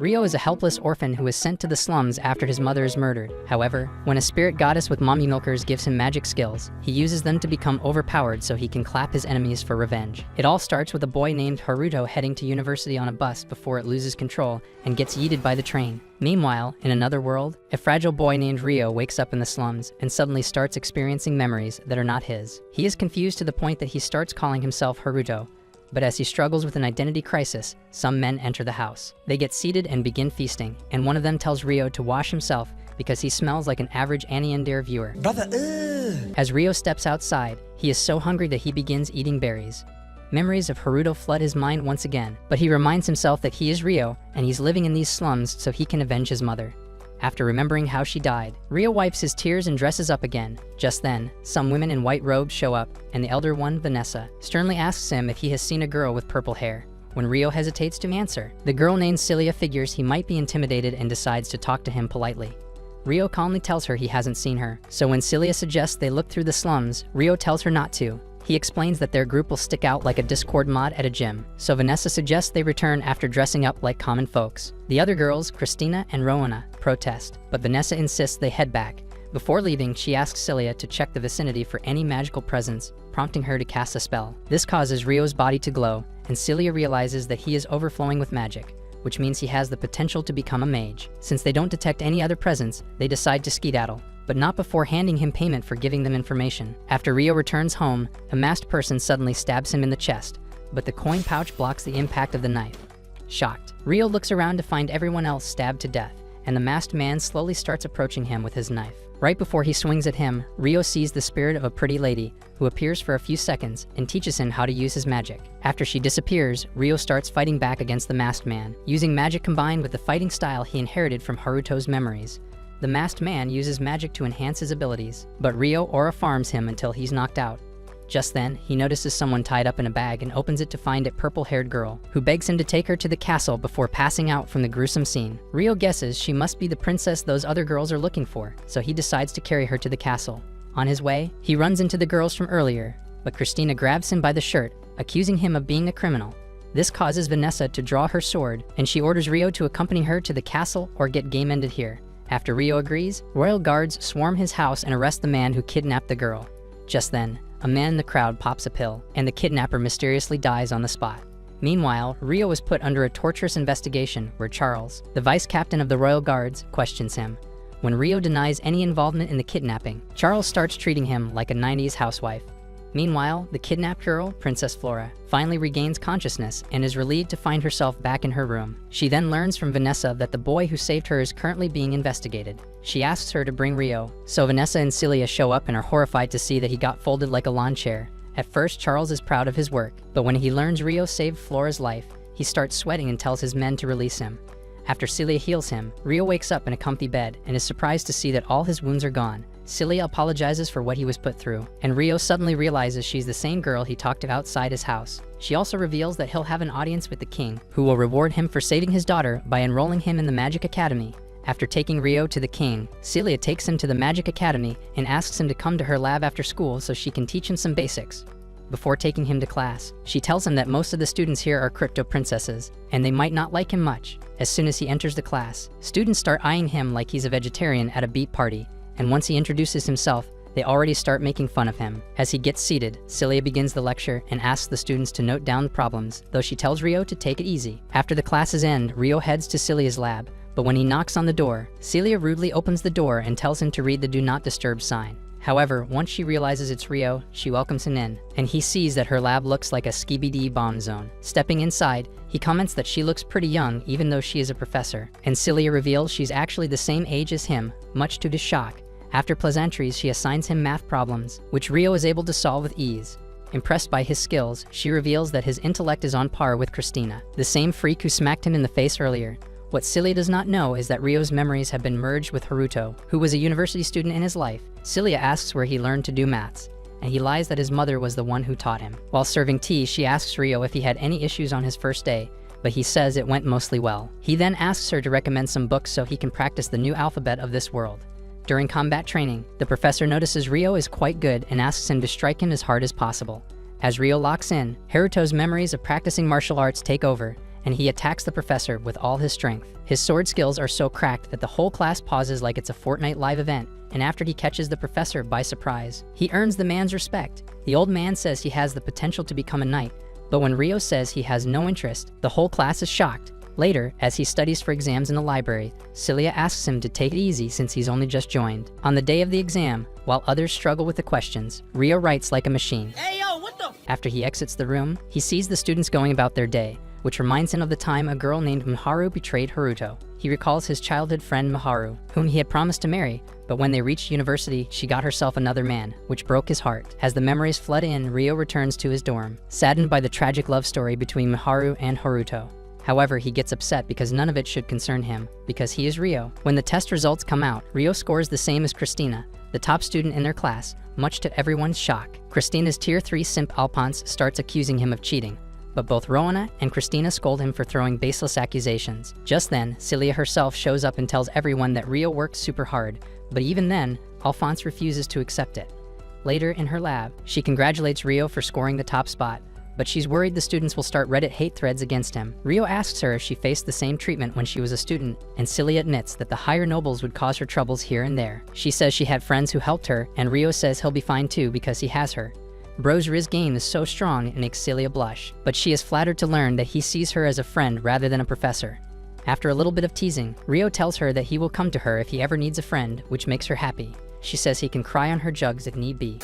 Rio is a helpless orphan who is sent to the slums after his mother is murdered. However, when a spirit goddess with mommy milkers gives him magic skills, he uses them to become overpowered so he can clap his enemies for revenge. It all starts with a boy named Haruto heading to university on a bus before it loses control and gets yeeted by the train. Meanwhile, in another world, a fragile boy named Rio wakes up in the slums and suddenly starts experiencing memories that are not his. He is confused to the point that he starts calling himself Haruto. But as he struggles with an identity crisis, some men enter the house. They get seated and begin feasting, and one of them tells Rio to wash himself because he smells like an average Annie and Dare viewer. Brother, As Rio steps outside, he is so hungry that he begins eating berries. Memories of Haruto flood his mind once again, but he reminds himself that he is Rio and he's living in these slums so he can avenge his mother. After remembering how she died, Rio wipes his tears and dresses up again. Just then, some women in white robes show up, and the elder one, Vanessa, sternly asks him if he has seen a girl with purple hair. When Rio hesitates to answer, the girl named Celia figures he might be intimidated and decides to talk to him politely. Rio calmly tells her he hasn't seen her, so when Celia suggests they look through the slums, Rio tells her not to. He explains that their group will stick out like a Discord mod at a gym, so Vanessa suggests they return after dressing up like common folks. The other girls, Christina and Rowana, protest, but Vanessa insists they head back. Before leaving, she asks Celia to check the vicinity for any magical presence, prompting her to cast a spell. This causes Rio's body to glow, and Celia realizes that he is overflowing with magic, which means he has the potential to become a mage. Since they don't detect any other presence, they decide to skedaddle, but not before handing him payment for giving them information. After Rio returns home, a masked person suddenly stabs him in the chest, but the coin pouch blocks the impact of the knife. Shocked, Rio looks around to find everyone else stabbed to death, and the masked man slowly starts approaching him with his knife. Right before he swings at him, Rio sees the spirit of a pretty lady, who appears for a few seconds and teaches him how to use his magic. After she disappears, Rio starts fighting back against the masked man, using magic combined with the fighting style he inherited from Haruto's memories. The masked man uses magic to enhance his abilities, but Rio aura farms him until he's knocked out. Just then, he notices someone tied up in a bag and opens it to find a purple-haired girl, who begs him to take her to the castle before passing out from the gruesome scene. Rio guesses she must be the princess those other girls are looking for, so he decides to carry her to the castle. On his way, he runs into the girls from earlier, but Christina grabs him by the shirt, accusing him of being a criminal. This causes Vanessa to draw her sword, and she orders Rio to accompany her to the castle or get game ended here. After Rio agrees, royal guards swarm his house and arrest the man who kidnapped the girl. Just then, a man in the crowd pops a pill, and the kidnapper mysteriously dies on the spot. Meanwhile, Rio is put under a torturous investigation where Charles, the vice captain of the royal guards, questions him. When Rio denies any involvement in the kidnapping, Charles starts treating him like a 90s housewife. Meanwhile, the kidnapped girl, Princess Flora, finally regains consciousness and is relieved to find herself back in her room. She then learns from Vanessa that the boy who saved her is currently being investigated. She asks her to bring Rio, so Vanessa and Celia show up and are horrified to see that he got folded like a lawn chair. At first, Charles is proud of his work, but when he learns Rio saved Flora's life, he starts sweating and tells his men to release him. After Celia heals him, Rio wakes up in a comfy bed and is surprised to see that all his wounds are gone. Celia apologizes for what he was put through, and Rio suddenly realizes she's the same girl he talked to outside his house. She also reveals that he'll have an audience with the king, who will reward him for saving his daughter by enrolling him in the Magic Academy. After taking Rio to the king, Celia takes him to the Magic Academy and asks him to come to her lab after school so she can teach him some basics. Before taking him to class, she tells him that most of the students here are crypto princesses, and they might not like him much. As soon as he enters the class, students start eyeing him like he's a vegetarian at a beat party, and once he introduces himself, they already start making fun of him. As he gets seated, Celia begins the lecture and asks the students to note down the problems, though she tells Rio to take it easy. After the classes end, Rio heads to Celia's lab, but when he knocks on the door, Celia rudely opens the door and tells him to read the Do Not Disturb sign. However, once she realizes it's Rio, she welcomes him in, and he sees that her lab looks like a skibidi bomb zone. Stepping inside, he comments that she looks pretty young even though she is a professor, and Celia reveals she's actually the same age as him, much to his shock. After pleasantries, she assigns him math problems, which Rio is able to solve with ease. Impressed by his skills, she reveals that his intellect is on par with Christina, the same freak who smacked him in the face earlier. What Celia does not know is that Rio's memories have been merged with Haruto, who was a university student in his life. Celia asks where he learned to do maths, and he lies that his mother was the one who taught him. While serving tea, she asks Rio if he had any issues on his first day, but he says it went mostly well. He then asks her to recommend some books so he can practice the new alphabet of this world. During combat training, the professor notices Rio is quite good and asks him to strike him as hard as possible. As Rio locks in, Haruto's memories of practicing martial arts take over, and he attacks the professor with all his strength. His sword skills are so cracked that the whole class pauses like it's a Fortnite live event, and after he catches the professor by surprise, he earns the man's respect. The old man says he has the potential to become a knight, but when Rio says he has no interest, the whole class is shocked. Later, as he studies for exams in the library, Celia asks him to take it easy since he's only just joined. On the day of the exam, while others struggle with the questions, Rio writes like a machine. Hey yo, what the? After he exits the room, he sees the students going about their day, which reminds him of the time a girl named Miharu betrayed Haruto. He recalls his childhood friend Miharu, whom he had promised to marry, but when they reached university, she got herself another man, which broke his heart. As the memories flood in, Rio returns to his dorm, saddened by the tragic love story between Miharu and Haruto. However, he gets upset because none of it should concern him, because he is Rio. When the test results come out, Rio scores the same as Christina, the top student in their class, much to everyone's shock. Christina's Tier 3 simp Alphonse starts accusing him of cheating, but both Rowana and Christina scold him for throwing baseless accusations. Just then, Celia herself shows up and tells everyone that Rio worked super hard, but even then, Alphonse refuses to accept it. Later in her lab, she congratulates Rio for scoring the top spot, but she's worried the students will start Reddit hate threads against him. Rio asks her if she faced the same treatment when she was a student, and Celia admits that the higher nobles would cause her troubles here and there. She says she had friends who helped her, and Rio says he'll be fine too because he has her. Bro's Riz game is so strong it makes Celia blush, but she is flattered to learn that he sees her as a friend rather than a professor. After a little bit of teasing, Rio tells her that he will come to her if he ever needs a friend, which makes her happy. She says he can cry on her jugs if need be.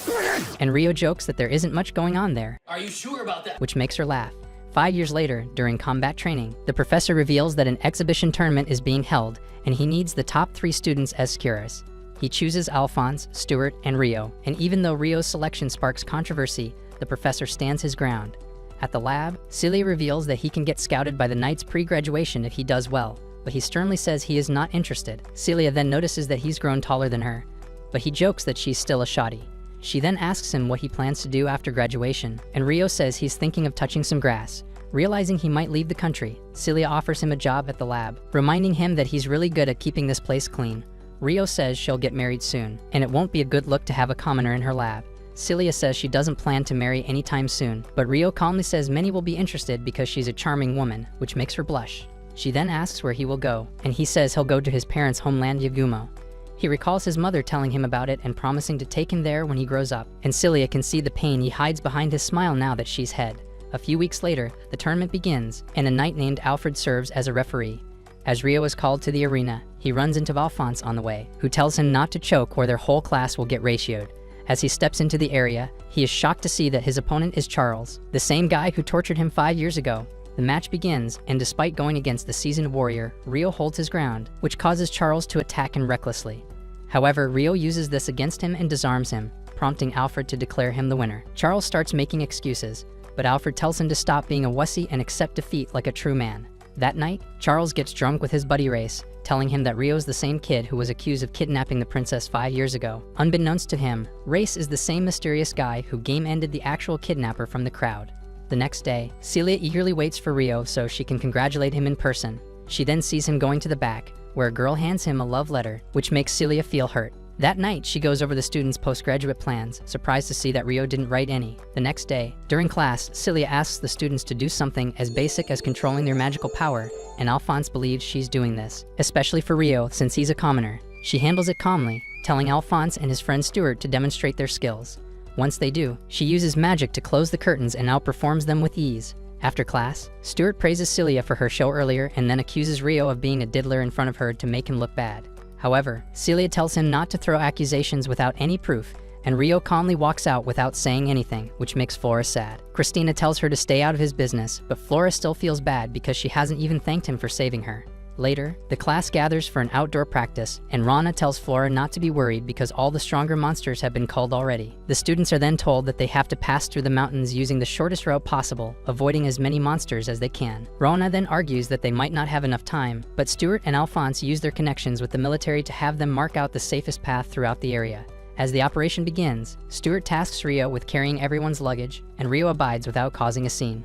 And Rio jokes that there isn't much going on there. Are you sure about that? Which makes her laugh. 5 years later, during combat training, the professor reveals that an exhibition tournament is being held, and he needs the top 3 students as curers. He chooses Alphonse, Stuart, and Rio, and even though Rio's selection sparks controversy, the professor stands his ground. At the lab, Celia reveals that he can get scouted by the Knights pre-graduation if he does well, but he sternly says he is not interested. Celia then notices that he's grown taller than her, but he jokes that she's still a shoddy. She then asks him what he plans to do after graduation, and Rio says he's thinking of touching some grass. Realizing he might leave the country, Celia offers him a job at the lab, reminding him that he's really good at keeping this place clean. Rio says she'll get married soon, and it won't be a good look to have a commoner in her lab. Celia says she doesn't plan to marry anytime soon, but Rio calmly says many will be interested because she's a charming woman, which makes her blush. She then asks where he will go, and he says he'll go to his parents' homeland Yagumo. He recalls his mother telling him about it and promising to take him there when he grows up, and Celia can see the pain he hides behind his smile now that she's head. A few weeks later, the tournament begins, and a knight named Alfred serves as a referee. As Rio is called to the arena, he runs into Alphonse on the way, who tells him not to choke or their whole class will get ratioed. As he steps into the area, he is shocked to see that his opponent is Charles, the same guy who tortured him 5 years ago. The match begins, and despite going against the seasoned warrior, Rio holds his ground, which causes Charles to attack him recklessly. However, Rio uses this against him and disarms him, prompting Alfred to declare him the winner. Charles starts making excuses, but Alfred tells him to stop being a wussy and accept defeat like a true man. That night, Charles gets drunk with his buddy Race, telling him that Rio's the same kid who was accused of kidnapping the princess 5 years ago. Unbeknownst to him, Race is the same mysterious guy who game-ended the actual kidnapper from the crowd. The next day, Celia eagerly waits for Rio so she can congratulate him in person. She then sees him going to the back, where a girl hands him a love letter, which makes Celia feel hurt. That night, she goes over the students' postgraduate plans, surprised to see that Rio didn't write any. The next day, during class, Celia asks the students to do something as basic as controlling their magical power, and Alphonse believes she's doing this, especially for Rio since he's a commoner. She handles it calmly, telling Alphonse and his friend Stuart to demonstrate their skills. Once they do, she uses magic to close the curtains and outperforms them with ease. After class, Stuart praises Celia for her show earlier and then accuses Rio of being a diddler in front of her to make him look bad. However, Celia tells him not to throw accusations without any proof, and Rio calmly walks out without saying anything, which makes Flora sad. Christina tells her to stay out of his business, but Flora still feels bad because she hasn't even thanked him for saving her. Later, the class gathers for an outdoor practice, and Rana tells Flora not to be worried because all the stronger monsters have been culled already. The students are then told that they have to pass through the mountains using the shortest route possible, avoiding as many monsters as they can. Rana then argues that they might not have enough time, but Stuart and Alphonse use their connections with the military to have them mark out the safest path throughout the area. As the operation begins, Stuart tasks Rio with carrying everyone's luggage, and Rio abides without causing a scene.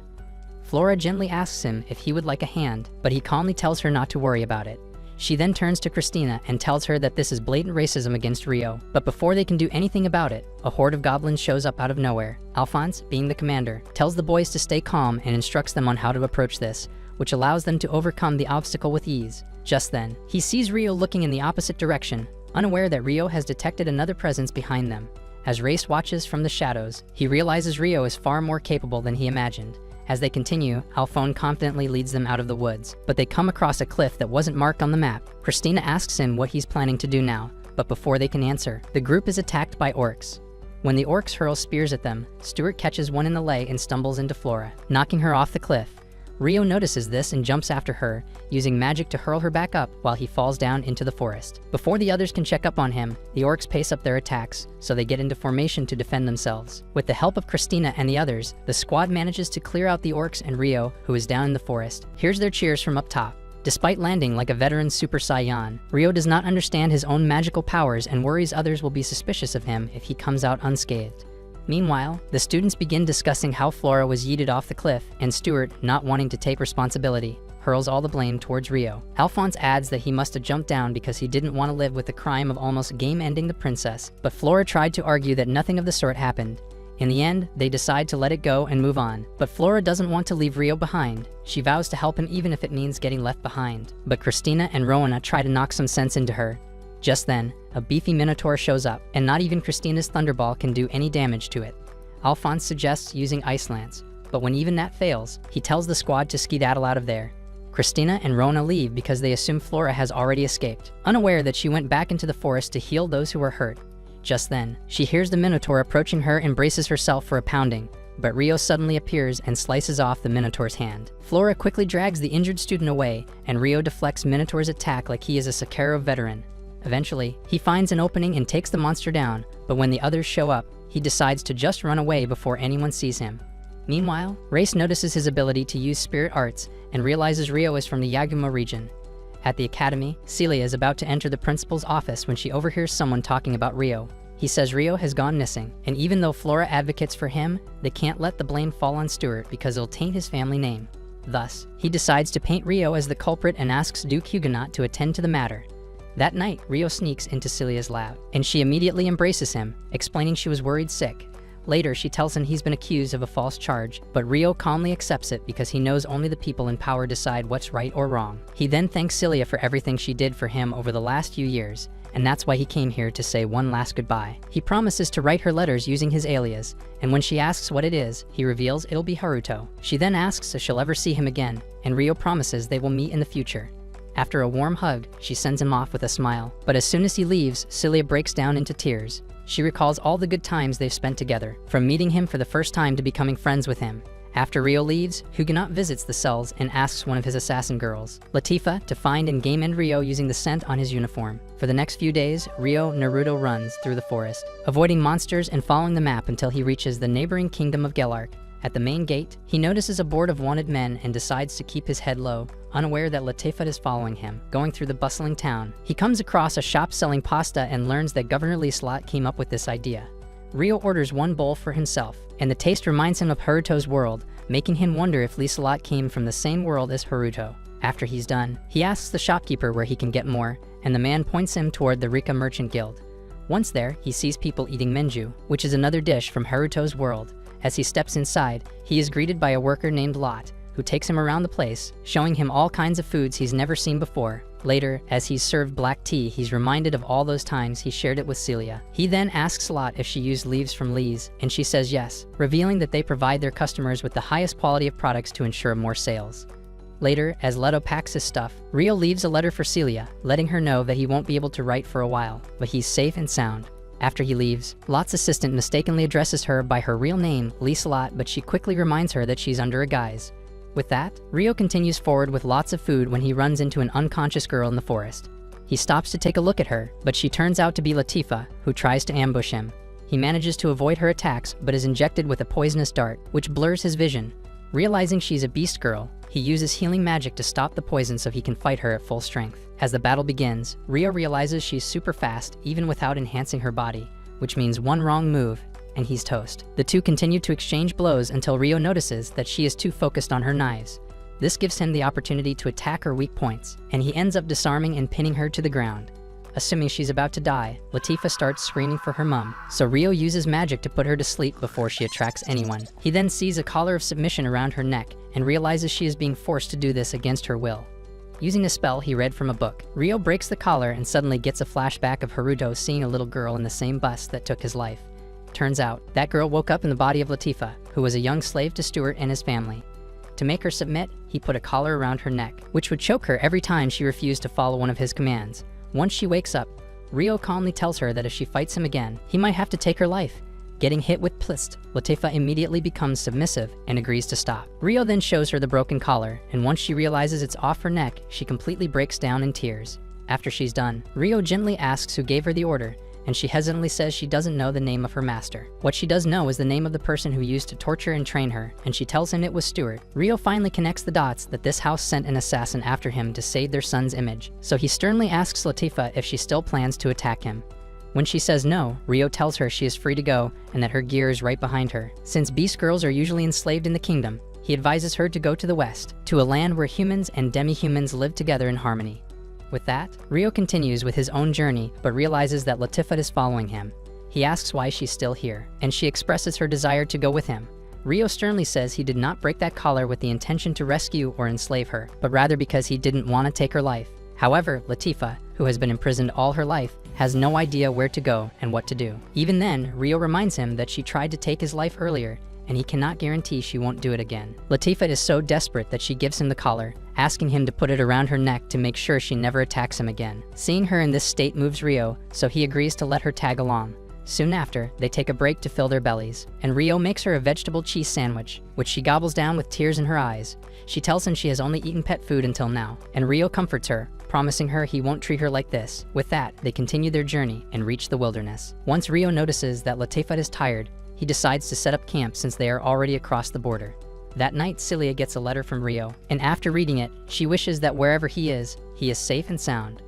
Flora gently asks him if he would like a hand, but he calmly tells her not to worry about it. She then turns to Christina and tells her that this is blatant racism against Rio, but before they can do anything about it, a horde of goblins shows up out of nowhere. Alphonse, being the commander, tells the boys to stay calm and instructs them on how to approach this, which allows them to overcome the obstacle with ease. Just then, he sees Rio looking in the opposite direction, unaware that Rio has detected another presence behind them. As Race watches from the shadows, he realizes Rio is far more capable than he imagined. As they continue, Alphone confidently leads them out of the woods, but they come across a cliff that wasn't marked on the map. Christina asks him what he's planning to do now, but before they can answer, the group is attacked by orcs. When the orcs hurl spears at them, Stuart catches one in the leg and stumbles into Flora, knocking her off the cliff. Rio notices this and jumps after her, using magic to hurl her back up while he falls down into the forest. Before the others can check up on him, the orcs pace up their attacks, so they get into formation to defend themselves. With the help of Christina and the others, the squad manages to clear out the orcs and Rio, who is down in the forest. Here's their cheers from up top. Despite landing like a veteran Super Saiyan, Rio does not understand his own magical powers and worries others will be suspicious of him if he comes out unscathed. Meanwhile, the students begin discussing how Flora was yeeted off the cliff, and Stuart, not wanting to take responsibility, hurls all the blame towards Rio. Alphonse adds that he must have jumped down because he didn't want to live with the crime of almost game-ending the princess, but Flora tried to argue that nothing of the sort happened. In the end, they decide to let it go and move on, but Flora doesn't want to leave Rio behind. She vows to help him even if it means getting left behind. But Christina and Rowena try to knock some sense into her. Just then, a beefy minotaur shows up, and not even Christina's Thunderball can do any damage to it. Alphonse suggests using Ice Lance, but when even that fails, he tells the squad to skedaddle out of there. Christina and Rona leave because they assume Flora has already escaped, unaware that she went back into the forest to heal those who were hurt. Just then, she hears the Minotaur approaching her and braces herself for a pounding, but Rio suddenly appears and slices off the Minotaur's hand. Flora quickly drags the injured student away, and Rio deflects Minotaur's attack like he is a Sekiro veteran. Eventually, he finds an opening and takes the monster down, but when the others show up, he decides to just run away before anyone sees him. Meanwhile, Race notices his ability to use spirit arts and realizes Rio is from the Yaguma region. At the academy, Celia is about to enter the principal's office when she overhears someone talking about Rio. He says Rio has gone missing, and even though Flora advocates for him, they can't let the blame fall on Stuart because it'll taint his family name. Thus, he decides to paint Rio as the culprit and asks Duke Huguenot to attend to the matter. That night, Rio sneaks into Celia's lab, and she immediately embraces him, explaining she was worried sick. Later, she tells him he's been accused of a false charge, but Rio calmly accepts it because he knows only the people in power decide what's right or wrong. He then thanks Celia for everything she did for him over the last few years, and that's why he came here to say one last goodbye. He promises to write her letters using his alias, and when she asks what it is, he reveals it'll be Haruto. She then asks if she'll ever see him again, and Rio promises they will meet in the future. After a warm hug, she sends him off with a smile. But as soon as he leaves, Celia breaks down into tears. She recalls all the good times they've spent together, from meeting him for the first time to becoming friends with him. After Rio leaves, Huguenot visits the cells and asks one of his assassin girls, Latifa, to find and game-end Rio using the scent on his uniform. For the next few days, Rio Naruto runs through the forest, avoiding monsters and following the map until he reaches the neighboring kingdom of Gelark. At the main gate, he notices a board of wanted men and decides to keep his head low, unaware that Latifat is following him. Going through the bustling town, he comes across a shop selling pasta and learns that Governor Lieslot came up with this idea. Rio orders one bowl for himself, and the taste reminds him of Haruto's world, making him wonder if Lieslot came from the same world as Haruto. After he's done, he asks the shopkeeper where he can get more, and the man points him toward the Rika Merchant Guild. Once there, he sees people eating menju, which is another dish from Haruto's world. As he steps inside, he is greeted by a worker named Lot, who takes him around the place, showing him all kinds of foods he's never seen before. Later, as he's served black tea, he's reminded of all those times he shared it with Celia. He then asks Lot if she used leaves from Lee's, and she says yes, revealing that they provide their customers with the highest quality of products to ensure more sales. Later, as Leto packs his stuff, Rio leaves a letter for Celia, letting her know that he won't be able to write for a while, but he's safe and sound. After he leaves, Lot's assistant mistakenly addresses her by her real name, Lieslot, but she quickly reminds her that she's under a guise. With that, Rio continues forward with lots of food when he runs into an unconscious girl in the forest. He stops to take a look at her, but she turns out to be Latifa, who tries to ambush him. He manages to avoid her attacks, but is injected with a poisonous dart, which blurs his vision. Realizing she's a beast girl, he uses healing magic to stop the poison so he can fight her at full strength. As the battle begins, Rio realizes she's super fast even without enhancing her body, which means one wrong move, and he's toast. The two continue to exchange blows until Rio notices that she is too focused on her knives. This gives him the opportunity to attack her weak points, and he ends up disarming and pinning her to the ground. Assuming she's about to die, Latifa starts screaming for her mom, so Rio uses magic to put her to sleep before she attracts anyone. He then sees a collar of submission around her neck and realizes she is being forced to do this against her will. Using a spell he read from a book, Rio breaks the collar and suddenly gets a flashback of Haruto seeing a little girl in the same bus that took his life. Turns out, that girl woke up in the body of Latifah, who was a young slave to Stuart and his family. To make her submit, he put a collar around her neck, which would choke her every time she refused to follow one of his commands. Once she wakes up, Rio calmly tells her that if she fights him again, he might have to take her life. Getting hit with plist, Latifah immediately becomes submissive and agrees to stop. Rio then shows her the broken collar, and once she realizes it's off her neck, she completely breaks down in tears. After she's done, Rio gently asks who gave her the order, and she hesitantly says she doesn't know the name of her master. What she does know is the name of the person who used to torture and train her, and she tells him it was Stuart. Rio finally connects the dots that this house sent an assassin after him to save their son's image, so he sternly asks Latifah if she still plans to attack him. When she says no, Rio tells her she is free to go and that her gear is right behind her. Since beast girls are usually enslaved in the kingdom, he advises her to go to the west, to a land where humans and demi-humans live together in harmony. With that, Rio continues with his own journey, but realizes that Latifah is following him. He asks why she's still here, and she expresses her desire to go with him. Rio sternly says he did not break that collar with the intention to rescue or enslave her, but rather because he didn't want to take her life. However, Latifah, who has been imprisoned all her life, has no idea where to go and what to do. Even then, Rio reminds him that she tried to take his life earlier, and he cannot guarantee she won't do it again. Latifah is so desperate that she gives him the collar, asking him to put it around her neck to make sure she never attacks him again. Seeing her in this state moves Rio, so he agrees to let her tag along. Soon after, they take a break to fill their bellies, and Rio makes her a vegetable cheese sandwich, which she gobbles down with tears in her eyes. She tells him she has only eaten pet food until now, and Rio comforts her, promising her he won't treat her like this. With that, they continue their journey and reach the wilderness. Once Rio notices that Latifah is tired, he decides to set up camp since they are already across the border. That night, Celia gets a letter from Rio, and after reading it, she wishes that wherever he is safe and sound.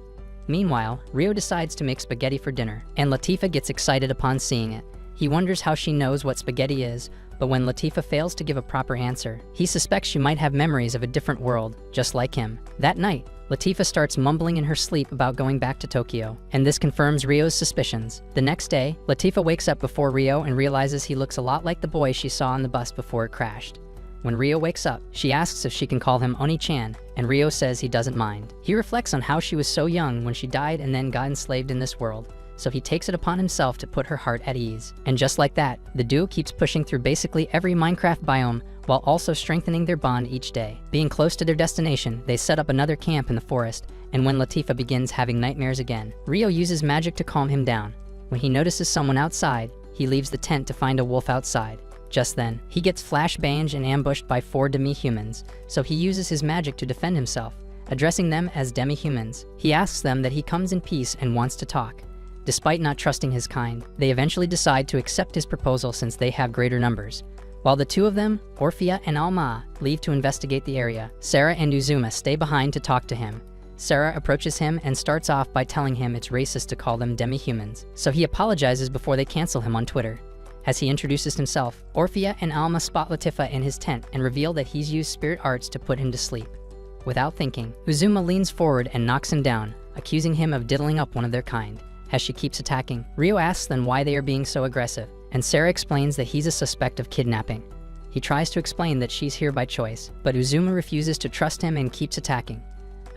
Meanwhile, Rio decides to make spaghetti for dinner, and Latifah gets excited upon seeing it. He wonders how she knows what spaghetti is, but when Latifah fails to give a proper answer, he suspects she might have memories of a different world, just like him. That night, Latifah starts mumbling in her sleep about going back to Tokyo, and this confirms Rio's suspicions. The next day, Latifah wakes up before Rio and realizes he looks a lot like the boy she saw on the bus before it crashed. When Rio wakes up, she asks if she can call him Oni-chan, and Rio says he doesn't mind. He reflects on how she was so young when she died and then got enslaved in this world, so he takes it upon himself to put her heart at ease. And just like that, the duo keeps pushing through basically every Minecraft biome while also strengthening their bond each day. Being close to their destination, they set up another camp in the forest, and when Latifah begins having nightmares again, Rio uses magic to calm him down. When he notices someone outside, he leaves the tent to find a wolf outside. Just then, he gets flashbanged and ambushed by 4 demi-humans, so he uses his magic to defend himself, addressing them as demi-humans. He asks them that he comes in peace and wants to talk. Despite not trusting his kind, they eventually decide to accept his proposal since they have greater numbers. While the two of them, Orphan and Alma, leave to investigate the area, Sarah and Uzuma stay behind to talk to him. Sarah approaches him and starts off by telling him it's racist to call them demi-humans, so he apologizes before they cancel him on Twitter. As he introduces himself, Orphan and Alma spot Latifah in his tent and reveal that he's used spirit arts to put him to sleep. Without thinking, Uzuma leans forward and knocks him down, accusing him of diddling up one of their kind. As she keeps attacking, Rio asks them why they are being so aggressive, and Sarah explains that he's a suspect of kidnapping. He tries to explain that she's here by choice, but Uzuma refuses to trust him and keeps attacking.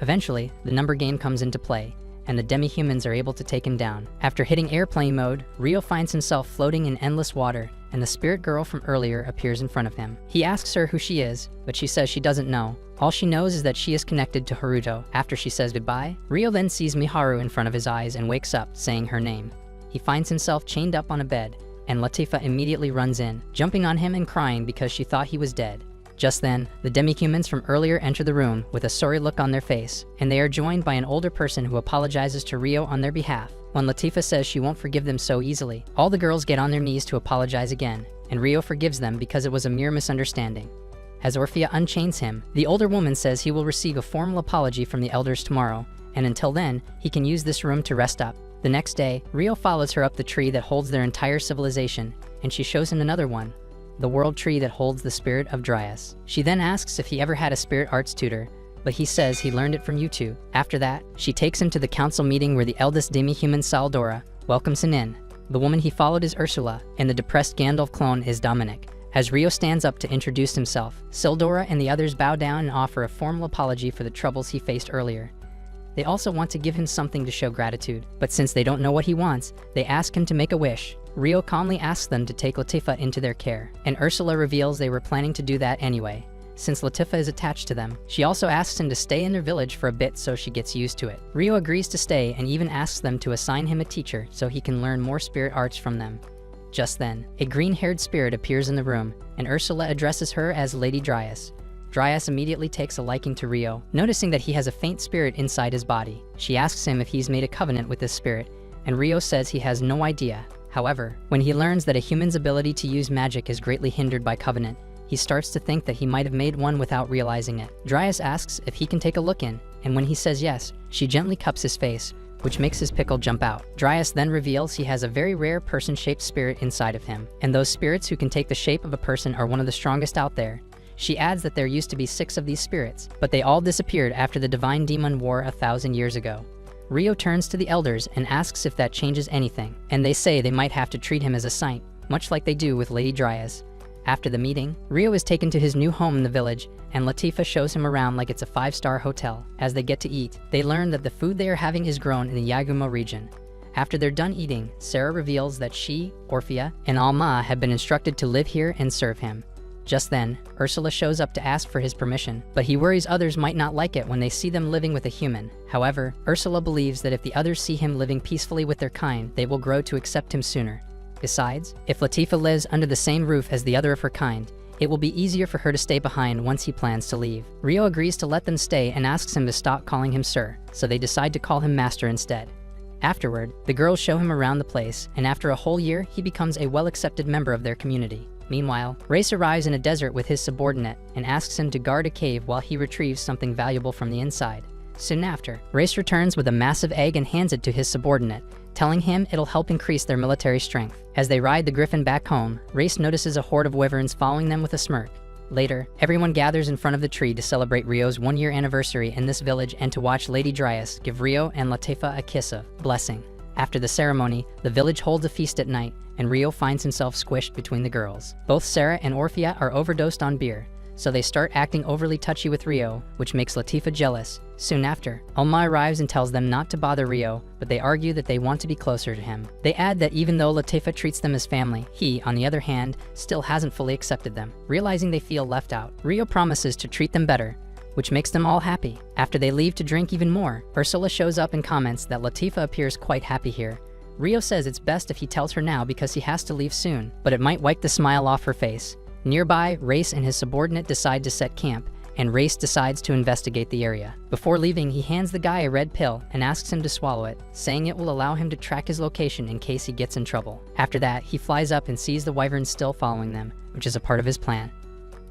Eventually, the number game comes into play, and the demi-humans are able to take him down. After hitting airplane mode, Rio finds himself floating in endless water, and the spirit girl from earlier appears in front of him. He asks her who she is, but she says she doesn't know. All she knows is that she is connected to Haruto. After she says goodbye, Rio then sees Miharu in front of his eyes and wakes up, saying her name. He finds himself chained up on a bed, and Latifah immediately runs in, jumping on him and crying because she thought he was dead. Just then, the demi-humans from earlier enter the room with a sorry look on their face, and they are joined by an older person who apologizes to Rio on their behalf. When Latifah says she won't forgive them so easily, all the girls get on their knees to apologize again, and Rio forgives them because it was a mere misunderstanding. As Orphan unchains him, the older woman says he will receive a formal apology from the elders tomorrow, and until then, he can use this room to rest up. The next day, Rio follows her up the tree that holds their entire civilization, and she shows him another one, the world tree that holds the spirit of Dryas. She then asks if he ever had a spirit arts tutor, but he says he learned it from YouTube. After that, she takes him to the council meeting where the eldest demi-human Saldora welcomes him in. The woman he followed is Ursula, and the depressed Gandalf clone is Dominic. As Rio stands up to introduce himself, Sildora and the others bow down and offer a formal apology for the troubles he faced earlier. They also want to give him something to show gratitude, but since they don't know what he wants, they ask him to make a wish. Rio calmly asks them to take Latifah into their care, and Ursula reveals they were planning to do that anyway, since Latifah is attached to them. She also asks him to stay in their village for a bit so she gets used to it. Rio agrees to stay and even asks them to assign him a teacher so he can learn more spirit arts from them. Just then, a green-haired spirit appears in the room, and Ursula addresses her as Lady Dryas. Dryas immediately takes a liking to Rio, noticing that he has a faint spirit inside his body. She asks him if he's made a covenant with this spirit, and Rio says he has no idea. However, when he learns that a human's ability to use magic is greatly hindered by covenant, he starts to think that he might have made one without realizing it. Dryas asks if he can take a look in, and when he says yes, she gently cups his face, which makes his pickle jump out. Dryas then reveals he has a very rare person-shaped spirit inside of him, and those spirits who can take the shape of a person are one of the strongest out there. She adds that there used to be 6 of these spirits, but they all disappeared after the Divine Demon War 1,000 years ago. Rio turns to the elders and asks if that changes anything, and they say they might have to treat him as a saint, much like they do with Lady Dryas. After the meeting, Rio is taken to his new home in the village, and Latifah shows him around like it's a 5-star hotel. As they get to eat, they learn that the food they are having is grown in the Yagumo region. After they're done eating, Sarah reveals that she, Orphan, and Alma have been instructed to live here and serve him. Just then, Ursula shows up to ask for his permission, but he worries others might not like it when they see them living with a human. However, Ursula believes that if the others see him living peacefully with their kind, they will grow to accept him sooner. Besides, if Latifah lives under the same roof as the other of her kind, it will be easier for her to stay behind once he plans to leave. Rio agrees to let them stay and asks him to stop calling him sir, so they decide to call him master instead. Afterward, the girls show him around the place, and after a whole year, he becomes a well-accepted member of their community. Meanwhile, Race arrives in a desert with his subordinate and asks him to guard a cave while he retrieves something valuable from the inside. Soon after, Race returns with a massive egg and hands it to his subordinate, telling him it'll help increase their military strength. As they ride the griffin back home, Race notices a horde of wyverns following them with a smirk. Later, everyone gathers in front of the tree to celebrate Rio's 1-year anniversary in this village and to watch Lady Dryas give Rio and Latifah a kiss of blessing. After the ceremony, the village holds a feast at night, and Rio finds himself squished between the girls. Both Sarah and Orphan are overdosed on beer, so they start acting overly touchy with Rio, which makes Latifah jealous. Soon after, Alma arrives and tells them not to bother Rio, but they argue that they want to be closer to him. They add that even though Latifah treats them as family, he, on the other hand, still hasn't fully accepted them. Realizing they feel left out, Rio promises to treat them better, which makes them all happy. After they leave to drink even more, Ursula shows up and comments that Latifah appears quite happy here. Rio says it's best if he tells her now because he has to leave soon, but it might wipe the smile off her face. Nearby, Race and his subordinate decide to set camp, and Race decides to investigate the area. Before leaving, he hands the guy a red pill and asks him to swallow it, saying it will allow him to track his location in case he gets in trouble. After that, he flies up and sees the wyverns still following them, which is a part of his plan.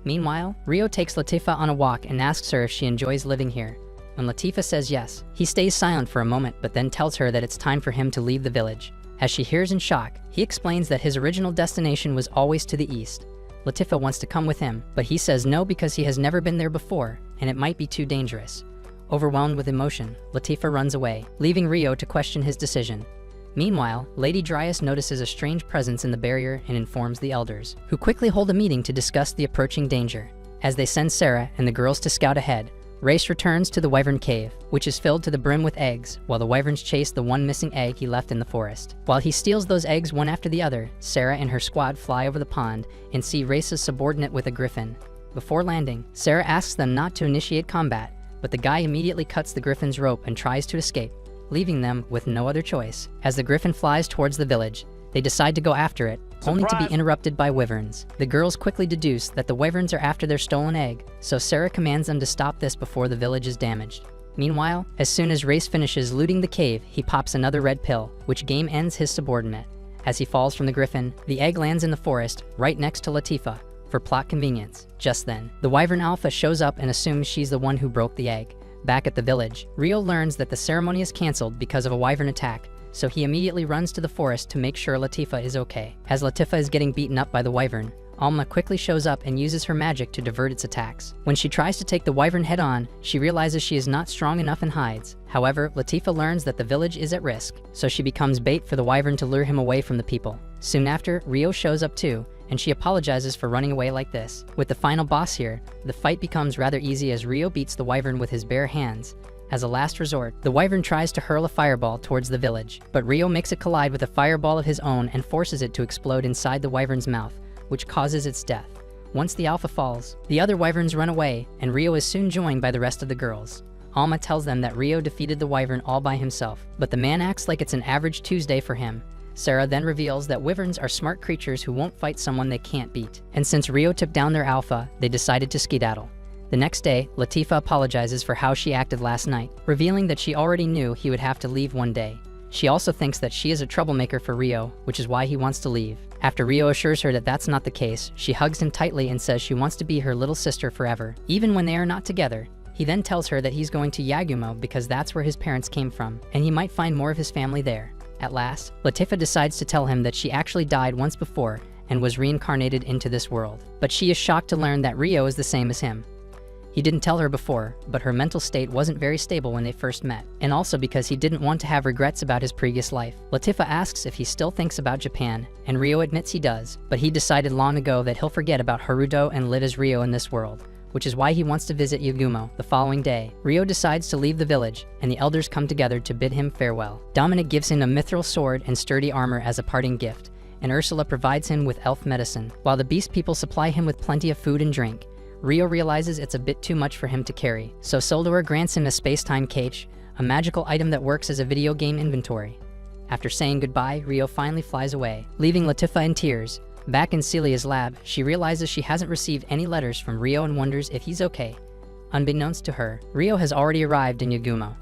Meanwhile, Rio takes Latifah on a walk and asks her if she enjoys living here. When Latifah says yes, he stays silent for a moment but then tells her that it's time for him to leave the village. As she hears in shock, he explains that his original destination was always to the east. Latifah wants to come with him, but he says no because he has never been there before, and it might be too dangerous. Overwhelmed with emotion, Latifah runs away, leaving Rio to question his decision. Meanwhile, Lady Dryas notices a strange presence in the barrier and informs the elders, who quickly hold a meeting to discuss the approaching danger. As they send Sarah and the girls to scout ahead, Race returns to the wyvern cave, which is filled to the brim with eggs, while the wyverns chase the one missing egg he left in the forest. While he steals those eggs one after the other, Sarah and her squad fly over the pond and see Race's subordinate with a griffin. Before landing, Sarah asks them not to initiate combat, but the guy immediately cuts the griffin's rope and tries to escape, leaving them with no other choice. As the griffin flies towards the village, they decide to go after it, only to be interrupted by wyverns. The girls quickly deduce that the wyverns are after their stolen egg, so Sarah commands them to stop this before the village is damaged. Meanwhile, as soon as Race finishes looting the cave, he pops another red pill, which game ends his subordinate. As he falls from the griffin, the egg lands in the forest, right next to Latifah, for plot convenience. Just then, the wyvern alpha shows up and assumes she's the one who broke the egg. Back at the village, Rio learns that the ceremony is cancelled because of a wyvern attack, so he immediately runs to the forest to make sure Latifah is okay. As Latifah is getting beaten up by the wyvern, Alma quickly shows up and uses her magic to divert its attacks. When she tries to take the wyvern head on, she realizes she is not strong enough and hides. However, Latifah learns that the village is at risk, so she becomes bait for the wyvern to lure him away from the people. Soon after, Rio shows up too, and she apologizes for running away like this. With the final boss here, the fight becomes rather easy as Ryo beats the wyvern with his bare hands. As a last resort, the wyvern tries to hurl a fireball towards the village, but Ryo makes it collide with a fireball of his own and forces it to explode inside the wyvern's mouth, which causes its death. Once the alpha falls, the other wyverns run away, and Ryo is soon joined by the rest of the girls. Alma tells them that Ryo defeated the wyvern all by himself, but the man acts like it's an average Tuesday for him. Sarah then reveals that wyverns are smart creatures who won't fight someone they can't beat. And since Ryo took down their alpha, they decided to skedaddle. The next day, Latifah apologizes for how she acted last night, revealing that she already knew he would have to leave one day. She also thinks that she is a troublemaker for Ryo, which is why he wants to leave. After Ryo assures her that that's not the case, she hugs him tightly and says she wants to be her little sister forever, even when they are not together. He then tells her that he's going to Yagumo because that's where his parents came from, and he might find more of his family there. At last, Latifah decides to tell him that she actually died once before and was reincarnated into this world. But she is shocked to learn that Ryo is the same as him. He didn't tell her before, but her mental state wasn't very stable when they first met, and also because he didn't want to have regrets about his previous life. Latifah asks if he still thinks about Japan, and Ryo admits he does, but he decided long ago that he'll forget about Haruto and live as Ryo in this world, which is why he wants to visit Yagumo. The following day, Ryo decides to leave the village, and the elders come together to bid him farewell. Dominic gives him a mithril sword and sturdy armor as a parting gift, and Ursula provides him with elf medicine, while the beast people supply him with plenty of food and drink. Ryo realizes it's a bit too much for him to carry, so Soldor grants him a space-time cage, a magical item that works as a video game inventory. After saying goodbye, Ryo finally flies away, leaving Latifah in tears. Back in Celia's lab, she realizes she hasn't received any letters from Ryo and wonders if he's okay. Unbeknownst to her, Ryo has already arrived in Yagumo.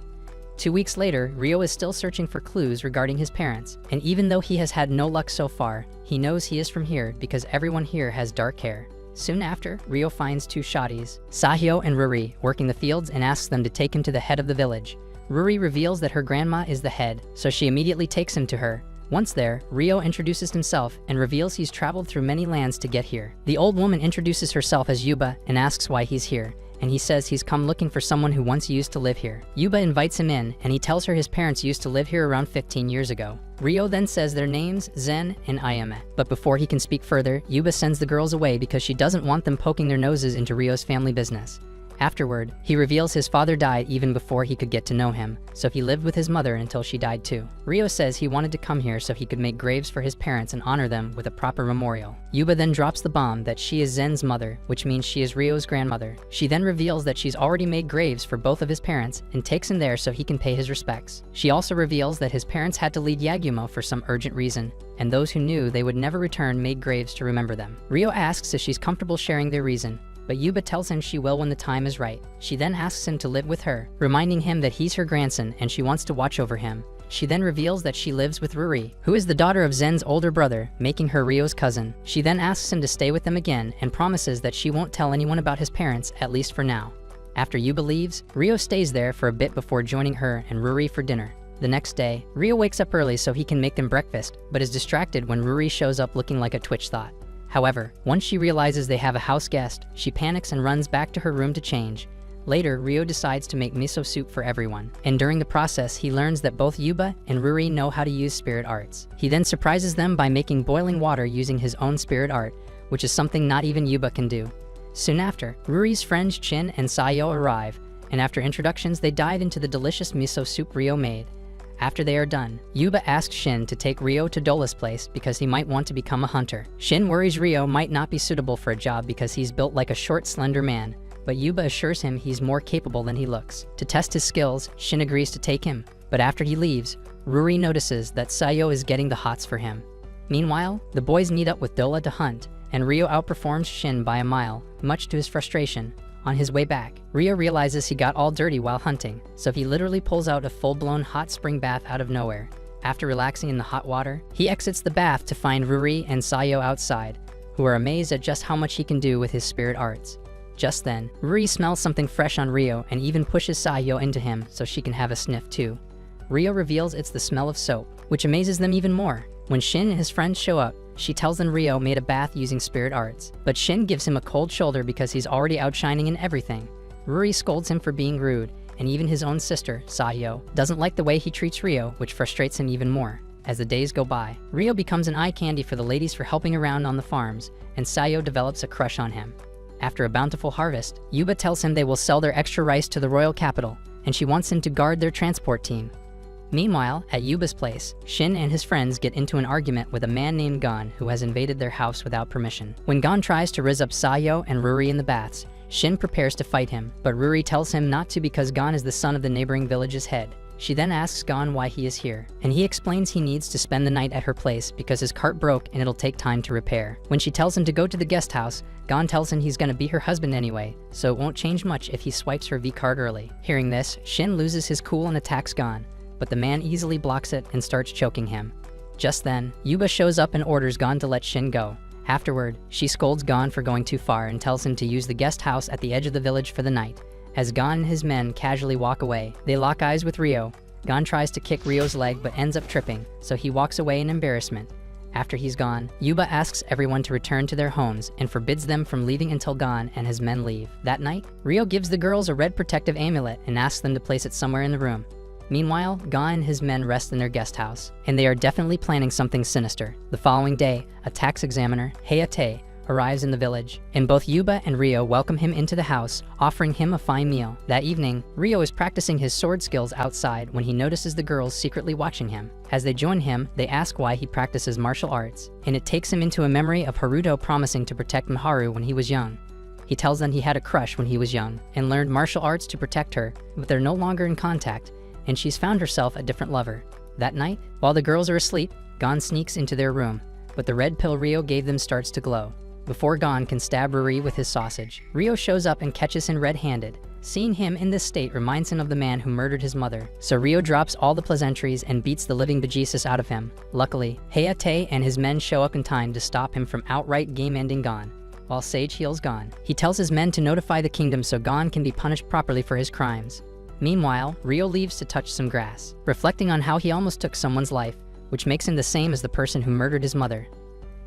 2 weeks later, Ryo is still searching for clues regarding his parents, and even though he has had no luck so far, he knows he is from here because everyone here has dark hair. Soon after, Ryo finds two shotties, Sahyo and Ruri, working the fields and asks them to take him to the head of the village. Ruri reveals that her grandma is the head, so she immediately takes him to her. Once there, Ryo introduces himself and reveals he's traveled through many lands to get here. The old woman introduces herself as Yuba and asks why he's here, and he says he's come looking for someone who once used to live here. Yuba invites him in, and he tells her his parents used to live here around 15 years ago. Ryo then says their names, Zen and Ayame. But before he can speak further, Yuba sends the girls away because she doesn't want them poking their noses into Ryo's family business. Afterward, he reveals his father died even before he could get to know him, so he lived with his mother until she died too. Ryo says he wanted to come here so he could make graves for his parents and honor them with a proper memorial. Yuba then drops the bomb that she is Zen's mother, which means she is Ryo's grandmother. She then reveals that she's already made graves for both of his parents and takes him there so he can pay his respects. She also reveals that his parents had to leave Yagumo for some urgent reason, and those who knew they would never return made graves to remember them. Ryo asks if she's comfortable sharing their reason, but Yuba tells him she will when the time is right. She then asks him to live with her, reminding him that he's her grandson and she wants to watch over him. She then reveals that she lives with Ruri, who is the daughter of Zen's older brother, making her Ryo's cousin. She then asks him to stay with them again and promises that she won't tell anyone about his parents, at least for now. After Yuba leaves, Ryo stays there for a bit before joining her and Ruri for dinner. The next day, Ryo wakes up early so he can make them breakfast, but is distracted when Ruri shows up looking like a Twitch thought. However, once she realizes they have a house guest, she panics and runs back to her room to change. Later, Ryo decides to make miso soup for everyone, and during the process, he learns that both Yuba and Ruri know how to use spirit arts. He then surprises them by making boiling water using his own spirit art, which is something not even Yuba can do. Soon after, Ruri's friends Chin and Sayo arrive, and after introductions, they dive into the delicious miso soup Ryo made. After they are done, Yuba asks Shin to take Ryo to Dola's place because he might want to become a hunter. Shin worries Ryo might not be suitable for a job because he's built like a short, slender man, but Yuba assures him he's more capable than he looks. To test his skills, Shin agrees to take him, but after he leaves, Ruri notices that Sayo is getting the hots for him. Meanwhile, the boys meet up with Dola to hunt, and Ryo outperforms Shin by a mile, much to his frustration. On his way back, Ryo realizes he got all dirty while hunting, so he literally pulls out a full-blown hot spring bath out of nowhere. After relaxing in the hot water, he exits the bath to find Ruri and Sayo outside, who are amazed at just how much he can do with his spirit arts. Just then, Ruri smells something fresh on Ryo and even pushes Sayo into him so she can have a sniff too. Ryo reveals it's the smell of soap, which amazes them even more. When Shin and his friends show up, she tells them Ryo made a bath using spirit arts, but Shin gives him a cold shoulder because he's already outshining in everything. Ruri scolds him for being rude, and even his own sister, Sahyo, doesn't like the way he treats Ryo, which frustrates him even more. As the days go by, Rio becomes an eye candy for the ladies for helping around on the farms, and Sayo develops a crush on him. After a bountiful harvest, Yuba tells him they will sell their extra rice to the royal capital, and she wants him to guard their transport team. Meanwhile, at Yuba's place, Shin and his friends get into an argument with a man named Gon who has invaded their house without permission. When Gon tries to rizz up Sayo and Ruri in the baths, Shin prepares to fight him, but Ruri tells him not to because Gon is the son of the neighboring village's head. She then asks Gon why he is here, and he explains he needs to spend the night at her place because his cart broke and it'll take time to repair. When she tells him to go to the guest house, Gon tells him he's gonna be her husband anyway, so it won't change much if he swipes her V-card early. Hearing this, Shin loses his cool and attacks Gon, but the man easily blocks it and starts choking him. Just then, Yuba shows up and orders Gon to let Shin go. Afterward, she scolds Gon for going too far and tells him to use the guest house at the edge of the village for the night. As Gon and his men casually walk away, they lock eyes with Rio. Gon tries to kick Rio's leg but ends up tripping, so he walks away in embarrassment. After he's gone, Yuba asks everyone to return to their homes and forbids them from leaving until Gon and his men leave. That night, Rio gives the girls a red protective amulet and asks them to place it somewhere in the room. Meanwhile, Gon and his men rest in their guest house, and they are definitely planning something sinister. The following day, a tax examiner, Hayate, arrives in the village, and both Yuba and Rio welcome him into the house, offering him a fine meal. That evening, Rio is practicing his sword skills outside when he notices the girls secretly watching him. As they join him, they ask why he practices martial arts, and it takes him into a memory of Haruto promising to protect Miharu when he was young. He tells them he had a crush when he was young, and learned martial arts to protect her, but they're no longer in contact, and she's found herself a different lover. That night, while the girls are asleep, Gon sneaks into their room, but the red pill Rio gave them starts to glow. Before Gon can stab Ruri with his sausage, Rio shows up and catches him red-handed. Seeing him in this state reminds him of the man who murdered his mother, so Rio drops all the pleasantries and beats the living bejesus out of him. Luckily, Hayate and his men show up in time to stop him from outright game-ending Gon. While Sage heals Gon, he tells his men to notify the kingdom so Gon can be punished properly for his crimes. Meanwhile, Rio leaves to touch some grass, reflecting on how he almost took someone's life, which makes him the same as the person who murdered his mother.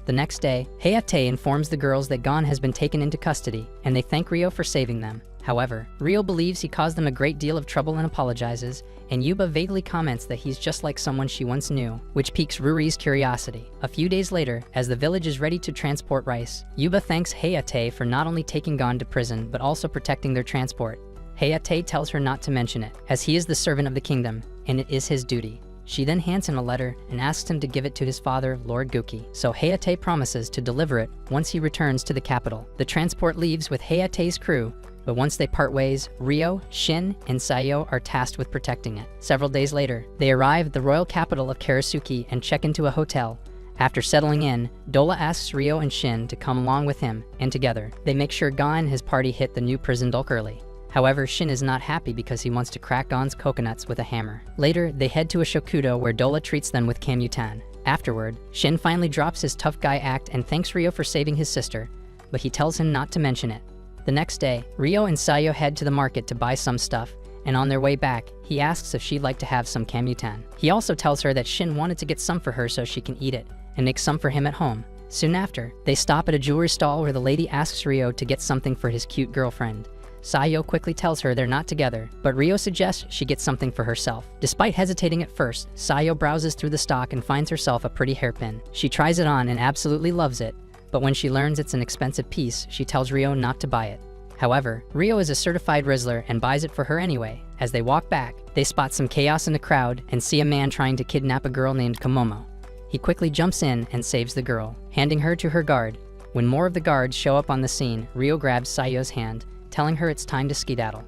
The next day, Hayate informs the girls that Gon has been taken into custody, and they thank Rio for saving them. However, Rio believes he caused them a great deal of trouble and apologizes, and Yuba vaguely comments that he's just like someone she once knew, which piques Ruri's curiosity. A few days later, as the village is ready to transport rice, Yuba thanks Hayate for not only taking Gon to prison, but also protecting their transport. Hayate tells her not to mention it, as he is the servant of the kingdom, and it is his duty. She then hands him a letter and asks him to give it to his father, Lord Guki, so Hayate promises to deliver it once he returns to the capital. The transport leaves with Hayate's crew, but once they part ways, Rio, Shin, and Sayo are tasked with protecting it. Several days later, they arrive at the royal capital of Karasuki and check into a hotel. After settling in, Dola asks Rio and Shin to come along with him, and together, they make sure Gon and his party hit the new prison dock early. However, Shin is not happy because he wants to crack Gon's coconuts with a hammer. Later, they head to a shokudo where Dola treats them with kamyutan. Afterward, Shin finally drops his tough guy act and thanks Rio for saving his sister, but he tells him not to mention it. The next day, Rio and Sayo head to the market to buy some stuff, and on their way back, he asks if she'd like to have some kamyutan. He also tells her that Shin wanted to get some for her so she can eat it, and make some for him at home. Soon after, they stop at a jewelry stall where the lady asks Rio to get something for his cute girlfriend. Sayo quickly tells her they're not together, but Rio suggests she get something for herself. Despite hesitating at first, Sayo browses through the stock and finds herself a pretty hairpin. She tries it on and absolutely loves it, but when she learns it's an expensive piece, she tells Rio not to buy it. However, Rio is a certified Rizzler and buys it for her anyway. As they walk back, they spot some chaos in the crowd and see a man trying to kidnap a girl named Komomo. He quickly jumps in and saves the girl, handing her to her guard. When more of the guards show up on the scene, Rio grabs Sayo's hand, telling her it's time to skedaddle.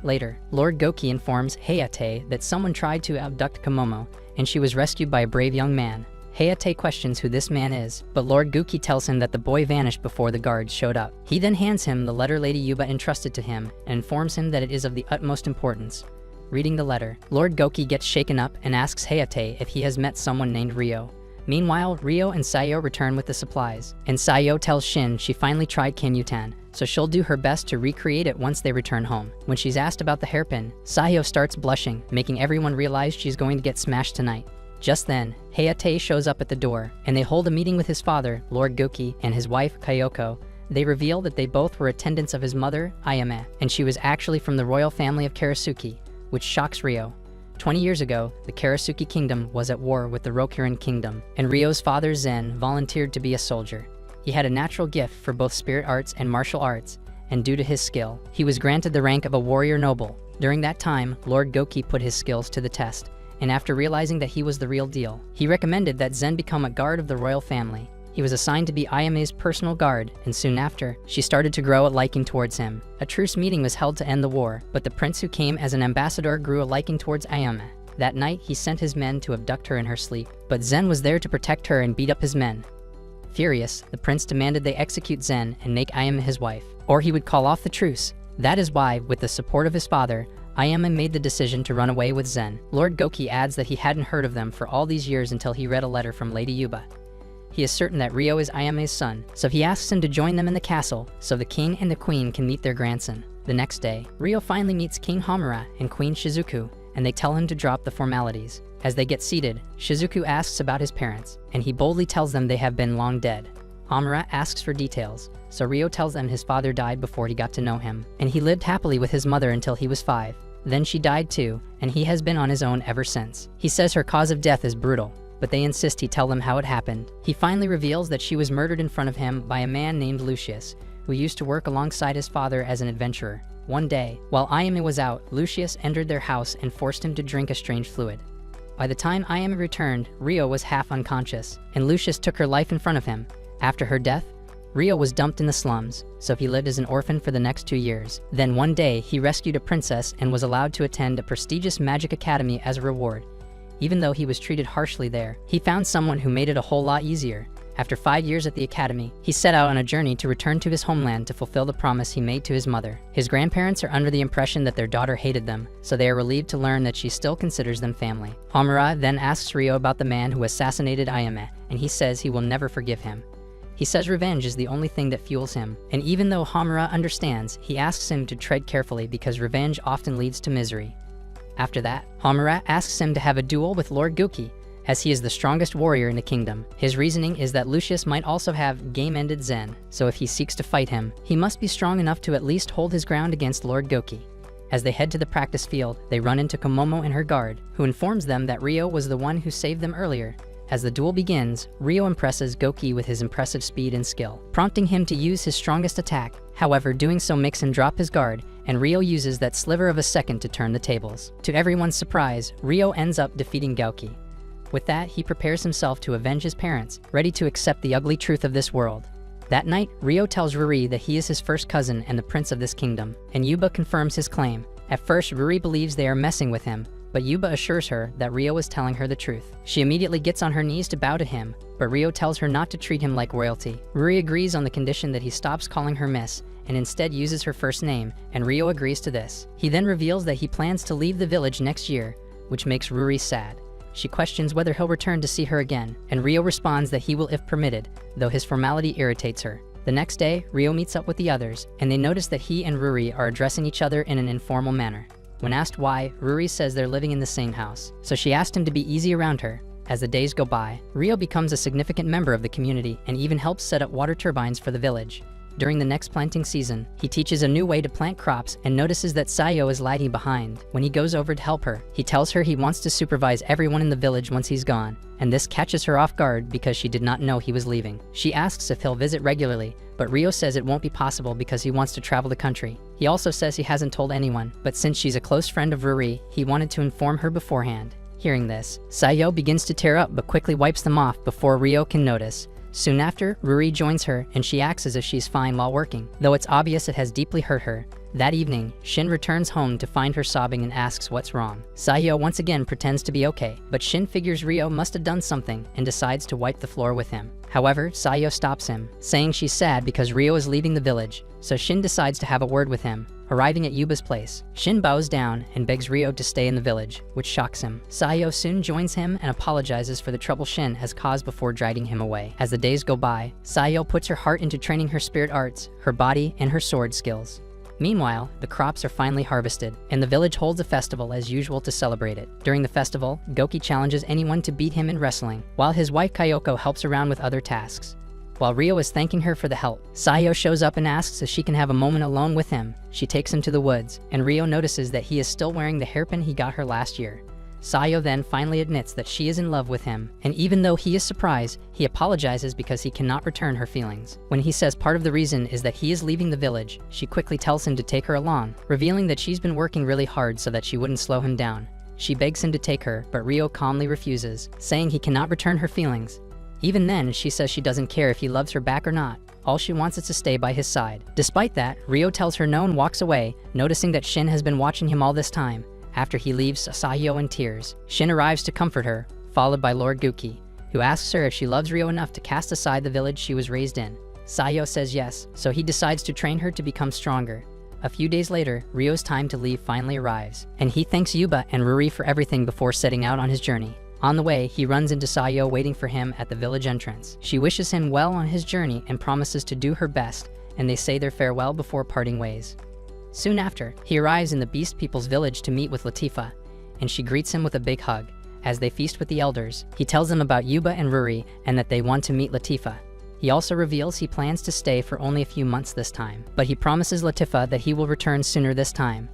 Later, Lord Goki informs Hayate that someone tried to abduct Komomo, and she was rescued by a brave young man. Hayate questions who this man is, but Lord Goki tells him that the boy vanished before the guards showed up. He then hands him the letter Lady Yuba entrusted to him and informs him that it is of the utmost importance. Reading the letter, Lord Goki gets shaken up and asks Hayate if he has met someone named Rio. Meanwhile, Rio and Sayo return with the supplies, and Sayo tells Shin she finally tried kamyutan, so she'll do her best to recreate it once they return home. When she's asked about the hairpin, Sayo starts blushing, making everyone realize she's going to get smashed tonight. Just then, Hayate shows up at the door, and they hold a meeting with his father, Lord Goki, and his wife, Kayoko. They reveal that they both were attendants of his mother, Ayame, and she was actually from the royal family of Karasuki, which shocks Rio. 20 years ago, the Karasuki Kingdom was at war with the Rokurin Kingdom, and Ryo's father Zen volunteered to be a soldier. He had a natural gift for both spirit arts and martial arts, and due to his skill, he was granted the rank of a warrior noble. During that time, Lord Goki put his skills to the test, and after realizing that he was the real deal, he recommended that Zen become a guard of the royal family. He was assigned to be Ayame's personal guard, and soon after, she started to grow a liking towards him. A truce meeting was held to end the war, but the prince who came as an ambassador grew a liking towards Ayame. That night, he sent his men to abduct her in her sleep, but Zen was there to protect her and beat up his men. Furious, the prince demanded they execute Zen and make Ayame his wife, or he would call off the truce. That is why, with the support of his father, Ayame made the decision to run away with Zen. Lord Goki adds that he hadn't heard of them for all these years until he read a letter from Lady Yuba. He is certain that Ryo is Ayame's son, so he asks him to join them in the castle so the king and the queen can meet their grandson. The next day, Ryo finally meets King Hamura and Queen Shizuku, and they tell him to drop the formalities. As they get seated, Shizuku asks about his parents, and he boldly tells them they have been long dead. Hamura asks for details, so Ryo tells them his father died before he got to know him, and he lived happily with his mother until he was 5. Then she died too, and he has been on his own ever since. He says her cause of death is brutal, but they insist he tell them how it happened. He finally reveals that she was murdered in front of him by a man named Lucius, who used to work alongside his father as an adventurer. One day, while Ayame was out, Lucius entered their house and forced him to drink a strange fluid. By the time Ayame returned, Ryo was half unconscious, and Lucius took her life in front of him. After her death, Ryo was dumped in the slums, so he lived as an orphan for the next 2 years. Then one day, he rescued a princess and was allowed to attend a prestigious magic academy as a reward. Even though he was treated harshly there, he found someone who made it a whole lot easier. After 5 years at the academy, he set out on a journey to return to his homeland to fulfill the promise he made to his mother. His grandparents are under the impression that their daughter hated them, so they are relieved to learn that she still considers them family. Hamura then asks Ryo about the man who assassinated Ayame, and he says he will never forgive him. He says revenge is the only thing that fuels him, and even though Hamura understands, he asks him to tread carefully because revenge often leads to misery. After that, Hamura asks him to have a duel with Lord Goki, as he is the strongest warrior in the kingdom. His reasoning is that Lucius might also have game-ended Zen, so if he seeks to fight him, he must be strong enough to at least hold his ground against Lord Goki. As they head to the practice field, they run into Komomo and her guard, who informs them that Ryo was the one who saved them earlier. As the duel begins, Ryo impresses Goki with his impressive speed and skill, prompting him to use his strongest attack. However, doing so makes him drop his guard, and Ryo uses that sliver of a second to turn the tables. To everyone's surprise, Ryo ends up defeating Goki. With that, he prepares himself to avenge his parents, ready to accept the ugly truth of this world. That night, Ryo tells Ruri that he is his first cousin and the prince of this kingdom, and Yuba confirms his claim. At first, Ruri believes they are messing with him, but Yuba assures her that Ryo is telling her the truth. She immediately gets on her knees to bow to him, but Ryo tells her not to treat him like royalty. Ruri agrees on the condition that he stops calling her Miss, and instead uses her first name, and Ryo agrees to this. He then reveals that he plans to leave the village next year, which makes Ruri sad. She questions whether he'll return to see her again, and Ryo responds that he will if permitted, though his formality irritates her. The next day, Ryo meets up with the others, and they notice that he and Ruri are addressing each other in an informal manner. When asked why, Ruri says they're living in the same house, so she asked him to be easy around her. As the days go by, Ryo becomes a significant member of the community and even helps set up water turbines for the village. During the next planting season, he teaches a new way to plant crops and notices that Sayo is lagging behind. When he goes over to help her, he tells her he wants to supervise everyone in the village once he's gone, and this catches her off guard because she did not know he was leaving. She asks if he'll visit regularly, but Ryo says it won't be possible because he wants to travel the country. He also says he hasn't told anyone, but since she's a close friend of Ruri, he wanted to inform her beforehand. Hearing this, Sayo begins to tear up but quickly wipes them off before Ryo can notice. Soon after, Ruri joins her and she acts as if she's fine while working, though it's obvious it has deeply hurt her. That evening, Shin returns home to find her sobbing and asks what's wrong. Sayo once again pretends to be okay, but Shin figures Ryo must have done something and decides to wipe the floor with him. However, Sayo stops him, saying she's sad because Ryo is leaving the village, so Shin decides to have a word with him. Arriving at Yuba's place, Shin bows down and begs Ryo to stay in the village, which shocks him. Sayo soon joins him and apologizes for the trouble Shin has caused before driving him away. As the days go by, Sayo puts her heart into training her spirit arts, her body, and her sword skills. Meanwhile, the crops are finally harvested, and the village holds a festival as usual to celebrate it. During the festival, Goki challenges anyone to beat him in wrestling, while his wife Kayoko helps around with other tasks. While Ryo is thanking her for the help, Sayo shows up and asks if she can have a moment alone with him. She takes him to the woods, and Ryo notices that he is still wearing the hairpin he got her last year. Sayo then finally admits that she is in love with him, and even though he is surprised, he apologizes because he cannot return her feelings. When he says part of the reason is that he is leaving the village, she quickly tells him to take her along, revealing that she's been working really hard so that she wouldn't slow him down. She begs him to take her, but Rio calmly refuses, saying he cannot return her feelings. Even then, she says she doesn't care if he loves her back or not. All she wants is to stay by his side. Despite that, Rio tells her no and walks away, noticing that Shin has been watching him all this time. After he leaves Sayo in tears, Shin arrives to comfort her, followed by Lord Guki, who asks her if she loves Rio enough to cast aside the village she was raised in. Sayo says yes, so he decides to train her to become stronger. A few days later, Rio's time to leave finally arrives, and he thanks Yuba and Ruri for everything before setting out on his journey. On the way, he runs into Sayo waiting for him at the village entrance. She wishes him well on his journey and promises to do her best, and they say their farewell before parting ways. Soon after, he arrives in the Beast People's village to meet with Latifa, and she greets him with a big hug. As they feast with the elders, he tells them about Yuba and Ruri and that they want to meet Latifa. He also reveals he plans to stay for only a few months this time, but he promises Latifa that he will return sooner this time.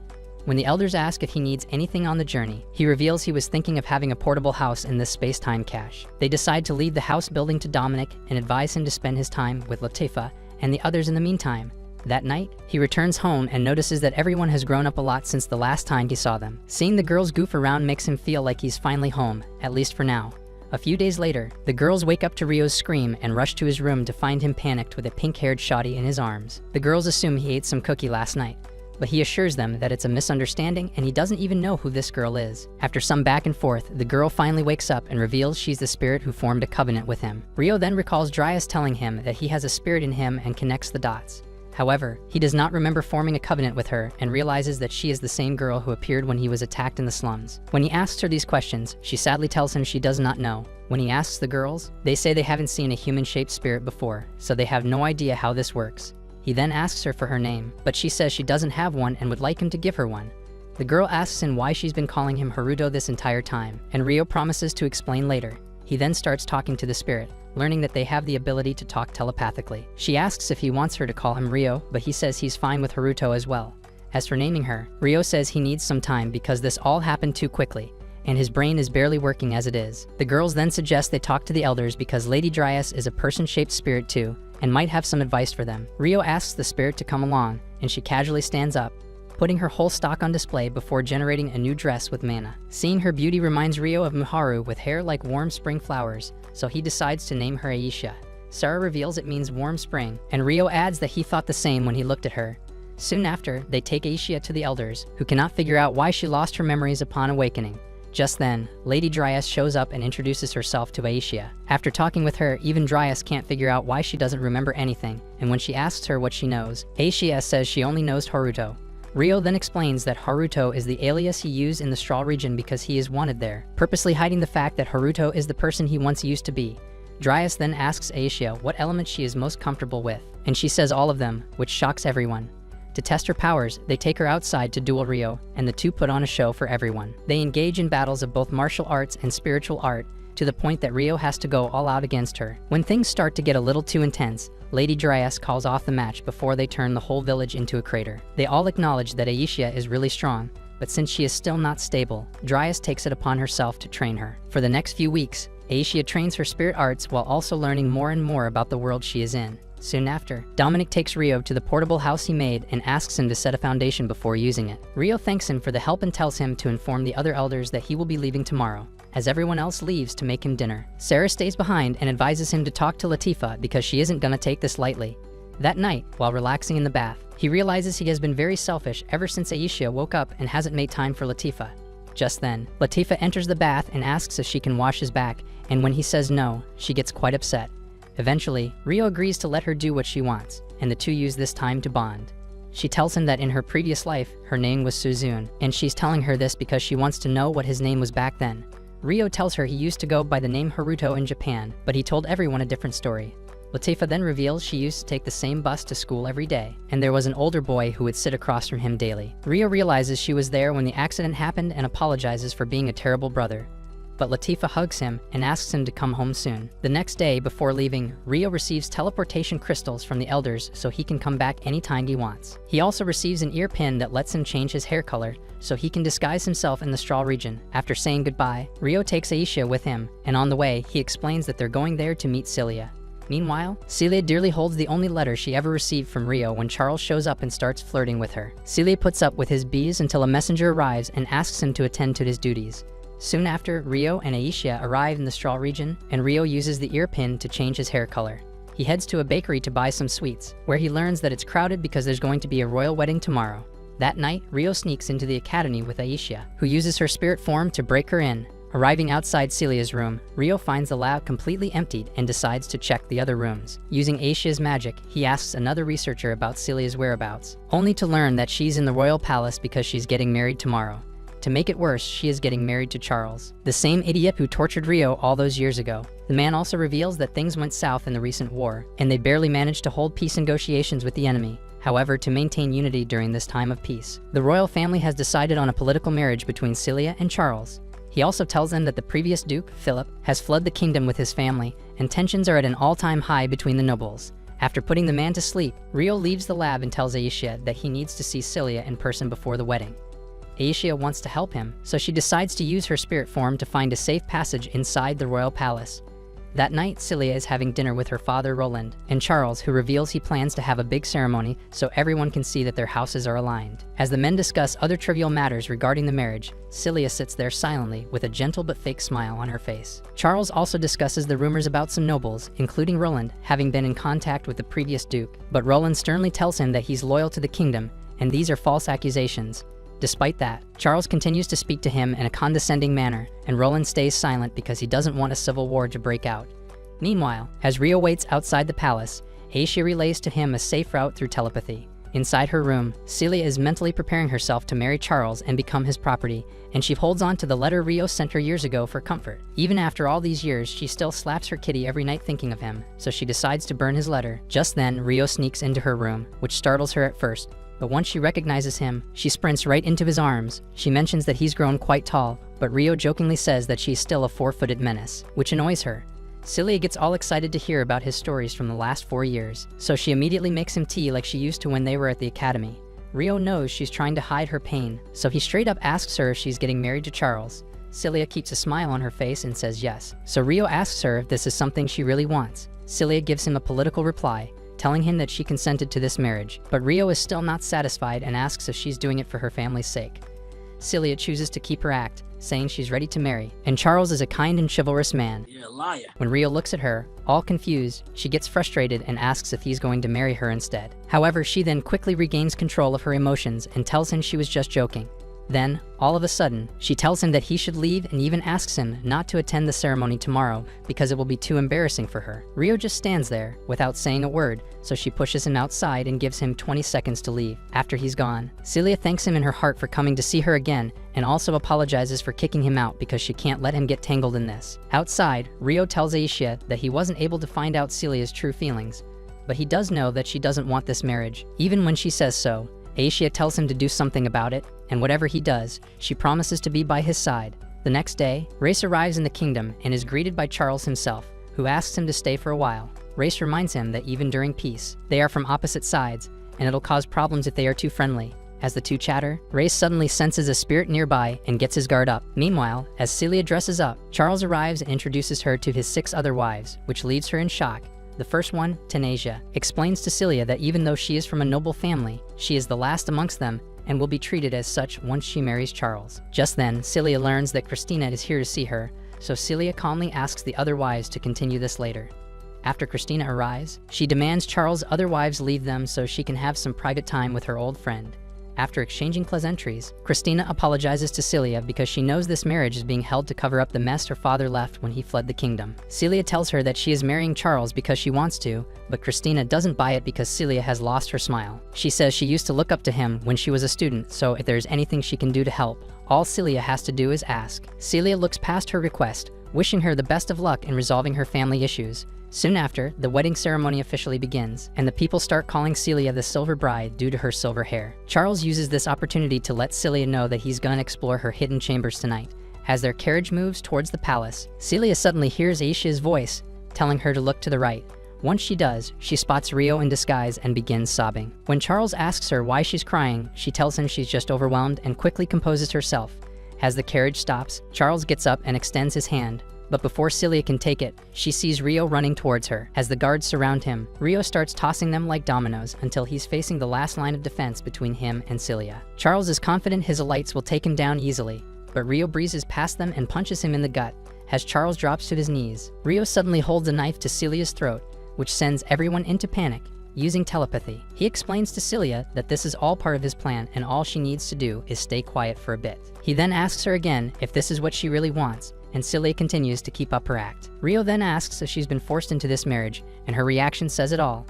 When the elders ask if he needs anything on the journey, he reveals he was thinking of having a portable house in this space-time cache. They decide to leave the house building to Dominic and advise him to spend his time with Latifa and the others in the meantime. That night, he returns home and notices that everyone has grown up a lot since the last time he saw them. Seeing the girls goof around makes him feel like he's finally home, at least for now. A few days later, the girls wake up to Rio's scream and rush to his room to find him panicked with a pink-haired shoddy in his arms. The girls assume he ate some cookie last night, but he assures them that it's a misunderstanding and he doesn't even know who this girl is. After some back and forth, the girl finally wakes up and reveals she's the spirit who formed a covenant with him. Rio then recalls Dryas telling him that he has a spirit in him and connects the dots. However, he does not remember forming a covenant with her and realizes that she is the same girl who appeared when he was attacked in the slums. When he asks her these questions, she sadly tells him she does not know. When he asks the girls, they say they haven't seen a human-shaped spirit before, so they have no idea how this works. He then asks her for her name, but she says she doesn't have one and would like him to give her one. The girl asks him why she's been calling him Haruto this entire time, and Rio promises to explain later. He then starts talking to the spirit, learning that they have the ability to talk telepathically. She asks if he wants her to call him Rio, but he says he's fine with Haruto as well. As for naming her, Rio says he needs some time because this all happened too quickly, and his brain is barely working as it is. The girls then suggest they talk to the elders because Lady Dryas is a person-shaped spirit too, and might have some advice for them. Rio asks the spirit to come along, and she casually stands up, putting her whole stock on display before generating a new dress with mana. Seeing her beauty reminds Rio of Miharu with hair like warm spring flowers, so he decides to name her Aisha. Sarah reveals it means warm spring, and Rio adds that he thought the same when he looked at her. Soon after, they take Aisha to the elders, who cannot figure out why she lost her memories upon awakening. Just then, Lady Dryas shows up and introduces herself to Aisha. After talking with her, even Dryas can't figure out why she doesn't remember anything, and when she asks her what she knows, Aisha says she only knows Haruto. Rio then explains that Haruto is the alias he used in the Straw region because he is wanted there, purposely hiding the fact that Haruto is the person he once used to be. Dryas then asks Aisha what element she is most comfortable with, and she says all of them, which shocks everyone. To test her powers, they take her outside to duel Rio, and the two put on a show for everyone. They engage in battles of both martial arts and spiritual art, to the point that Rio has to go all out against her. When things start to get a little too intense, Lady Dryas calls off the match before they turn the whole village into a crater. They all acknowledge that Aisha is really strong, but since she is still not stable, Dryas takes it upon herself to train her. For the next few weeks, Aisha trains her spirit arts while also learning more and more about the world she is in. Soon after, Dominic takes Rio to the portable house he made and asks him to set a foundation before using it. Rio thanks him for the help and tells him to inform the other elders that he will be leaving tomorrow, as everyone else leaves to make him dinner. Sarah stays behind and advises him to talk to Latifa because she isn't gonna take this lightly. That night, while relaxing in the bath, he realizes he has been very selfish ever since Aisha woke up and hasn't made time for Latifa. Just then, Latifa enters the bath and asks if she can wash his back, and when he says no, she gets quite upset. Eventually, Rio agrees to let her do what she wants, and the two use this time to bond. She tells him that in her previous life, her name was Suzune, and she's telling her this because she wants to know what his name was back then. Rio tells her he used to go by the name Haruto in Japan, but he told everyone a different story. Latifa then reveals she used to take the same bus to school every day, and there was an older boy who would sit across from him daily. Rio realizes she was there when the accident happened and apologizes for being a terrible brother. but Latifah hugs him and asks him to come home soon. The next day, before leaving, Rio receives teleportation crystals from the elders so he can come back anytime he wants. He also receives an ear pin that lets him change his hair color so he can disguise himself in the straw region. After saying goodbye, Rio takes Aisha with him, and on the way, he explains that they're going there to meet Celia. Meanwhile, Celia dearly holds the only letter she ever received from Rio when Charles shows up and starts flirting with her. Celia puts up with his bees until a messenger arrives and asks him to attend to his duties. Soon after, Rio and Aisha arrive in the straw region, and Rio uses the ear pin to change his hair color. He heads to a bakery to buy some sweets, where he learns that it's crowded because there's going to be a royal wedding tomorrow. That night, Rio sneaks into the academy with Aisha, who uses her spirit form to break her in. Arriving outside Celia's room, Rio finds the lab completely emptied and decides to check the other rooms. Using Aisha's magic, he asks another researcher about Celia's whereabouts, only to learn that she's in the royal palace because she's getting married tomorrow. To make it worse, she is getting married to Charles, the same idiot who tortured Rio all those years ago. The man also reveals that things went south in the recent war, and they barely managed to hold peace negotiations with the enemy. However, to maintain unity during this time of peace, the royal family has decided on a political marriage between Celia and Charles. He also tells them that the previous Duke, Philip, has fled the kingdom with his family, and tensions are at an all-time high between the nobles. After putting the man to sleep, Rio leaves the lab and tells Aisha that he needs to see Celia in person before the wedding. Aisha wants to help him, so she decides to use her spirit form to find a safe passage inside the royal palace. That night, Celia is having dinner with her father Roland and Charles, who reveals he plans to have a big ceremony so everyone can see that their houses are aligned. As the men discuss other trivial matters regarding the marriage, Celia sits there silently with a gentle but fake smile on her face. Charles also discusses the rumors about some nobles, including Roland, having been in contact with the previous duke, but Roland sternly tells him that he's loyal to the kingdom, and these are false accusations. Despite that, Charles continues to speak to him in a condescending manner, and Roland stays silent because he doesn't want a civil war to break out. Meanwhile, as Rio waits outside the palace, Aisha relays to him a safe route through telepathy. Inside her room, Celia is mentally preparing herself to marry Charles and become his property, and she holds on to the letter Rio sent her years ago for comfort. Even after all these years, she still slaps her kitty every night thinking of him, so she decides to burn his letter. Just then, Rio sneaks into her room, which startles her at first. But once she recognizes him, she sprints right into his arms. She mentions that he's grown quite tall, but Rio jokingly says that she's still a 4-footed menace, which annoys her. Celia gets all excited to hear about his stories from the last 4 years, so she immediately makes him tea like she used to when they were at the academy. Rio knows she's trying to hide her pain, so he straight up asks her if she's getting married to Charles. Celia keeps a smile on her face and says yes, so Rio asks her if this is something she really wants. Celia gives him a political reply, telling him that she consented to this marriage, but Rio is still not satisfied and asks if she's doing it for her family's sake. Celia chooses to keep her act, saying she's ready to marry, and Charles is a kind and chivalrous man. You're a liar. When Rio looks at her, all confused, she gets frustrated and asks if he's going to marry her instead. However, she then quickly regains control of her emotions and tells him she was just joking. Then, all of a sudden, she tells him that he should leave and even asks him not to attend the ceremony tomorrow because it will be too embarrassing for her. Rio just stands there without saying a word, so she pushes him outside and gives him 20 seconds to leave. After he's gone, Celia thanks him in her heart for coming to see her again and also apologizes for kicking him out because she can't let him get tangled in this. Outside, Rio tells Aisha that he wasn't able to find out Celia's true feelings, but he does know that she doesn't want this marriage. Even when she says so, Aisha tells him to do something about it, and whatever he does, she promises to be by his side. The next day, Race arrives in the kingdom and is greeted by Charles himself, who asks him to stay for a while. Race reminds him that even during peace, they are from opposite sides, and it'll cause problems if they are too friendly. As the two chatter, Race suddenly senses a spirit nearby and gets his guard up. Meanwhile, as Celia dresses up, Charles arrives and introduces her to his 6 other wives, which leaves her in shock. The first one, Tanasia, explains to Celia that even though she is from a noble family, she is the last amongst them and will be treated as such once she marries Charles. Just then, Celia learns that Christina is here to see her, so Celia calmly asks the other wives to continue this later. After Christina arrives, she demands Charles' other wives leave them so she can have some private time with her old friend. After exchanging pleasantries, Christina apologizes to Celia because she knows this marriage is being held to cover up the mess her father left when he fled the kingdom. Celia tells her that she is marrying Charles because she wants to, but Christina doesn't buy it because Celia has lost her smile. She says she used to look up to him when she was a student, so if there's anything she can do to help, all Celia has to do is ask. Celia looks past her request, wishing her the best of luck in resolving her family issues. Soon after, the wedding ceremony officially begins, and the people start calling Celia the Silver Bride due to her silver hair. Charles uses this opportunity to let Celia know that he's gonna explore her hidden chambers tonight. As their carriage moves towards the palace, Celia suddenly hears Aisha's voice, telling her to look to the right. Once she does, she spots Rio in disguise and begins sobbing. When Charles asks her why she's crying, she tells him she's just overwhelmed and quickly composes herself. As the carriage stops, Charles gets up and extends his hand. But before Celia can take it, she sees Rio running towards her. As the guards surround him, Rio starts tossing them like dominoes until he's facing the last line of defense between him and Celia. Charles is confident his elites will take him down easily, but Rio breezes past them and punches him in the gut. As Charles drops to his knees, Rio suddenly holds a knife to Celia's throat, which sends everyone into panic. Using telepathy, he explains to Celia that this is all part of his plan and all she needs to do is stay quiet for a bit. He then asks her again if this is what she really wants, and Celia continues to keep up her act. Rio then asks if she's been forced into this marriage, and her reaction says it all.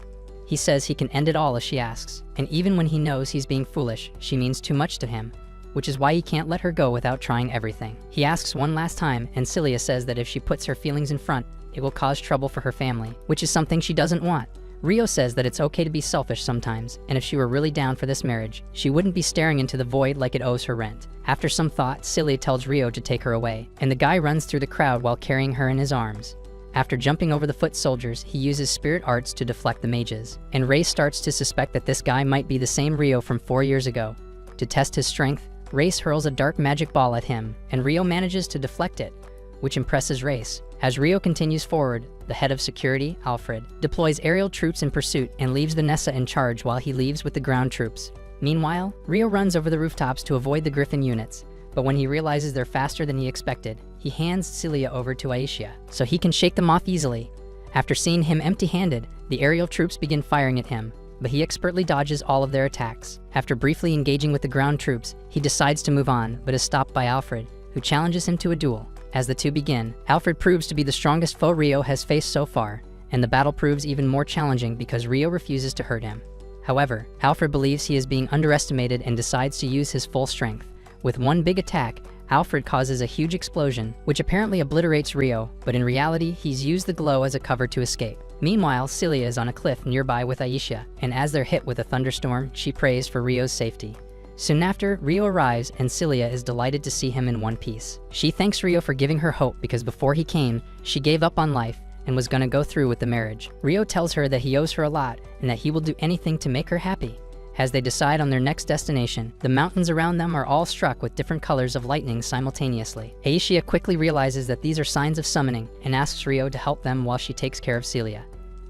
He says he can end it all if she asks, and even when he knows he's being foolish, she means too much to him, which is why he can't let her go without trying everything. He asks one last time, and Celia says that if she puts her feelings in front, it will cause trouble for her family, which is something she doesn't want. Rio says that it's okay to be selfish sometimes, and if she were really down for this marriage, she wouldn't be staring into the void like it owes her rent. After some thought, Celia tells Rio to take her away, and the guy runs through the crowd while carrying her in his arms. After jumping over the foot soldiers, he uses spirit arts to deflect the mages, and Ray starts to suspect that this guy might be the same Rio from 4 years ago. To test his strength, Race hurls a dark magic ball at him, and Rio manages to deflect it, which impresses Race. As Rio continues forward, the head of security, Alfred, deploys aerial troops in pursuit and leaves Vanessa in charge while he leaves with the ground troops. Meanwhile, Rio runs over the rooftops to avoid the Griffin units, but when he realizes they're faster than he expected, he hands Celia over to Aisha, so he can shake them off easily. After seeing him empty-handed, the aerial troops begin firing at him, but he expertly dodges all of their attacks. After briefly engaging with the ground troops, he decides to move on, but is stopped by Alfred, who challenges him to a duel. As the two begin, Alfred proves to be the strongest foe Rio has faced so far, and the battle proves even more challenging because Rio refuses to hurt him. However, Alfred believes he is being underestimated and decides to use his full strength. With one big attack, Alfred causes a huge explosion, which apparently obliterates Rio, but in reality, he's used the glow as a cover to escape. Meanwhile, Celia is on a cliff nearby with Aisha, and as they're hit with a thunderstorm, she prays for Rio's safety. Soon after, Rio arrives, and Celia is delighted to see him in one piece. She thanks Rio for giving her hope because before he came, she gave up on life and was gonna go through with the marriage. Rio tells her that he owes her a lot and that he will do anything to make her happy. As they decide on their next destination, the mountains around them are all struck with different colors of lightning simultaneously. Aisha quickly realizes that these are signs of summoning and asks Rio to help them while she takes care of Celia.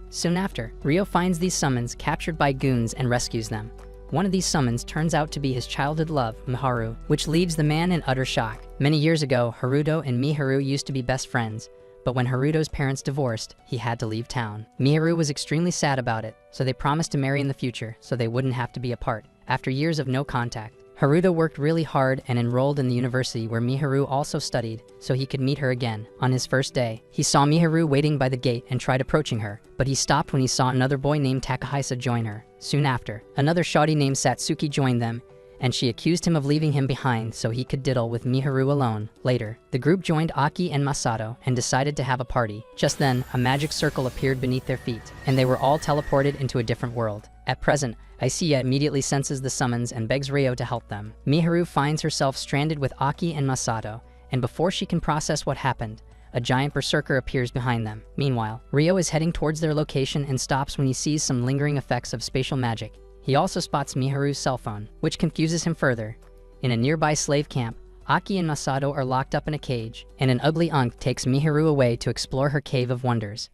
Soon after, Rio finds these summons captured by goons and rescues them. One of these summons turns out to be his childhood love, Miharu, which leaves the man in utter shock. Many years ago, Haruto and Miharu used to be best friends, but when Haruto's parents divorced, he had to leave town. Miharu was extremely sad about it, so they promised to marry in the future so they wouldn't have to be apart. After years of no contact, Haruto worked really hard and enrolled in the university where Miharu also studied so he could meet her again. On his first day, he saw Miharu waiting by the gate and tried approaching her, but he stopped when he saw another boy named Takahisa join her. Soon after, another shawty named Satsuki joined them, and she accused him of leaving him behind so he could diddle with Miharu alone. Later, the group joined Aki and Masato and decided to have a party. Just then, a magic circle appeared beneath their feet, and they were all teleported into a different world. At present, Aisha immediately senses the summons and begs Rio to help them. Miharu finds herself stranded with Aki and Masato, and before she can process what happened, a giant berserker appears behind them. Meanwhile, Rio is heading towards their location and stops when he sees some lingering effects of spatial magic. He also spots Miharu's cell phone, which confuses him further. In a nearby slave camp, Aki and Masato are locked up in a cage, and an ugly Ankh takes Miharu away to explore her cave of wonders.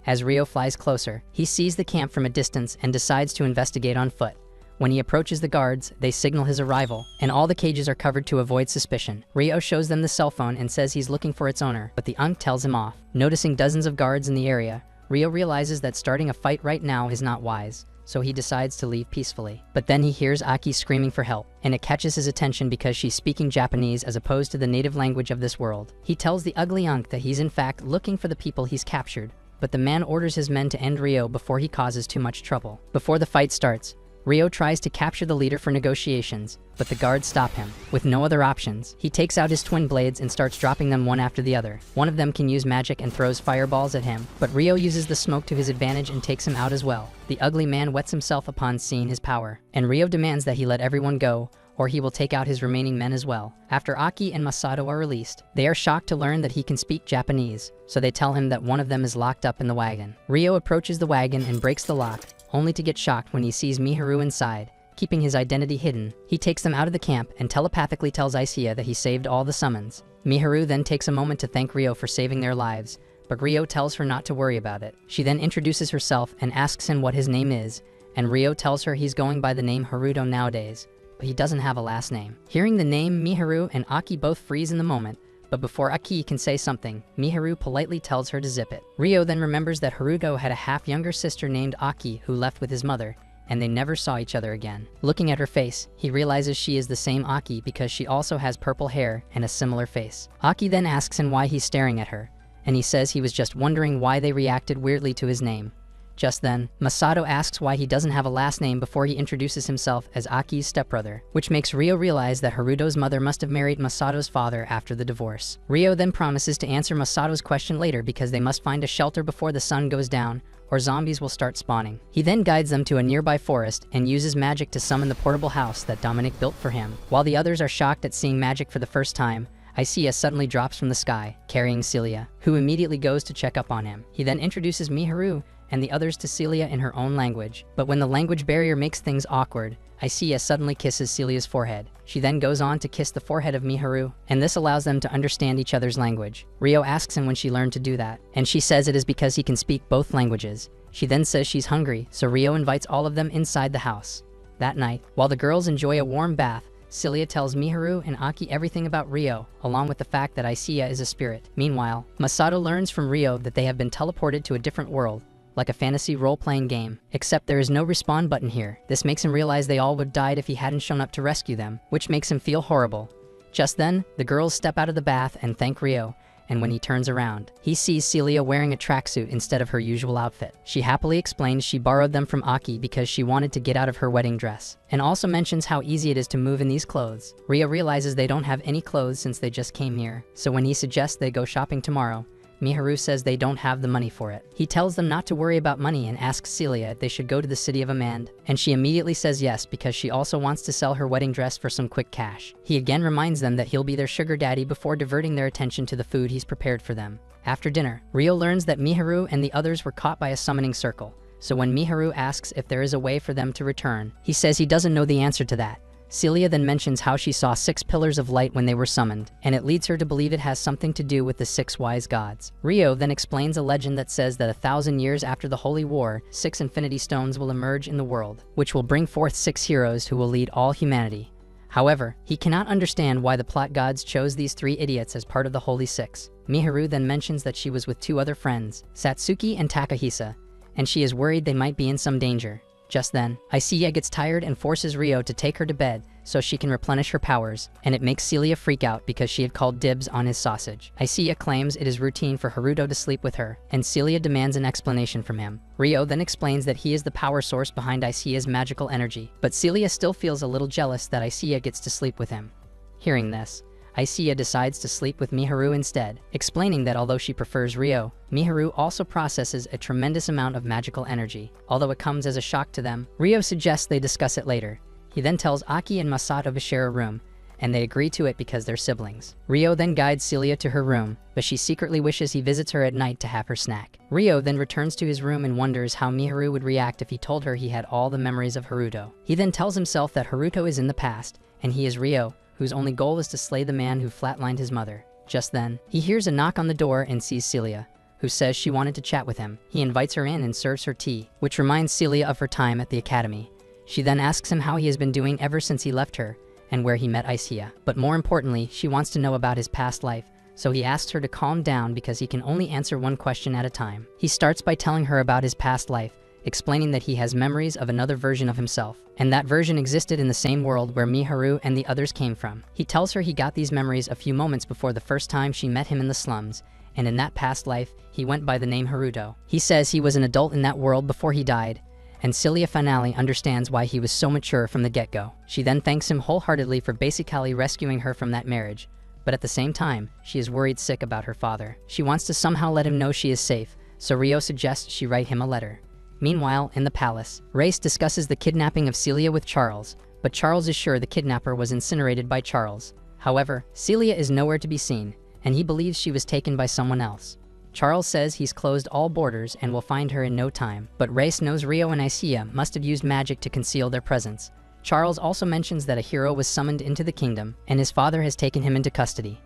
As Rio flies closer, he sees the camp from a distance and decides to investigate on foot. When he approaches the guards, they signal his arrival, and all the cages are covered to avoid suspicion. Rio shows them the cell phone and says he's looking for its owner, but the Ankh tells him off. Noticing dozens of guards in the area, Rio realizes that starting a fight right now is not wise, so he decides to leave peacefully. But then he hears Aki screaming for help, and it catches his attention because she's speaking Japanese as opposed to the native language of this world. He tells the ugly Ankh that he's in fact looking for the people he's captured, but the man orders his men to end Rio before he causes too much trouble. Before the fight starts, Rio tries to capture the leader for negotiations, but the guards stop him. With no other options, he takes out his twin blades and starts dropping them one after the other. One of them can use magic and throws fireballs at him, but Rio uses the smoke to his advantage and takes him out as well. The ugly man wets himself upon seeing his power, and Rio demands that he let everyone go, or he will take out his remaining men as well. After Aki and Masato are released, they are shocked to learn that he can speak Japanese, so they tell him that one of them is locked up in the wagon. Ryo approaches the wagon and breaks the lock, only to get shocked when he sees Miharu inside. Keeping his identity hidden, he takes them out of the camp and telepathically tells Aisea that he saved all the summons. Miharu then takes a moment to thank Ryo for saving their lives, but Ryo tells her not to worry about it. She then introduces herself and asks him what his name is, and Ryo tells her he's going by the name Haruto nowadays, but he doesn't have a last name. Hearing the name, Miharu and Aki both freeze in the moment, but before Aki can say something, Miharu politely tells her to zip it. Ryo then remembers that Haruto had a half-younger sister named Aki who left with his mother, and they never saw each other again. Looking at her face, he realizes she is the same Aki because she also has purple hair and a similar face. Aki then asks him why he's staring at her, and he says he was just wondering why they reacted weirdly to his name. Just then, Masato asks why he doesn't have a last name before he introduces himself as Aki's stepbrother, which makes Ryo realize that Haruto's mother must have married Masato's father after the divorce. Ryo then promises to answer Masato's question later because they must find a shelter before the sun goes down, or zombies will start spawning. He then guides them to a nearby forest and uses magic to summon the portable house that Dominic built for him. While the others are shocked at seeing magic for the first time, Aisea suddenly drops from the sky, carrying Celia, who immediately goes to check up on him. He then introduces Miharu and the others to Celia in her own language. But when the language barrier makes things awkward, Aisea suddenly kisses Celia's forehead. She then goes on to kiss the forehead of Miharu, and this allows them to understand each other's language. Ryo asks him when she learned to do that, and she says it is because he can speak both languages. She then says she's hungry, so Ryo invites all of them inside the house. That night, while the girls enjoy a warm bath, Celia tells Miharu and Aki everything about Ryo, along with the fact that Aisea is a spirit. Meanwhile, Masato learns from Ryo that they have been teleported to a different world, like a fantasy role-playing game, except there is no respawn button here. This makes him realize they all would have died if he hadn't shown up to rescue them, which makes him feel horrible. Just then, the girls step out of the bath and thank Ryo, and when he turns around, he sees Celia wearing a tracksuit instead of her usual outfit. She happily explains she borrowed them from Aki because she wanted to get out of her wedding dress, and also mentions how easy it is to move in these clothes. Ryo realizes they don't have any clothes since they just came here, so when he suggests they go shopping tomorrow, Miharu says they don't have the money for it. He tells them not to worry about money and asks Celia if they should go to the city of Amand, and she immediately says yes because she also wants to sell her wedding dress for some quick cash. He again reminds them that he'll be their sugar daddy before diverting their attention to the food he's prepared for them. After dinner, Ryo learns that Miharu and the others were caught by a summoning circle, so when Miharu asks if there is a way for them to return, he says he doesn't know the answer to that. Celia then mentions how she saw 6 pillars of light when they were summoned, and it leads her to believe it has something to do with the 6 wise gods. Ryo then explains a legend that says that 1,000 years after the Holy War, 6 Infinity Stones will emerge in the world, which will bring forth 6 heroes who will lead all humanity. However, he cannot understand why the plot gods chose these 3 idiots as part of the Holy 6. Miharu then mentions that she was with 2 other friends, Satsuki and Takahisa, and she is worried they might be in some danger. Just then, Aisea gets tired and forces Ryo to take her to bed so she can replenish her powers, and it makes Celia freak out because she had called dibs on his sausage. Aisea claims it is routine for Haruto to sleep with her, and Celia demands an explanation from him. Ryo then explains that he is the power source behind Aisea's magical energy, but Celia still feels a little jealous that Aisea gets to sleep with him. Hearing this, Aisea decides to sleep with Miharu instead, explaining that although she prefers Ryo, Miharu also processes a tremendous amount of magical energy. Although it comes as a shock to them, Ryo suggests they discuss it later. He then tells Aki and Masato to share a room, and they agree to it because they're siblings. Ryo then guides Celia to her room, but she secretly wishes he visits her at night to have her snack. Ryo then returns to his room and wonders how Miharu would react if he told her he had all the memories of Haruto. He then tells himself that Haruto is in the past, and he is Ryo, whose only goal is to slay the man who flatlined his mother. Just then, he hears a knock on the door and sees Celia, who says she wanted to chat with him. He invites her in and serves her tea, which reminds Celia of her time at the academy. She then asks him how he has been doing ever since he left her, and where he met Aisea. But more importantly, she wants to know about his past life, so he asks her to calm down because he can only answer one question at a time. He starts by telling her about his past life, explaining that he has memories of another version of himself, and that version existed in the same world where Miharu and the others came from. He tells her he got these memories a few moments before the first time she met him in the slums, and in that past life, he went by the name Haruto. He says he was an adult in that world before he died, and Celia finally understands why he was so mature from the get-go. She then thanks him wholeheartedly for basically rescuing her from that marriage, but at the same time, she is worried sick about her father. She wants to somehow let him know she is safe, so Ryo suggests she write him a letter. Meanwhile, in the palace, Race discusses the kidnapping of Celia with Charles, but Charles is sure the kidnapper was incinerated by Charles. However, Celia is nowhere to be seen, and he believes she was taken by someone else. Charles says he's closed all borders and will find her in no time, but Race knows Rio and Icea must have used magic to conceal their presence. Charles also mentions that a hero was summoned into the kingdom, and his father has taken him into custody.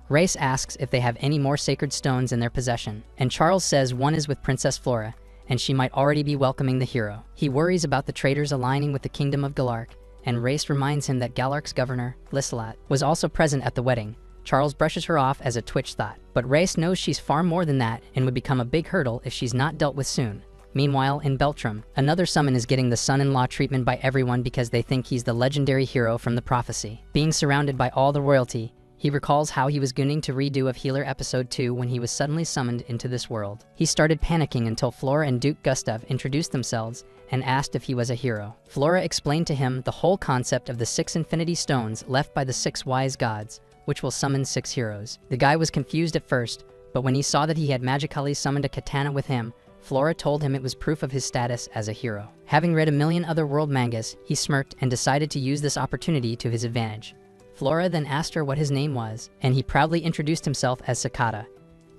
Race asks if they have any more sacred stones in their possession, and Charles says one is with Princess Flora, and she might already be welcoming the hero. He worries about the traitors aligning with the kingdom of Galark, and Race reminds him that Galark's governor, Lissalat, was also present at the wedding. Charles brushes her off as a twitch thought, but Race knows she's far more than that and would become a big hurdle if she's not dealt with soon. Meanwhile, in Beltram, another summon is getting the son-in-law treatment by everyone because they think he's the legendary hero from the prophecy. Being surrounded by all the royalty, he recalls how he was gunning to redo of Healer Episode 2 when he was suddenly summoned into this world. He started panicking until Flora and Duke Gustav introduced themselves and asked if he was a hero. Flora explained to him the whole concept of the 6 Infinity Stones left by the 6 wise gods, which will summon 6 heroes. The guy was confused at first, but when he saw that he had magically summoned a katana with him, Flora told him it was proof of his status as a hero. Having read a million other world mangas, he smirked and decided to use this opportunity to his advantage. Flora then asked her what his name was, and he proudly introduced himself as Sakata.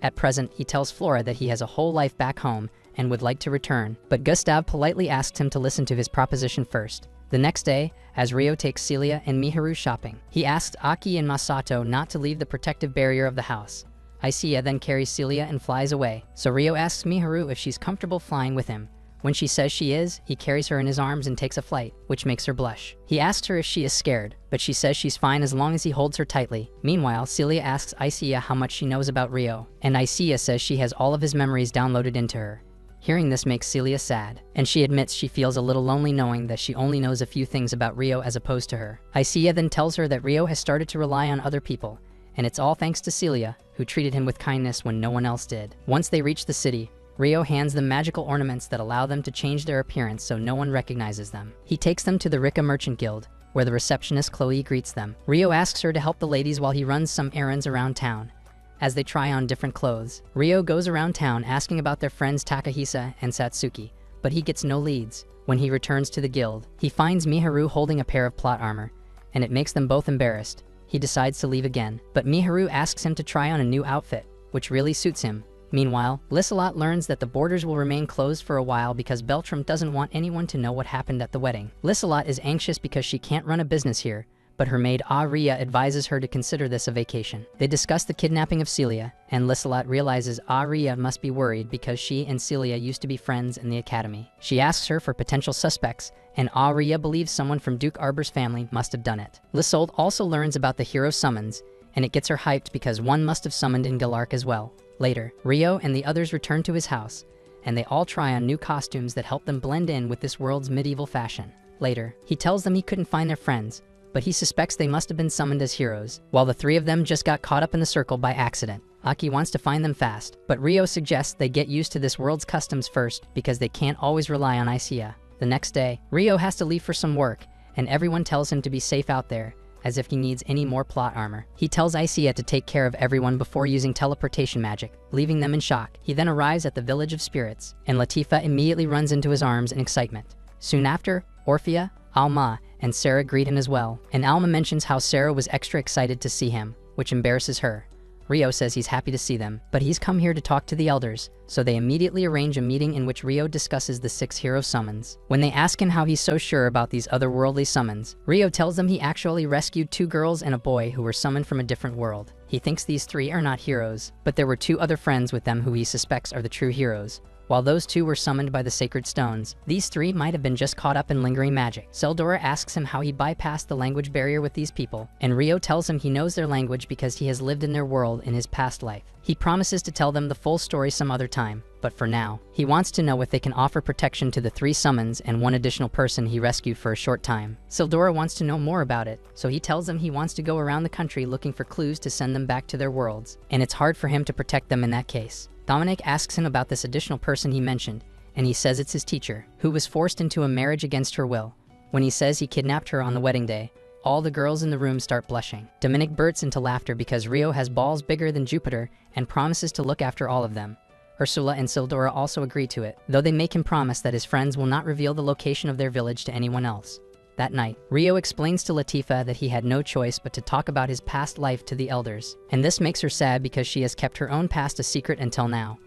At present, he tells Flora that he has a whole life back home and would like to return, but Gustav politely asks him to listen to his proposition first. The next day, as Rio takes Celia and Miharu shopping, he asks Aki and Masato not to leave the protective barrier of the house. Icea then carries Celia and flies away, so Rio asks Miharu if she's comfortable flying with him. When she says she is, he carries her in his arms and takes a flight, which makes her blush. He asks her if she is scared, but she says she's fine as long as he holds her tightly. Meanwhile, Celia asks Icea how much she knows about Rio, and Icea says she has all of his memories downloaded into her. Hearing this makes Celia sad, and she admits she feels a little lonely knowing that she only knows a few things about Rio as opposed to her. Icea then tells her that Rio has started to rely on other people, and it's all thanks to Celia, who treated him with kindness when no one else did. Once they reach the city, Rio hands them magical ornaments that allow them to change their appearance so no one recognizes them. He takes them to the Rika Merchant Guild, where the receptionist Chloe greets them. Rio asks her to help the ladies while he runs some errands around town. As they try on different clothes, Rio goes around town asking about their friends Takahisa and Satsuki, but he gets no leads. When he returns to the guild, he finds Miharu holding a pair of plot armor, and it makes them both embarrassed. He decides to leave again, but Miharu asks him to try on a new outfit, which really suits him. Meanwhile, Lissalat learns that the borders will remain closed for a while because Beltram doesn't want anyone to know what happened at the wedding. Lissalat is anxious because she can't run a business here, but her maid Aria advises her to consider this a vacation. They discuss the kidnapping of Celia, and Lissalat realizes Aria must be worried because she and Celia used to be friends in the academy. She asks her for potential suspects, and Aria believes someone from Duke Arbor's family must have done it. Lissold also learns about the hero summons, and it gets her hyped because one must have summoned in Galark as well. Later, Rio and the others return to his house, and they all try on new costumes that help them blend in with this world's medieval fashion. Later, he tells them he couldn't find their friends, but he suspects they must have been summoned as heroes, while the 3 of them just got caught up in the circle by accident. Aki wants to find them fast, but Rio suggests they get used to this world's customs first because they can't always rely on Icea. The next day, Rio has to leave for some work, and everyone tells him to be safe out there, as if he needs any more plot armor. He tells Icea to take care of everyone before using teleportation magic, leaving them in shock. He then arrives at the Village of Spirits, and Latifa immediately runs into his arms in excitement. Soon after, Orphea, Alma, and Sarah greet him as well, and Alma mentions how Sarah was extra excited to see him, which embarrasses her. Rio says he's happy to see them, but he's come here to talk to the elders, so they immediately arrange a meeting in which Rio discusses the 6 hero summons. When they ask him how he's so sure about these otherworldly summons, Rio tells them he actually rescued 2 girls and a boy who were summoned from a different world. He thinks these 3 are not heroes, but there were 2 other friends with them who he suspects are the true heroes. While those 2 were summoned by the sacred stones, these 3 might have been just caught up in lingering magic. Seldora asks him how he bypassed the language barrier with these people, and Rio tells him he knows their language because he has lived in their world in his past life. He promises to tell them the full story some other time, but for now, he wants to know if they can offer protection to the 3 summons and 1 additional person he rescued for a short time. Seldora wants to know more about it, so he tells them he wants to go around the country looking for clues to send them back to their worlds, and it's hard for him to protect them in that case. Dominic asks him about this additional person he mentioned, and he says it's his teacher, who was forced into a marriage against her will. When he says he kidnapped her on the wedding day, all the girls in the room start blushing. Dominic bursts into laughter because Rio has balls bigger than Jupiter and promises to look after all of them. Ursula and Sildora also agree to it, though they make him promise that his friends will not reveal the location of their village to anyone else. That night, Rio explains to Latifa that he had no choice but to talk about his past life to the elders, and this makes her sad because she has kept her own past a secret until now.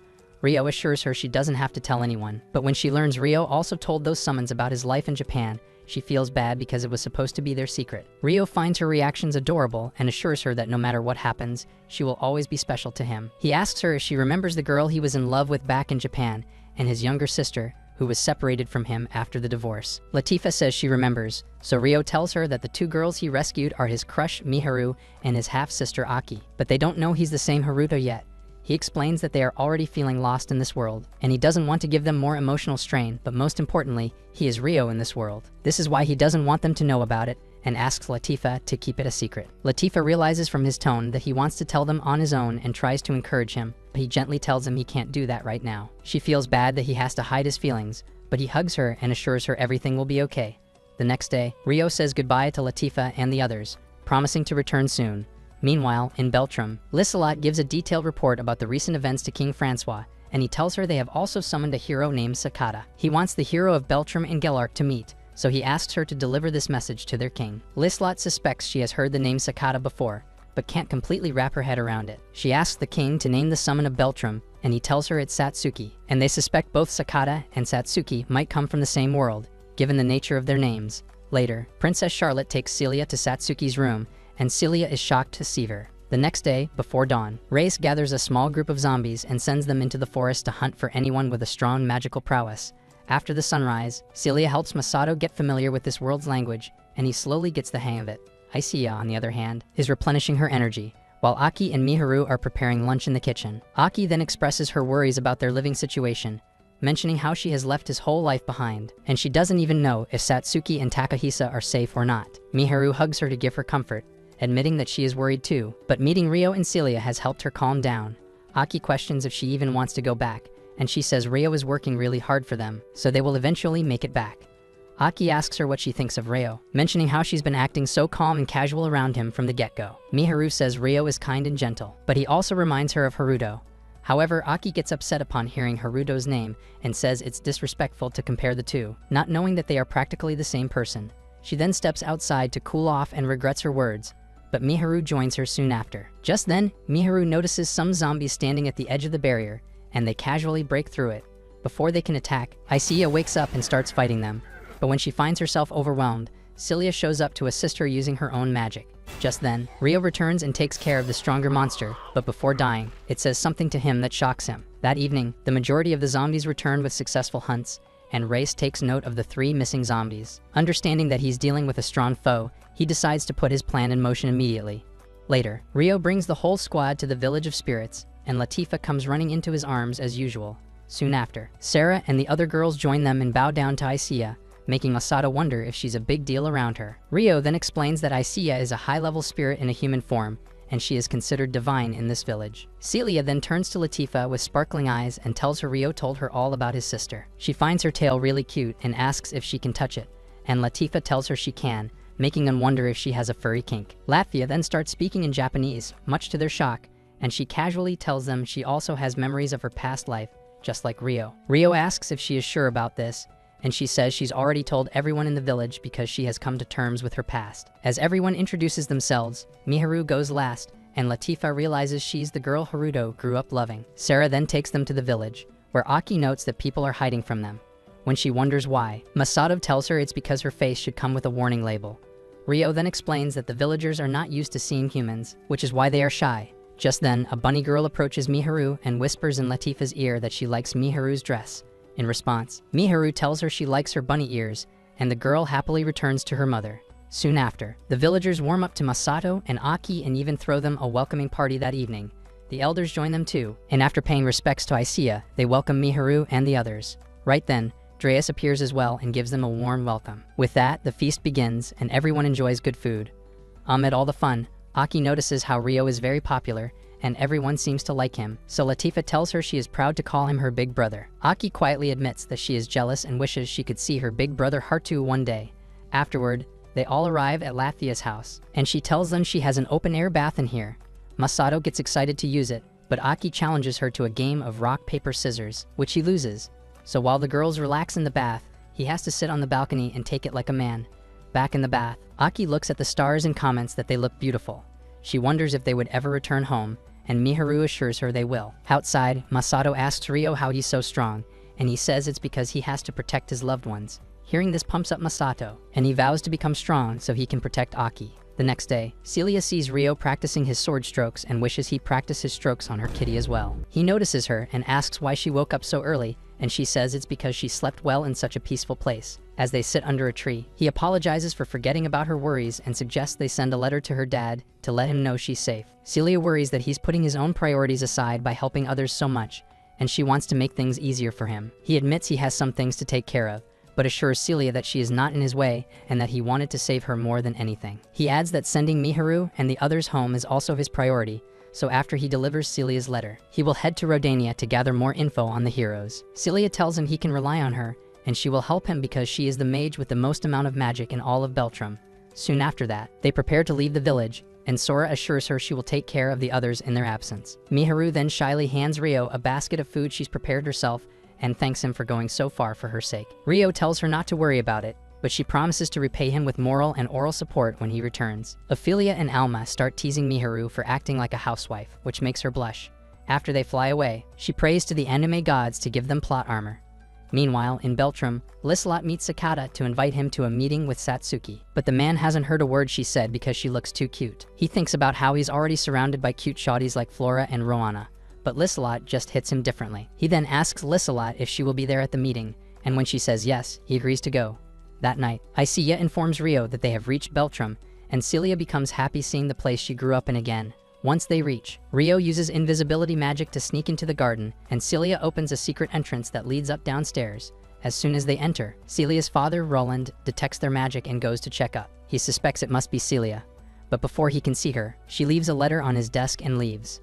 Rio assures her she doesn't have to tell anyone, but when she learns Rio also told those summons about his life in Japan, she feels bad because it was supposed to be their secret. Rio finds her reactions adorable and assures her that no matter what happens, she will always be special to him. He asks her if she remembers the girl he was in love with back in Japan, and his younger sister, who was separated from him after the divorce. Latifa says she remembers, so Rio tells her that the two girls he rescued are his crush Miharu and his half-sister Aki, but they don't know he's the same Haruto yet. He explains that they are already feeling lost in this world, and he doesn't want to give them more emotional strain, but most importantly, he is Rio in this world. This is why he doesn't want them to know about it, and asks Latifa to keep it a secret. Latifa realizes from his tone that he wants to tell them on his own and tries to encourage him, but he gently tells him he can't do that right now. She feels bad that he has to hide his feelings, but he hugs her and assures her everything will be okay. The next day, Rio says goodbye to Latifa and the others, promising to return soon. Meanwhile, in Beltram, Lissalot gives a detailed report about the recent events to King Francois, and he tells her they have also summoned a hero named Sakata. He wants the hero of Beltram and Gelark to meet, so he asks her to deliver this message to their king. Lissalot suspects she has heard the name Sakata before, but can't completely wrap her head around it. She asks the king to name the summon of Beltram, and he tells her it's Satsuki, and they suspect both Sakata and Satsuki might come from the same world, given the nature of their names. Later, Princess Charlotte takes Celia to Satsuki's room, and Celia is shocked to see her. The next day, before dawn, Reis gathers a small group of zombies and sends them into the forest to hunt for anyone with a strong magical prowess. After the sunrise, Celia helps Masato get familiar with this world's language, and he slowly gets the hang of it. Aisea, on the other hand, is replenishing her energy, while Aki and Miharu are preparing lunch in the kitchen. Aki then expresses her worries about their living situation, mentioning how she has left his whole life behind, and she doesn't even know if Satsuki and Takahisa are safe or not. Miharu hugs her to give her comfort, admitting that she is worried too, but meeting Rio and Celia has helped her calm down. Aki questions if she even wants to go back, and she says Rio is working really hard for them, so they will eventually make it back. Aki asks her what she thinks of Rio, mentioning how she's been acting so calm and casual around him from the get-go. Miharu says Rio is kind and gentle, but he also reminds her of Haruto. However, Aki gets upset upon hearing Haruto's name and says it's disrespectful to compare the two, not knowing that they are practically the same person. She then steps outside to cool off and regrets her words, but Miharu joins her soon after. Just then, Miharu notices some zombies standing at the edge of the barrier, and they casually break through it. Before they can attack, Aisea wakes up and starts fighting them. But when she finds herself overwhelmed, Celia shows up to assist her using her own magic. Just then, Rio returns and takes care of the stronger monster, but before dying, it says something to him that shocks him. That evening, the majority of the zombies return with successful hunts, and Reis takes note of the 3 missing zombies. Understanding that he's dealing with a strong foe, he decides to put his plan in motion immediately. Later, Rio brings the whole squad to the Village of Spirits, and Latifa comes running into his arms as usual. Soon after, Sarah and the other girls join them and bow down to Aisea, making Masato wonder if she's a big deal around her. Rio then explains that Aisea is a high-level spirit in a human form, and she is considered divine in this village. Celia then turns to Latifa with sparkling eyes and tells her Rio told her all about his sister. She finds her tail really cute and asks if she can touch it, and Latifa tells her she can, making them wonder if she has a furry kink. Latvia then starts speaking in Japanese, much to their shock, and she casually tells them she also has memories of her past life, just like Rio. Rio asks if she is sure about this, and she says she's already told everyone in the village because she has come to terms with her past. As everyone introduces themselves, Miharu goes last, and Latifa realizes she's the girl Haruto grew up loving. Sarah then takes them to the village, where Aki notes that people are hiding from them. When she wonders why, Masato tells her it's because her face should come with a warning label. Rio then explains that the villagers are not used to seeing humans, which is why they are shy. Just then, a bunny girl approaches Miharu and whispers in Latifa's ear that she likes Miharu's dress. In response, Miharu tells her she likes her bunny ears, and the girl happily returns to her mother. Soon after, the villagers warm up to Masato and Aki and even throw them a welcoming party that evening. The elders join them too, and after paying respects to Aisea, they welcome Miharu and the others. Right then, Dreas appears as well and gives them a warm welcome. With that, the feast begins, and everyone enjoys good food. Amid all the fun, Aki notices how Rio is very popular, and everyone seems to like him, so Latifa tells her she is proud to call him her big brother. Aki quietly admits that she is jealous and wishes she could see her big brother Hartu one day. Afterward, they all arrive at Latvia's house, and she tells them she has an open-air bath in here. Masato gets excited to use it, but Aki challenges her to a game of rock, paper, scissors, which he loses. So while the girls relax in the bath, he has to sit on the balcony and take it like a man. Back in the bath, Aki looks at the stars and comments that they look beautiful. She wonders if they would ever return home, and Miharu assures her they will. Outside, Masato asks Ryo how he's so strong, and he says it's because he has to protect his loved ones. Hearing this pumps up Masato, and he vows to become strong so he can protect Aki. The next day, Celia sees Ryo practicing his sword strokes and wishes he practice his strokes on her kitty as well. He notices her and asks why she woke up so early, and she says it's because she slept well in such a peaceful place. As they sit under a tree, he apologizes for forgetting about her worries and suggests they send a letter to her dad to let him know she's safe. Celia worries that he's putting his own priorities aside by helping others so much, and she wants to make things easier for him. He admits he has some things to take care of, but assures Celia that she is not in his way and that he wanted to save her more than anything. He adds that sending Miharu and the others home is also his priority, so after he delivers Celia's letter, he will head to Rodania to gather more info on the heroes. Celia tells him he can rely on her, and she will help him because she is the mage with the most amount of magic in all of Beltrum. Soon after that, they prepare to leave the village, and Sora assures her she will take care of the others in their absence. Miharu then shyly hands Ryo a basket of food she's prepared herself and thanks him for going so far for her sake. Ryo tells her not to worry about it, but she promises to repay him with moral and oral support when he returns. Ophelia and Alma start teasing Miharu for acting like a housewife, which makes her blush. After they fly away, she prays to the anime gods to give them plot armor. Meanwhile, in Beltrum, Liselot meets Sakata to invite him to a meeting with Satsuki, but the man hasn't heard a word she said because she looks too cute. He thinks about how he's already surrounded by cute shawties like Flora and Roana, but Liselot just hits him differently. He then asks Liselot if she will be there at the meeting, and when she says yes, he agrees to go. That night, Isia informs Ryo that they have reached Beltrum, and Celia becomes happy seeing the place she grew up in again. Once they reach, Ryo uses invisibility magic to sneak into the garden, and Celia opens a secret entrance that leads up downstairs. As soon as they enter, Celia's father, Roland, detects their magic and goes to check up. He suspects it must be Celia, but before he can see her, she leaves a letter on his desk and leaves.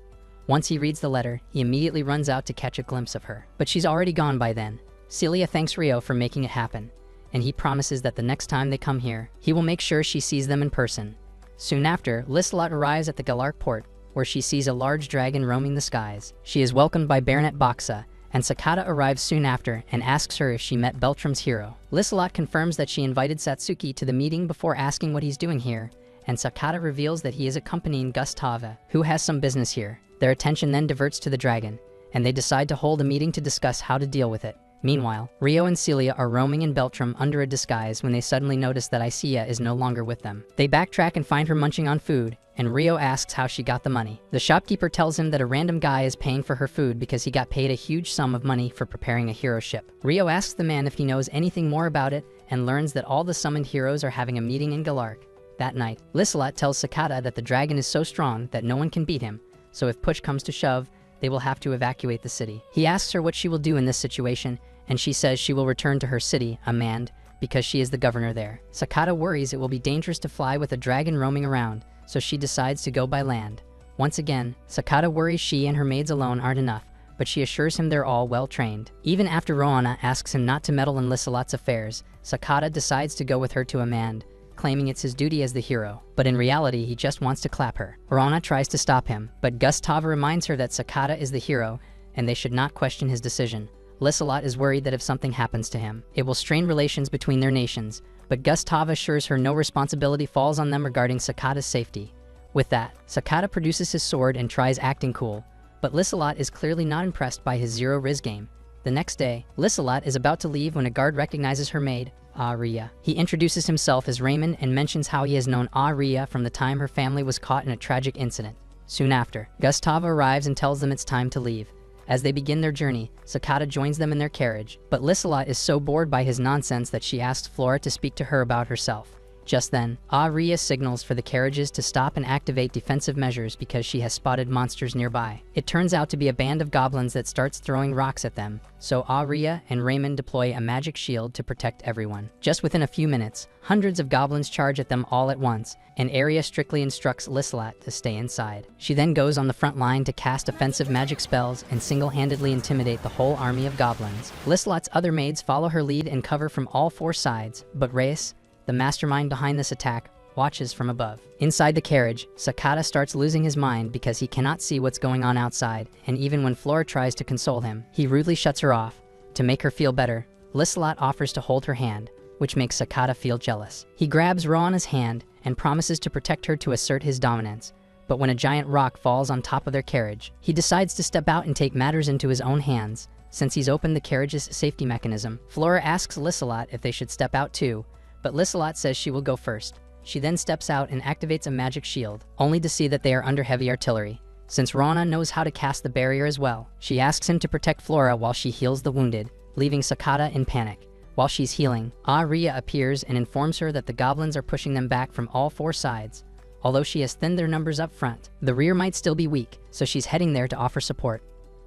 Once he reads the letter, he immediately runs out to catch a glimpse of her, but she's already gone by then. Celia thanks Ryo for making it happen, and he promises that the next time they come here, he will make sure she sees them in person. Soon after, Liselot arrives at the Galark port, where she sees a large dragon roaming the skies. She is welcomed by Baronet Boxa, and Sakata arrives soon after and asks her if she met Beltrum's hero. Liselot confirms that she invited Satsuki to the meeting before asking what he's doing here, and Sakata reveals that he is accompanying Gustava, who has some business here. Their attention then diverts to the dragon, and they decide to hold a meeting to discuss how to deal with it. Meanwhile, Ryo and Celia are roaming in Beltrum under a disguise when they suddenly notice that Isia is no longer with them. They backtrack and find her munching on food, and Ryo asks how she got the money. The shopkeeper tells him that a random guy is paying for her food because he got paid a huge sum of money for preparing a hero ship. Ryo asks the man if he knows anything more about it and learns that all the summoned heroes are having a meeting in Galark. That night, Liselot tells Sakata that the dragon is so strong that no one can beat him, so if push comes to shove, they will have to evacuate the city. He asks her what she will do in this situation, and she says she will return to her city, Amand, because she is the governor there. Sakata worries it will be dangerous to fly with a dragon roaming around, so she decides to go by land. Once again, Sakata worries she and her maids alone aren't enough, but she assures him they're all well trained. Even after Roana asks him not to meddle in Liselot's affairs, Sakata decides to go with her to Amand, claiming it's his duty as the hero, but in reality he just wants to clap her. Roana tries to stop him, but Gustava reminds her that Sakata is the hero, and they should not question his decision. Liselot is worried that if something happens to him, it will strain relations between their nations, but Gustava assures her no responsibility falls on them regarding Sakata's safety. With that, Sakata produces his sword and tries acting cool, but Liselot is clearly not impressed by his zero riz game. The next day, Liselot is about to leave when a guard recognizes her maid, Aria. He introduces himself as Raymond and mentions how he has known Aria from the time her family was caught in a tragic incident. Soon after, Gustava arrives and tells them it's time to leave. As they begin their journey, Sakata joins them in their carriage, but Liselot is so bored by his nonsense that she asks Flora to speak to her about herself. Just then, Aria signals for the carriages to stop and activate defensive measures because she has spotted monsters nearby. It turns out to be a band of goblins that starts throwing rocks at them, so Aria and Raymond deploy a magic shield to protect everyone. Just within a few minutes, hundreds of goblins charge at them all at once, and Aria strictly instructs Liselot to stay inside. She then goes on the front line to cast offensive magic spells and single-handedly intimidate the whole army of goblins. Liselot's other maids follow her lead and cover from all four sides, but Reyes, the mastermind behind this attack, watches from above. Inside the carriage, Sakata starts losing his mind because he cannot see what's going on outside, and even when Flora tries to console him, he rudely shuts her off. To make her feel better, Liselot offers to hold her hand, which makes Sakata feel jealous. He grabs Roana's hand and promises to protect her to assert his dominance. But when a giant rock falls on top of their carriage, he decides to step out and take matters into his own hands. Since he's opened the carriage's safety mechanism, Flora asks Lissalot if they should step out too, but Lissalot says she will go first. She then steps out and activates a magic shield, only to see that they are under heavy artillery. Since Roana knows how to cast the barrier as well, she asks him to protect Flora while she heals the wounded, leaving Sakata in panic. While she's healing, Rhea appears and informs her that the goblins are pushing them back from all four sides. Although she has thinned their numbers up front, the rear might still be weak, so she's heading there to offer support.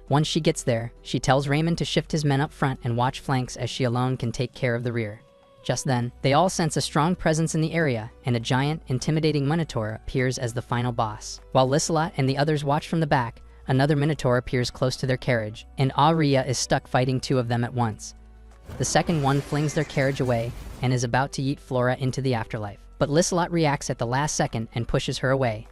Once she gets there, she tells Raymond to shift his men up front and watch flanks as she alone can take care of the rear. Just then, they all sense a strong presence in the area, and a giant, intimidating Minotaur appears as the final boss. While Lissalot and the others watch from the back, another Minotaur appears close to their carriage, and Rhea is stuck fighting two of them at once. The second one flings their carriage away and is about to yeet Flora into the afterlife. But Lissalot reacts at the last second and pushes her away.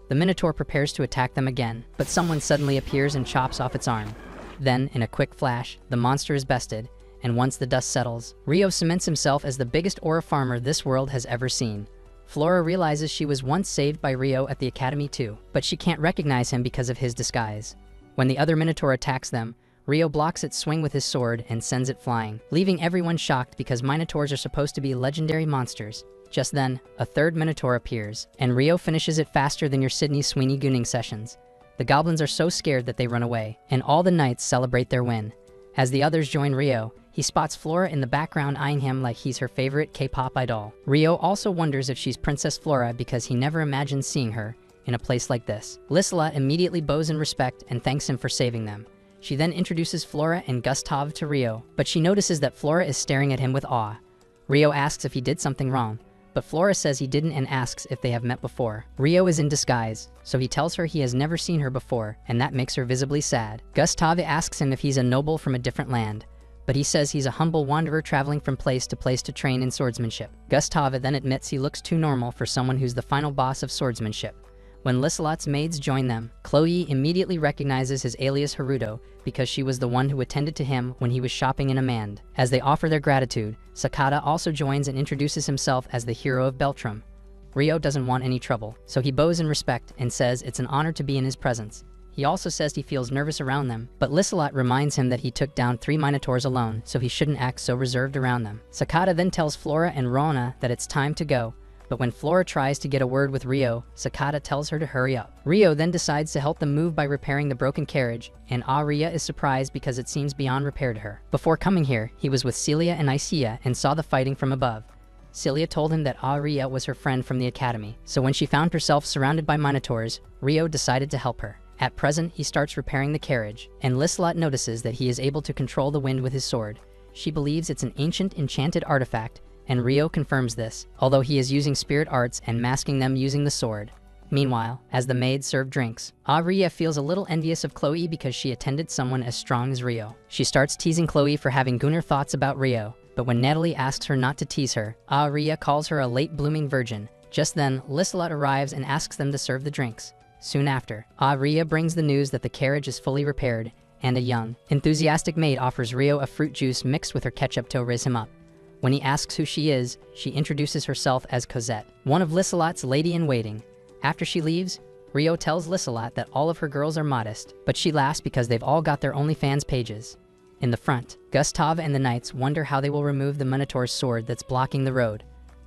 The Minotaur prepares to attack them again, but someone suddenly appears and chops off its arm. Then, in a quick flash, the monster is bested, and once the dust settles, Rio cements himself as the biggest aura farmer this world has ever seen. Flora realizes she was once saved by Rio at the academy too, but she can't recognize him because of his disguise. When the other Minotaur attacks them, Rio blocks its swing with his sword and sends it flying, leaving everyone shocked because Minotaurs are supposed to be legendary monsters. Just then, a third Minotaur appears, and Rio finishes it faster than your Sydney Sweeney gooning sessions. The goblins are so scared that they run away, and all the knights celebrate their win. As the others join Rio, he spots Flora in the background eyeing him like he's her favorite K-pop idol. Rio also wonders if she's Princess Flora because he never imagined seeing her in a place like this. Lissalot immediately bows in respect and thanks him for saving them. She then introduces Flora and Gustav to Rio, but she notices that Flora is staring at him with awe. Rio asks if he did something wrong, but Flora says he didn't and asks if they have met before. Rio is in disguise, so he tells her he has never seen her before, and that makes her visibly sad. Gustav asks him if he's a noble from a different land, but he says he's a humble wanderer traveling from place to train in swordsmanship. Gustav then admits he looks too normal for someone who's the final boss of swordsmanship. When Lissalot's maids join them, Chloe immediately recognizes his alias Haruto because she was the one who attended to him when he was shopping in Amand. As they offer their gratitude, Sakata also joins and introduces himself as the hero of Beltrum. Rio doesn't want any trouble, so he bows in respect and says it's an honor to be in his presence. He also says he feels nervous around them, but Lissalot reminds him that he took down 3 Minotaurs alone, so he shouldn't act so reserved around them. Sakata then tells Flora and Roana that it's time to go, but when Flora tries to get a word with Rio, Sakata tells her to hurry up. Rio then decides to help them move by repairing the broken carriage, and Rhea is surprised because it seems beyond repair to her. Before coming here, he was with Celia and Icea and saw the fighting from above. Celia told him that Rhea was her friend from the academy, so when she found herself surrounded by Minotaurs, Rio decided to help her. At present, he starts repairing the carriage, and Lissalot notices that he is able to control the wind with his sword. She believes it's an ancient enchanted artifact, and Rio confirms this, although he is using spirit arts and masking them using the sword. Meanwhile, as the maids serve drinks, Rhea feels a little envious of Chloe because she attended someone as strong as Rio. She starts teasing Chloe for having gooner thoughts about Rio, but when Natalie asks her not to tease her, Rhea calls her a late-blooming virgin. Just then, Lissalot arrives and asks them to serve the drinks. Soon after, Rhea brings the news that the carriage is fully repaired, and a young, enthusiastic maid offers Rio a fruit juice mixed with her ketchup to raise him up. When he asks who she is, she introduces herself as Cosette, one of Lissalot's lady-in-waiting. After she leaves, Rio tells Lissalot that all of her girls are modest, but she laughs because they've all got their OnlyFans pages. In the front, Gustav and the knights wonder how they will remove the Minotaur's sword that's blocking the road.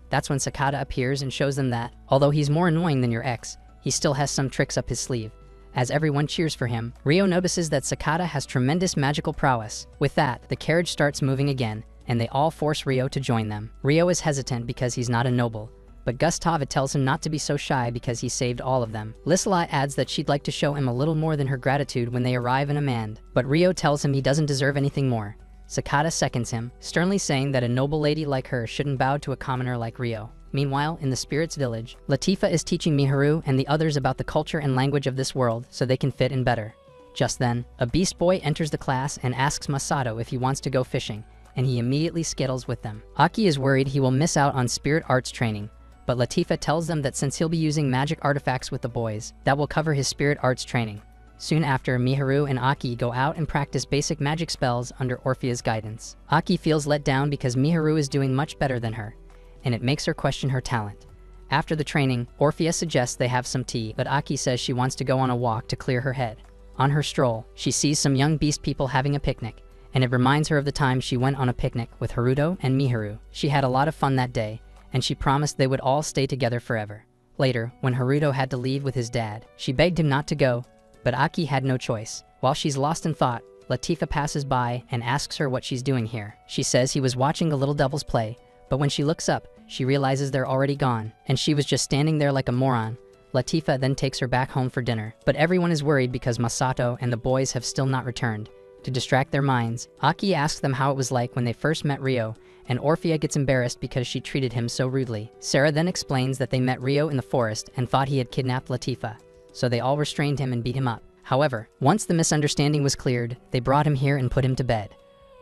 That's when Sakata appears and shows them that, although he's more annoying than your ex, he still has some tricks up his sleeve. As everyone cheers for him, Rio notices that Sakata has tremendous magical prowess. With that, the carriage starts moving again, and they all force Rio to join them. Rio is hesitant because he's not a noble, but Gustav tells him not to be so shy because he saved all of them. Lissalot adds that she'd like to show him a little more than her gratitude when they arrive in Amand, but Rio tells him he doesn't deserve anything more. Sakata seconds him, sternly saying that a noble lady like her shouldn't bow to a commoner like Rio. Meanwhile, in the Spirits Village, Latifa is teaching Miharu and the others about the culture and language of this world so they can fit in better. Just then, a beast boy enters the class and asks Masato if he wants to go fishing, and he immediately skittles with them. Aki is worried he will miss out on spirit arts training, but Latifa tells them that since he'll be using magic artifacts with the boys, that will cover his spirit arts training. Soon after, Miharu and Aki go out and practice basic magic spells under Orphea's guidance. Aki feels let down because Miharu is doing much better than her, and it makes her question her talent. After the training, Orphea suggests they have some tea, but Aki says she wants to go on a walk to clear her head. On her stroll, she sees some young beast people having a picnic, and it reminds her of the time she went on a picnic with Haruto and Miharu. She had a lot of fun that day, and she promised they would all stay together forever. Later, when Haruto had to leave with his dad, she begged him not to go, but Aki had no choice. While she's lost in thought, Latifa passes by and asks her what she's doing here. She says he was watching the little devils play, but when she looks up, she realizes they're already gone, and she was just standing there like a moron. Latifa then takes her back home for dinner, but everyone is worried because Masato and the boys have still not returned. To distract their minds, Aki asks them how it was like when they first met Ryo, and Orphea gets embarrassed because she treated him so rudely. Sarah then explains that they met Ryo in the forest and thought he had kidnapped Latifa, so they all restrained him and beat him up. However, once the misunderstanding was cleared, they brought him here and put him to bed.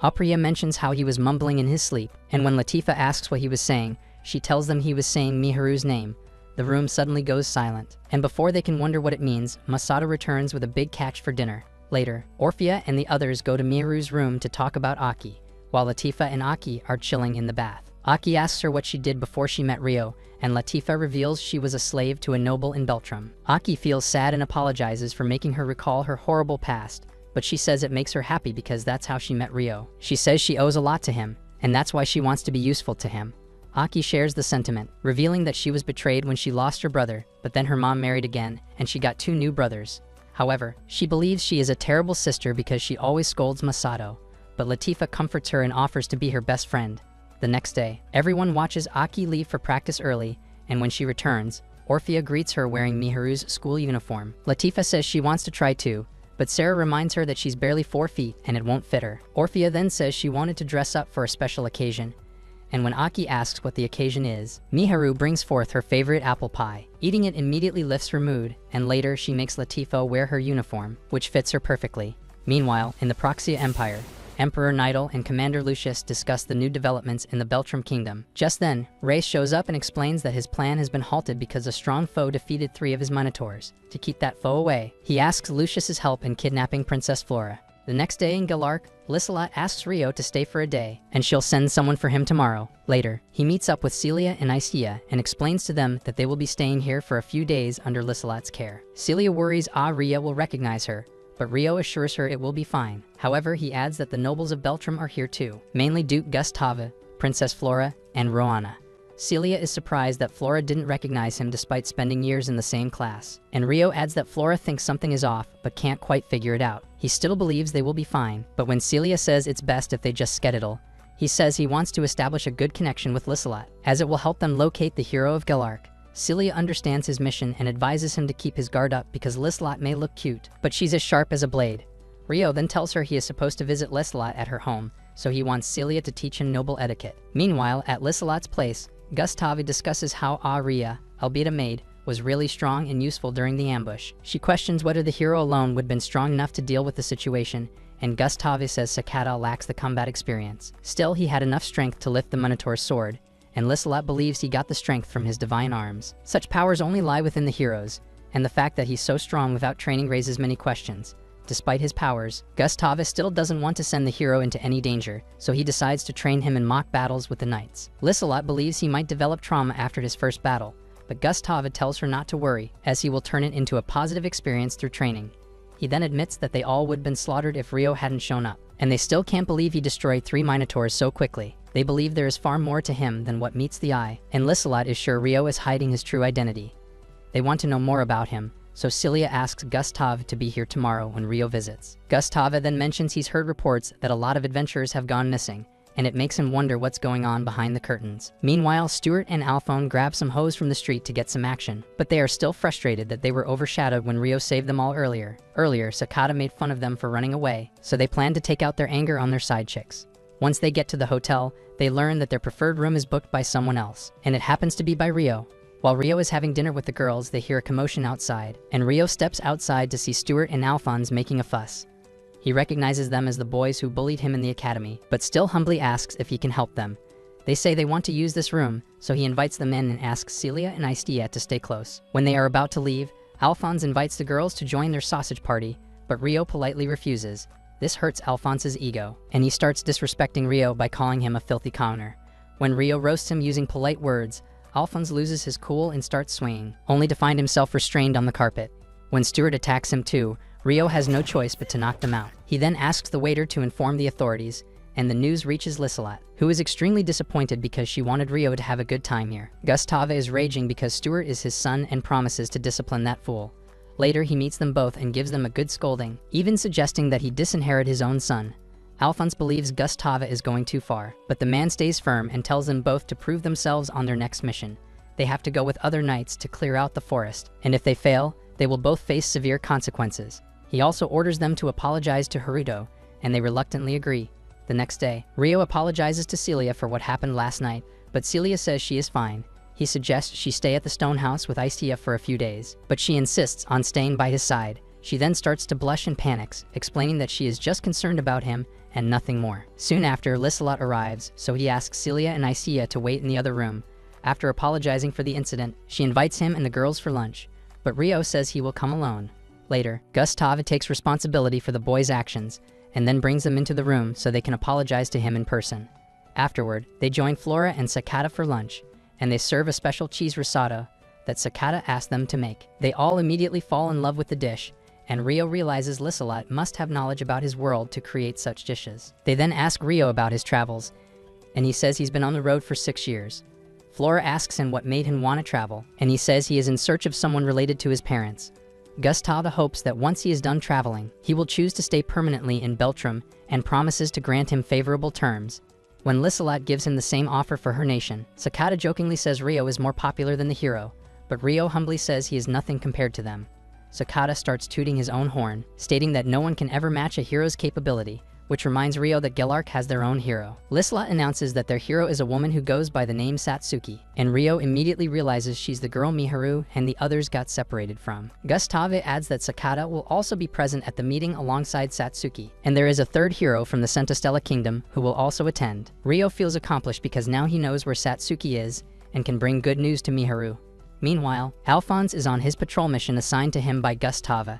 Orphea mentions how he was mumbling in his sleep, and when Latifa asks what he was saying, she tells them he was saying Miharu's name. The room suddenly goes silent, and before they can wonder what it means, Masato returns with a big catch for dinner. Later, Orphea and the others go to Miharu's room to talk about Aki, while Latifa and Aki are chilling in the bath. Aki asks her what she did before she met Ryo, and Latifa reveals she was a slave to a noble in Beltrum. Aki feels sad and apologizes for making her recall her horrible past, but she says it makes her happy because that's how she met Ryo. She says she owes a lot to him, and that's why she wants to be useful to him. Aki shares the sentiment, revealing that she was betrayed when she lost her brother, but then her mom married again, and she got 2 new brothers. However, she believes she is a terrible sister because she always scolds Masato, but Latifa comforts her and offers to be her best friend. The next day, everyone watches Aki leave for practice early, and when she returns, Orphea greets her wearing Miharu's school uniform. Latifa says she wants to try too, but Sarah reminds her that she's barely 4 feet and it won't fit her. Orphea then says she wanted to dress up for a special occasion, and when Aki asks what the occasion is, Miharu brings forth her favorite apple pie. Eating it immediately lifts her mood, and later she makes Latifa wear her uniform, which fits her perfectly. Meanwhile, in the Proxia Empire, Emperor Nidal and Commander Lucius discuss the new developments in the Beltrum Kingdom. Just then, Ray shows up and explains that his plan has been halted because a strong foe defeated 3 of his Minotaurs. To keep that foe away, he asks Lucius's help in kidnapping Princess Flora. The next day in Galark, Lissalot asks Ryo to stay for a day, and she'll send someone for him tomorrow. Later, he meets up with Celia and Icea and explains to them that they will be staying here for a few days under Lissalot's care. Celia worries Ryo will recognize her, but Ryo assures her it will be fine. However, he adds that the nobles of Beltrum are here too, mainly Duke Gustave, Princess Flora, and Roana. Celia is surprised that Flora didn't recognize him despite spending years in the same class, and Ryo adds that Flora thinks something is off but can't quite figure it out. He still believes they will be fine, but when Celia says it's best if they just skedaddle, he says he wants to establish a good connection with Lissalot, as it will help them locate the hero of Galark. Celia understands his mission and advises him to keep his guard up because Lissalot may look cute, but she's as sharp as a blade. Ryo then tells her he is supposed to visit Lissalot at her home, so he wants Celia to teach him noble etiquette. Meanwhile, at Lissalot's place, Gustave discusses how Aria, albeit a maid, was really strong and useful during the ambush. She questions whether the hero alone would have been strong enough to deal with the situation, and Gustave says Sakata lacks the combat experience. Still, he had enough strength to lift the Minotaur's sword, and Lissalot believes he got the strength from his divine arms. Such powers only lie within the heroes, and the fact that he's so strong without training raises many questions. Despite his powers, Gustave still doesn't want to send the hero into any danger, so he decides to train him in mock battles with the knights. Lissalot believes he might develop trauma after his first battle, but Gustave tells her not to worry, as he will turn it into a positive experience through training. He then admits that they all would have been slaughtered if Ryo hadn't shown up, and they still can't believe he destroyed 3 Minotaurs so quickly. They believe there is far more to him than what meets the eye, and Lissalot is sure Ryo is hiding his true identity. They want to know more about him, so Celia asks Gustave to be here tomorrow when Ryo visits. Gustave then mentions he's heard reports that a lot of adventurers have gone missing, and it makes him wonder what's going on behind the curtains. Meanwhile, Stuart and Alphone grab some hoes from the street to get some action, but they are still frustrated that they were overshadowed when Ryo saved them all earlier. Sakata made fun of them for running away, so they plan to take out their anger on their side chicks. Once they get to the hotel, they learn that their preferred room is booked by someone else, and it happens to be by Ryo. While Ryo is having dinner with the girls, they hear a commotion outside, and Ryo steps outside to see Stuart and Alphonse making a fuss. He recognizes them as the boys who bullied him in the academy, but still humbly asks if he can help them. They say they want to use this room, so he invites them in and asks Celia and Aistia to stay close. When they are about to leave, Alphonse invites the girls to join their sausage party, but Rio politely refuses. This hurts Alphonse's ego, and he starts disrespecting Rio by calling him a filthy commoner. When Rio roasts him using polite words, Alphonse loses his cool and starts swinging, only to find himself restrained on the carpet. When Stuart attacks him too, Rio has no choice but to knock them out. He then asks the waiter to inform the authorities, and the news reaches Liselotte, who is extremely disappointed because she wanted Rio to have a good time here. Gustave is raging because Stuart is his son and promises to discipline that fool. Later, he meets them both and gives them a good scolding, even suggesting that he disinherit his own son. Alphonse believes Gustave is going too far, but the man stays firm and tells them both to prove themselves on their next mission. They have to go with other knights to clear out the forest, and if they fail, they will both face severe consequences. He also orders them to apologize to Haruto, and they reluctantly agree. The next day, Rio apologizes to Celia for what happened last night, but Celia says she is fine. He suggests she stay at the stone house with Aisea for a few days, but she insists on staying by his side. She then starts to blush and panics, explaining that she is just concerned about him and nothing more. Soon after, Liselotte arrives, so he asks Celia and Aisea to wait in the other room. After apologizing for the incident, she invites him and the girls for lunch, but Rio says he will come alone. Later, Gustave takes responsibility for the boys' actions, and then brings them into the room so they can apologize to him in person. Afterward, they join Flora and Sakata for lunch, and they serve a special cheese risotto that Sakata asked them to make. They all immediately fall in love with the dish, and Rio realizes Liselotte must have knowledge about his world to create such dishes. They then ask Rio about his travels, and he says he's been on the road for 6 years. Flora asks him what made him want to travel, and he says he is in search of someone related to his parents. Gustave hopes that once he is done traveling, he will choose to stay permanently in Beltram and promises to grant him favorable terms. When Liselotte gives him the same offer for her nation, Sakata jokingly says Rio is more popular than the hero, but Rio humbly says he is nothing compared to them. Sakata starts tooting his own horn, stating that no one can ever match a hero's capability, which reminds Rio that Gelark has their own hero. Liselotte announces that their hero is a woman who goes by the name Satsuki, and Rio immediately realizes she's the girl Miharu and the others got separated from. Gustave adds that Sakata will also be present at the meeting alongside Satsuki, and there is a third hero from the Centostella Kingdom who will also attend. Rio feels accomplished because now he knows where Satsuki is and can bring good news to Miharu. Meanwhile, Alphonse is on his patrol mission assigned to him by Gustave,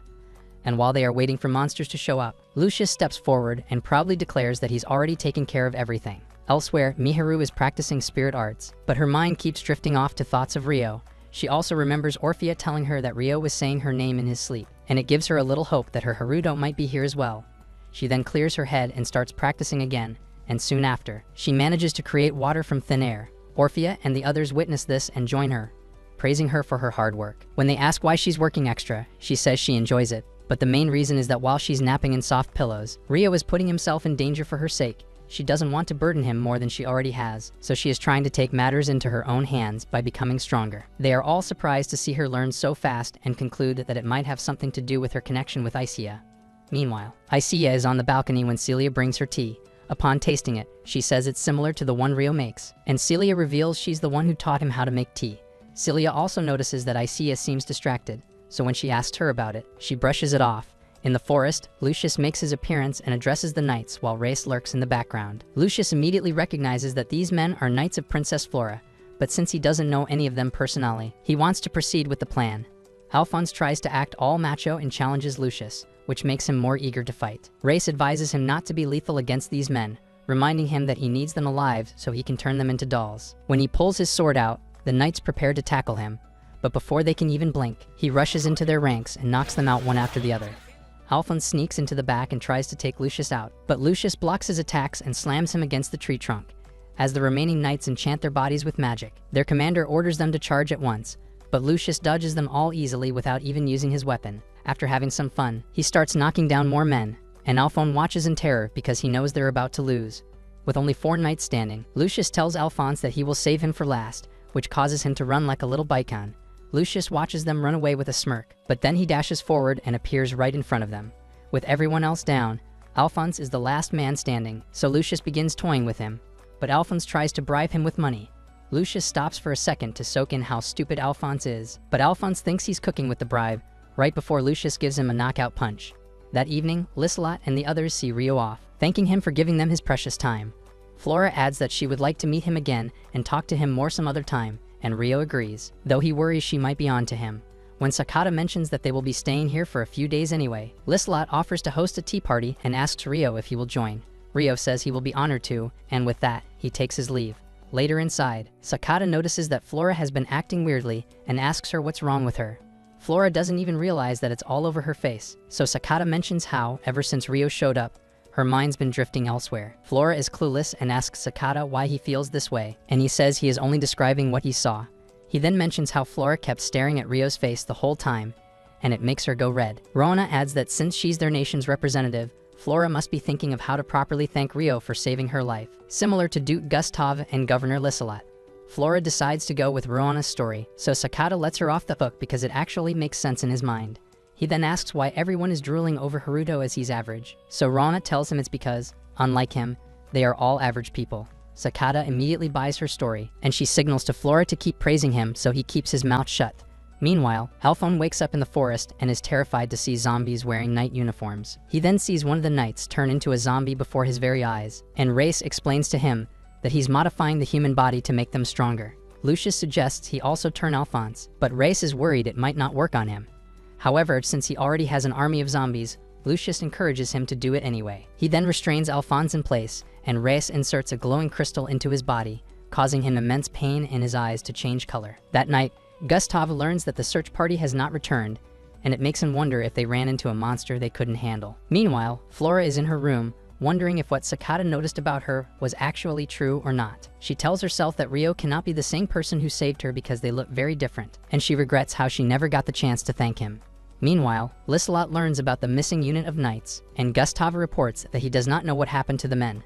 and while they are waiting for monsters to show up, Lucius steps forward and proudly declares that he's already taken care of everything. Elsewhere, Miharu is practicing spirit arts, but her mind keeps drifting off to thoughts of Rio. She also remembers Orphea telling her that Rio was saying her name in his sleep, and it gives her a little hope that her Haruto might be here as well. She then clears her head and starts practicing again, and soon after, she manages to create water from thin air. Orphea and the others witness this and join her, praising her for her hard work. When they ask why she's working extra, she says she enjoys it. But the main reason is that while she's napping in soft pillows, Rio is putting himself in danger for her sake. She doesn't want to burden him more than she already has, so she is trying to take matters into her own hands by becoming stronger. They are all surprised to see her learn so fast and conclude that it might have something to do with her connection with Aisea. Meanwhile, Aisea is on the balcony when Celia brings her tea. Upon tasting it, she says it's similar to the one Rio makes, and Celia reveals she's the one who taught him how to make tea. Celia also notices that Aisea seems distracted, so when she asks her about it, she brushes it off. In the forest, Lucius makes his appearance and addresses the knights while Race lurks in the background. Lucius immediately recognizes that these men are knights of Princess Flora, but since he doesn't know any of them personally, he wants to proceed with the plan. Alphonse tries to act all macho and challenges Lucius, which makes him more eager to fight. Race advises him not to be lethal against these men, reminding him that he needs them alive so he can turn them into dolls. When he pulls his sword out, the knights prepare to tackle him, but before they can even blink, he rushes into their ranks and knocks them out one after the other. Alphonse sneaks into the back and tries to take Lucius out, but Lucius blocks his attacks and slams him against the tree trunk. As the remaining knights enchant their bodies with magic, their commander orders them to charge at once, but Lucius dodges them all easily without even using his weapon. After having some fun, he starts knocking down more men, and Alphonse watches in terror because he knows they're about to lose. With only 4 knights standing, Lucius tells Alphonse that he will save him for last, which causes him to run like a little bicon. Lucius watches them run away with a smirk, but then he dashes forward and appears right in front of them. With everyone else down, Alphonse is the last man standing, so Lucius begins toying with him, but Alphonse tries to bribe him with money. Lucius stops for a second to soak in how stupid Alphonse is, but Alphonse thinks he's cooking with the bribe, right before Lucius gives him a knockout punch. That evening, Liselotte and the others see Rio off, thanking him for giving them his precious time. Flora adds that she would like to meet him again and talk to him more some other time, and Rio agrees, though he worries she might be on to him. When Sakata mentions that they will be staying here for a few days anyway, Liselot offers to host a tea party and asks Rio if he will join. Rio says he will be honored to, and with that, he takes his leave. Later inside, Sakata notices that Flora has been acting weirdly and asks her what's wrong with her. Flora doesn't even realize that it's all over her face, so Sakata mentions how, ever since Rio showed up, her mind's been drifting elsewhere. Flora is clueless and asks Sakata why he feels this way, and he says he is only describing what he saw. He then mentions how Flora kept staring at Rio's face the whole time, and it makes her go red. Roana adds that since she's their nation's representative, Flora must be thinking of how to properly thank Rio for saving her life. Similar to Duke Gustav and Governor Liselot, Flora decides to go with Roana's story, so Sakata lets her off the hook because it actually makes sense in his mind. He then asks why everyone is drooling over Haruto as he's average. So Roana tells him it's because, unlike him, they are all average people. Sakata immediately buys her story, and she signals to Flora to keep praising him so he keeps his mouth shut. Meanwhile, Alphone wakes up in the forest and is terrified to see zombies wearing night uniforms. He then sees one of the knights turn into a zombie before his very eyes, and Race explains to him that he's modifying the human body to make them stronger. Lucius suggests he also turn Alphonse, but Race is worried it might not work on him. However, since he already has an army of zombies, Lucius encourages him to do it anyway. He then restrains Alphonse in place, and Reyes inserts a glowing crystal into his body, causing him immense pain and his eyes to change color. That night, Gustav learns that the search party has not returned, and it makes him wonder if they ran into a monster they couldn't handle. Meanwhile, Flora is in her room, wondering if what Sakata noticed about her was actually true or not. She tells herself that Rio cannot be the same person who saved her because they look very different, and she regrets how she never got the chance to thank him. Meanwhile, Liselot learns about the missing unit of knights, and Gustav reports that he does not know what happened to the men.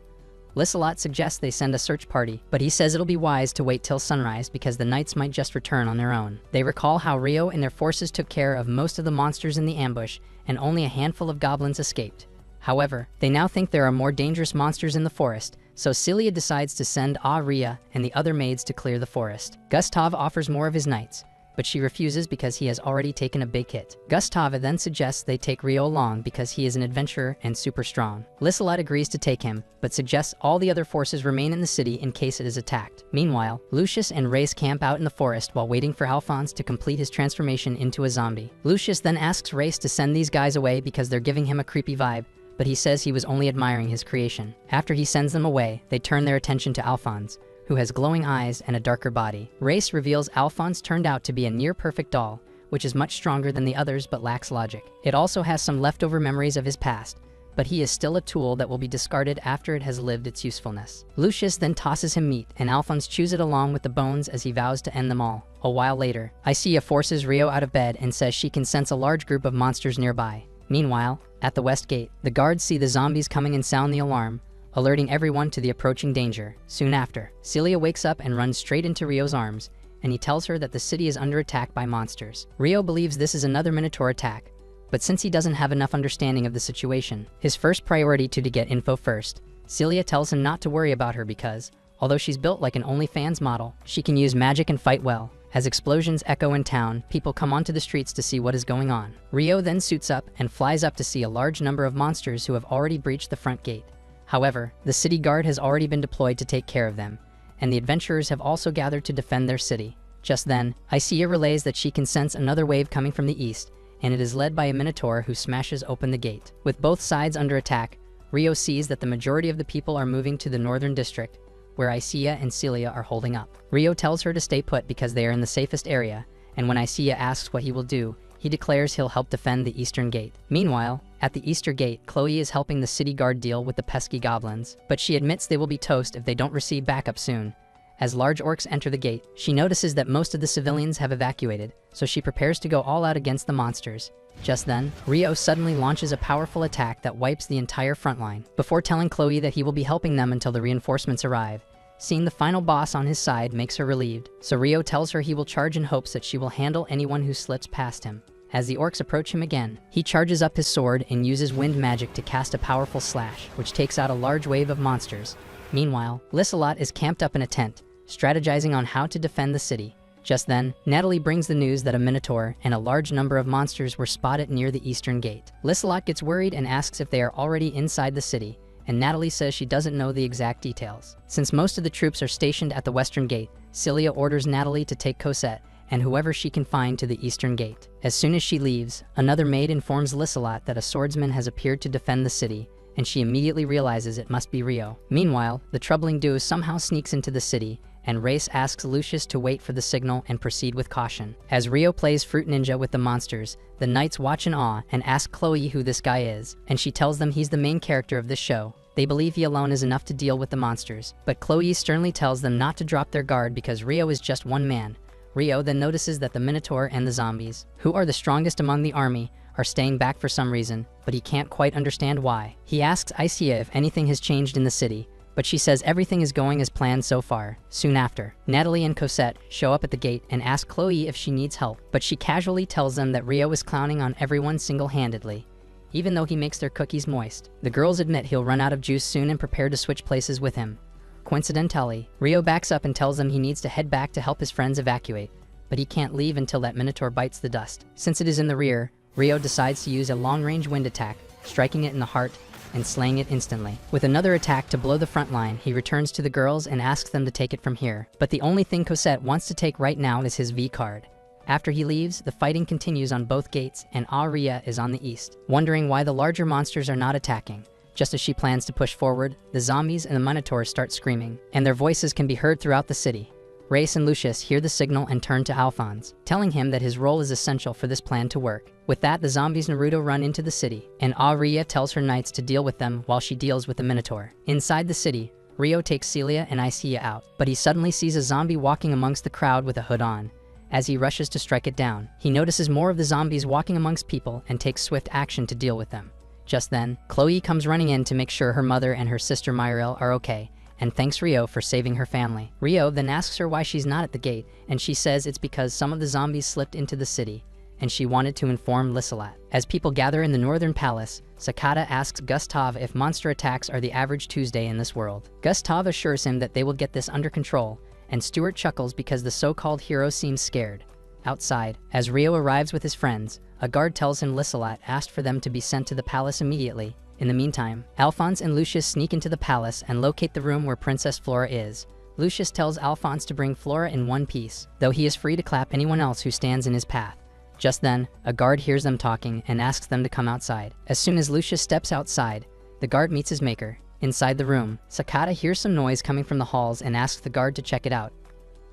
Liselot suggests they send a search party, but he says it'll be wise to wait till sunrise because the knights might just return on their own. They recall how Rio and their forces took care of most of the monsters in the ambush, and only a handful of goblins escaped. However, they now think there are more dangerous monsters in the forest, so Celia decides to send Ria and the other maids to clear the forest. Gustav offers more of his knights, but she refuses because he has already taken a big hit. Gustav then suggests they take Rio along because he is an adventurer and super strong. Liselot agrees to take him, but suggests all the other forces remain in the city in case it is attacked. Meanwhile, Lucius and Reyes camp out in the forest while waiting for Alphonse to complete his transformation into a zombie. Lucius then asks Reyes to send these guys away because they're giving him a creepy vibe, but he says he was only admiring his creation. After he sends them away, they turn their attention to Alphonse, who has glowing eyes and a darker body. Race reveals Alphonse turned out to be a near-perfect doll, which is much stronger than the others but lacks logic. It also has some leftover memories of his past, but he is still a tool that will be discarded after it has lived its usefulness. Lucius then tosses him meat, and Alphonse chews it along with the bones as he vows to end them all. A while later, Isia forces Rio out of bed and says she can sense a large group of monsters nearby. Meanwhile, at the west gate, the guards see the zombies coming and sound the alarm, alerting everyone to the approaching danger. Soon after, Celia wakes up and runs straight into Rio's arms, and he tells her that the city is under attack by monsters. Rio believes this is another Minotaur attack, but since he doesn't have enough understanding of the situation, his first priority to get info first. Celia tells him not to worry about her because, although she's built like an OnlyFans model, she can use magic and fight well. As explosions echo in town, people come onto the streets to see what is going on. Rio then suits up and flies up to see a large number of monsters who have already breached the front gate. However, the city guard has already been deployed to take care of them, and the adventurers have also gathered to defend their city. Just then, Isia relays that she can sense another wave coming from the east, and it is led by a Minotaur who smashes open the gate. With both sides under attack, Rio sees that the majority of the people are moving to the northern district, where Isia and Celia are holding up. Rio tells her to stay put because they are in the safest area, and when Isia asks what he will do, he declares he'll help defend the eastern gate. Meanwhile, at the eastern gate, Chloe is helping the city guard deal with the pesky goblins, but she admits they will be toast if they don't receive backup soon. As large orcs enter the gate, she notices that most of the civilians have evacuated, so she prepares to go all out against the monsters. Just then, Rio suddenly launches a powerful attack that wipes the entire front line, before telling Chloe that he will be helping them until the reinforcements arrive. Seeing the final boss on his side makes her relieved, so Rio tells her he will charge in hopes that she will handle anyone who slips past him. As the orcs approach him again, he charges up his sword and uses wind magic to cast a powerful slash, which takes out a large wave of monsters. Meanwhile, Liselot is camped up in a tent, strategizing on how to defend the city. Just then, Natalie brings the news that a Minotaur and a large number of monsters were spotted near the eastern gate. Liselot gets worried and asks if they are already inside the city, and Natalie says she doesn't know the exact details. Since most of the troops are stationed at the western gate, Celia orders Natalie to take Cosette and whoever she can find to the eastern gate. As soon as she leaves, another maid informs Lissalot that a swordsman has appeared to defend the city, and she immediately realizes it must be Rio. Meanwhile, the troubling duo somehow sneaks into the city, and Race asks Lucius to wait for the signal and proceed with caution. As Rio plays Fruit Ninja with the monsters, the knights watch in awe and ask Chloe who this guy is, and she tells them he's the main character of this show. They believe he alone is enough to deal with the monsters, but Chloe sternly tells them not to drop their guard because Rio is just one man. Rio then notices that the Minotaur and the zombies, who are the strongest among the army, are staying back for some reason, but he can't quite understand why. He asks Isia if anything has changed in the city, but she says everything is going as planned so far. Soon after, Natalie and Cosette show up at the gate and ask Chloe if she needs help, but she casually tells them that Rio is clowning on everyone single-handedly, even though he makes their cookies moist. The girls admit he'll run out of juice soon and prepare to switch places with him. Coincidentally, Rio backs up and tells them he needs to head back to help his friends evacuate, but he can't leave until that Minotaur bites the dust. Since it is in the rear, Rio decides to use a long-range wind attack, striking it in the heart and slaying it instantly. With another attack to blow the front line, he returns to the girls and asks them to take it from here. But the only thing Cosette wants to take right now is his V card. After he leaves, the fighting continues on both gates, and Aria is on the east, wondering why the larger monsters are not attacking. Just as she plans to push forward, the zombies and the Minotaurs start screaming, and their voices can be heard throughout the city. Race and Lucius hear the signal and turn to Alphonse, telling him that his role is essential for this plan to work. With that, the zombies Naruto run into the city, and Aria tells her knights to deal with them while she deals with the Minotaur. Inside the city, Rio takes Celia and Isia out, but he suddenly sees a zombie walking amongst the crowd with a hood on. As he rushes to strike it down, he notices more of the zombies walking amongst people and takes swift action to deal with them. Just then, Chloe comes running in to make sure her mother and her sister Myril are okay, and thanks Rio for saving her family. Rio then asks her why she's not at the gate, and she says it's because some of the zombies slipped into the city, and she wanted to inform Lissalot. As people gather in the northern palace, Sakata asks Gustav if monster attacks are the average Tuesday in this world. Gustav assures him that they will get this under control, and Stuart chuckles because the so-called hero seems scared. Outside, as Rio arrives with his friends, a guard tells him Lissalot asked for them to be sent to the palace immediately. In the meantime, Alphonse and Lucius sneak into the palace and locate the room where Princess Flora is. Lucius tells Alphonse to bring Flora in one piece, though he is free to clap anyone else who stands in his path. Just then, a guard hears them talking and asks them to come outside. As soon as Lucius steps outside, the guard meets his maker. Inside the room, Sakata hears some noise coming from the halls and asks the guard to check it out.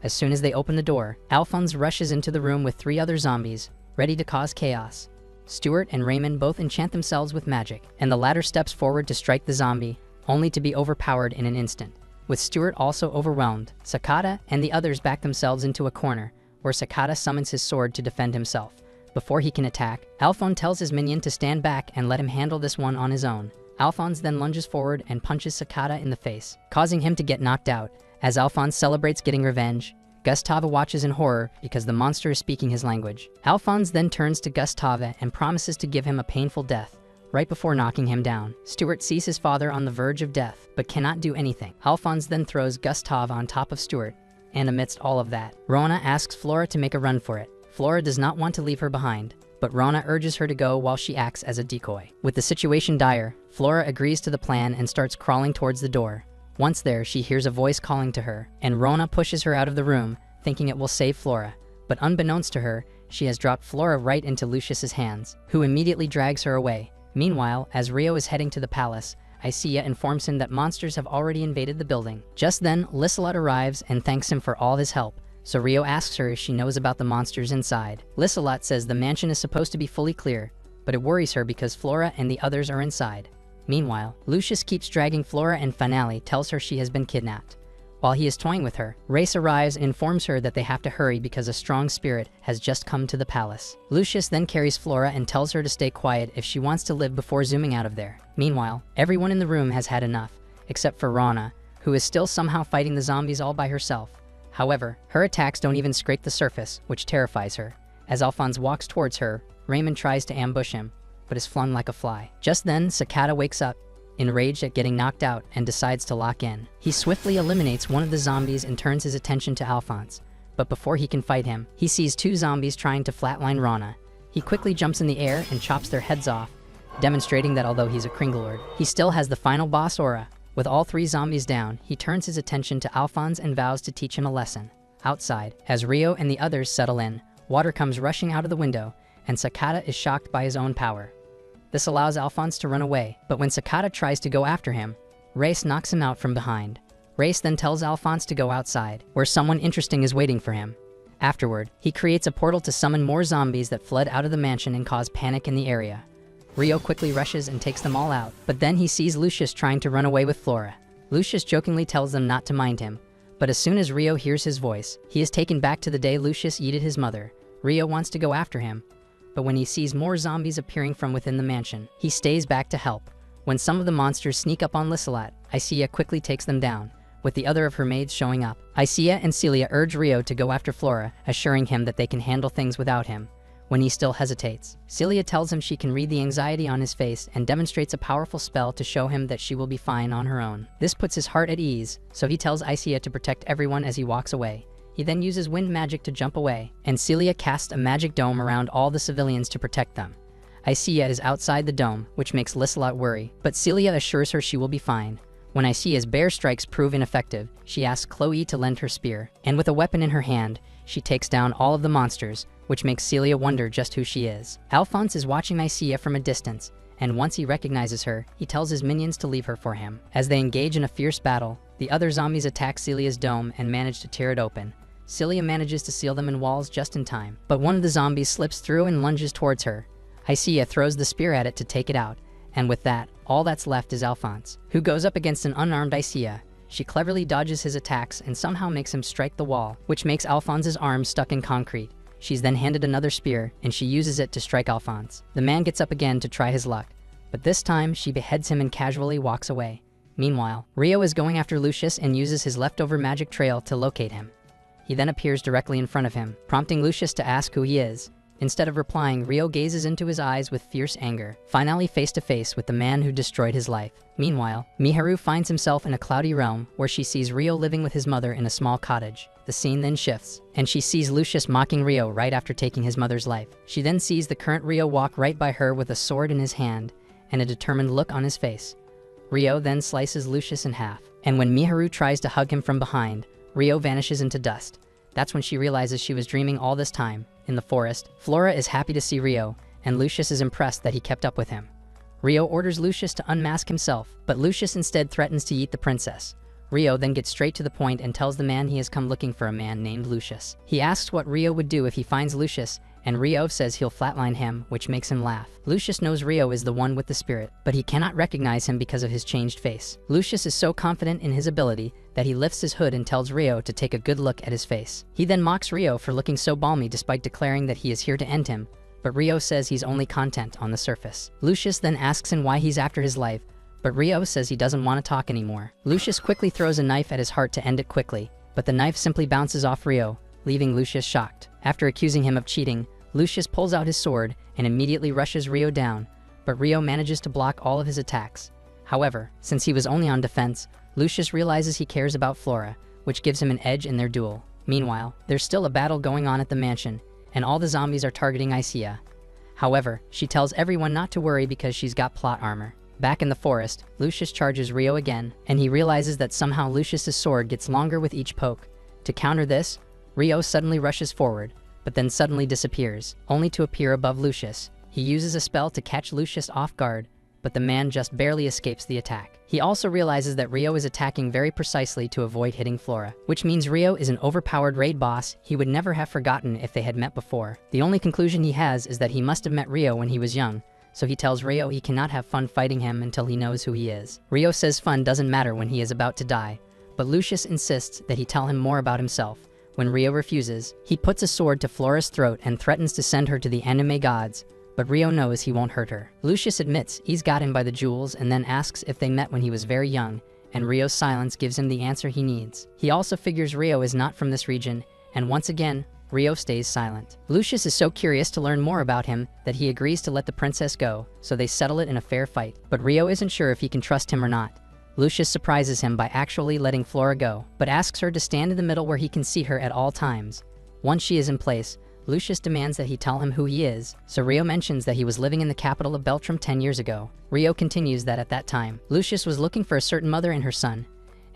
As soon as they open the door, Alphonse rushes into the room with 3 other zombies, ready to cause chaos. Stuart and Raymond both enchant themselves with magic, and the latter steps forward to strike the zombie, only to be overpowered in an instant. With Stuart also overwhelmed, Sakata and the others back themselves into a corner, where Sakata summons his sword to defend himself. Before he can attack, Alphonse tells his minion to stand back and let him handle this one on his own. Alphonse then lunges forward and punches Sakata in the face, causing him to get knocked out. As Alphonse celebrates getting revenge, Gustave watches in horror because the monster is speaking his language. Alphonse then turns to Gustave and promises to give him a painful death, right before knocking him down. Stuart sees his father on the verge of death, but cannot do anything. Alphonse then throws Gustave on top of Stuart, and amidst all of that, Rona asks Flora to make a run for it. Flora does not want to leave her behind, but Rona urges her to go while she acts as a decoy. With the situation dire, Flora agrees to the plan and starts crawling towards the door. Once there, she hears a voice calling to her, and Rona pushes her out of the room, thinking it will save Flora. But unbeknownst to her, she has dropped Flora right into Lucius's hands, who immediately drags her away. Meanwhile, as Rio is heading to the palace, Isia informs him that monsters have already invaded the building. Just then, Lissalot arrives and thanks him for all his help, so Rio asks her if she knows about the monsters inside. Lissalot says the mansion is supposed to be fully clear, but it worries her because Flora and the others are inside. Meanwhile, Lucius keeps dragging Flora and Finale tells her she has been kidnapped. While he is toying with her, Race arrives and informs her that they have to hurry because a strong spirit has just come to the palace. Lucius then carries Flora and tells her to stay quiet if she wants to live before zooming out of there. Meanwhile, everyone in the room has had enough, except for Rana, who is still somehow fighting the zombies all by herself. However, her attacks don't even scrape the surface, which terrifies her. As Alphonse walks towards her, Raymond tries to ambush him, but is flung like a fly. Just then, Sakata wakes up, enraged at getting knocked out, and decides to lock in. He swiftly eliminates one of the zombies and turns his attention to Alphonse. But before he can fight him, he sees 2 zombies trying to flatline Rana. He quickly jumps in the air and chops their heads off, demonstrating that although he's a Kringlord, he still has the final boss aura. With all 3 zombies down, he turns his attention to Alphonse and vows to teach him a lesson. Outside, as Rio and the others settle in, water comes rushing out of the window, and Sakata is shocked by his own power. This allows Alphonse to run away, but when Sakata tries to go after him, Race knocks him out from behind. Race then tells Alphonse to go outside, where someone interesting is waiting for him. Afterward, he creates a portal to summon more zombies that fled out of the mansion and cause panic in the area. Rio quickly rushes and takes them all out, but then he sees Lucius trying to run away with Flora. Lucius jokingly tells them not to mind him, but as soon as Rio hears his voice, he is taken back to the day Lucius yeeted his mother. Rio wants to go after him, but when he sees more zombies appearing from within the mansion, he stays back to help. When some of the monsters sneak up on Lisalat, Isia quickly takes them down, with the other of her maids showing up. Isia and Celia urge Rio to go after Flora, assuring him that they can handle things without him. When he still hesitates, Celia tells him she can read the anxiety on his face and demonstrates a powerful spell to show him that she will be fine on her own. This puts his heart at ease, so he tells Isia to protect everyone as he walks away. He then uses wind magic to jump away, and Celia casts a magic dome around all the civilians to protect them. Isia is outside the dome, which makes Lisalat worry, but Celia assures her she will be fine. When Isia's bear strikes prove ineffective, she asks Chloe to lend her spear, and with a weapon in her hand, she takes down all of the monsters, which makes Celia wonder just who she is. Alphonse is watching Isia from a distance, and once he recognizes her, he tells his minions to leave her for him. As they engage in a fierce battle, the other zombies attack Celia's dome and manage to tear it open. Celia manages to seal them in walls just in time, but one of the zombies slips through and lunges towards her. Isia throws the spear at it to take it out, and with that, all that's left is Alphonse, who goes up against an unarmed Isia. She cleverly dodges his attacks and somehow makes him strike the wall, which makes Alphonse's arm stuck in concrete. She's then handed another spear, and she uses it to strike Alphonse. The man gets up again to try his luck, but this time she beheads him and casually walks away. Meanwhile, Rio is going after Lucius and uses his leftover magic trail to locate him. He then appears directly in front of him, prompting Lucius to ask who he is. Instead of replying, Rio gazes into his eyes with fierce anger, finally face to face with the man who destroyed his life. Meanwhile, Miharu finds himself in a cloudy realm where she sees Rio living with his mother in a small cottage. The scene then shifts, and she sees Lucius mocking Rio right after taking his mother's life. She then sees the current Rio walk right by her with a sword in his hand and a determined look on his face. Rio then slices Lucius in half, and when Miharu tries to hug him from behind, Rio vanishes into dust. That's when she realizes she was dreaming all this time. In the forest, Flora is happy to see Rio, and Lucius is impressed that he kept up with him. Rio orders Lucius to unmask himself, but Lucius instead threatens to eat the princess. Rio then gets straight to the point and tells the man he has come looking for a man named Lucius. He asks what Rio would do if he finds Lucius, and Rio says he'll flatline him, which makes him laugh. Lucius knows Rio is the one with the spirit, but he cannot recognize him because of his changed face. Lucius is so confident in his ability that he lifts his hood and tells Rio to take a good look at his face. He then mocks Rio for looking so balmy despite declaring that he is here to end him, but Rio says he's only content on the surface. Lucius then asks him why he's after his life, but Rio says he doesn't want to talk anymore. Lucius quickly throws a knife at his heart to end it quickly, but the knife simply bounces off Rio, leaving Lucius shocked. After accusing him of cheating, Lucius pulls out his sword and immediately rushes Rio down, but Rio manages to block all of his attacks. However, since he was only on defense, Lucius realizes he cares about Flora, which gives him an edge in their duel. Meanwhile, there's still a battle going on at the mansion, and all the zombies are targeting Isia. However, she tells everyone not to worry because she's got plot armor. Back in the forest, Lucius charges Rio again, and he realizes that somehow Lucius's sword gets longer with each poke. To counter this, Rio suddenly rushes forward, but then suddenly disappears, only to appear above Lucius. He uses a spell to catch Lucius off guard, but the man just barely escapes the attack. He also realizes that Rio is attacking very precisely to avoid hitting Flora, which means Rio is an overpowered raid boss he would never have forgotten if they had met before. The only conclusion he has is that he must have met Rio when he was young, so he tells Rio he cannot have fun fighting him until he knows who he is. Rio says fun doesn't matter when he is about to die, but Lucius insists that he tell him more about himself. When Rio refuses, he puts a sword to Flora's throat and threatens to send her to the anime gods, but Rio knows he won't hurt her. Lucius admits he's got him by the jewels and then asks if they met when he was very young, and Rio's silence gives him the answer he needs. He also figures Rio is not from this region, and once again, Rio stays silent. Lucius is so curious to learn more about him that he agrees to let the princess go, so they settle it in a fair fight. But Rio isn't sure if he can trust him or not. Lucius surprises him by actually letting Flora go, but asks her to stand in the middle where he can see her at all times. Once she is in place, Lucius demands that he tell him who he is, so Rio mentions that he was living in the capital of Beltram 10 years ago. Rio continues that at that time, Lucius was looking for a certain mother and her son,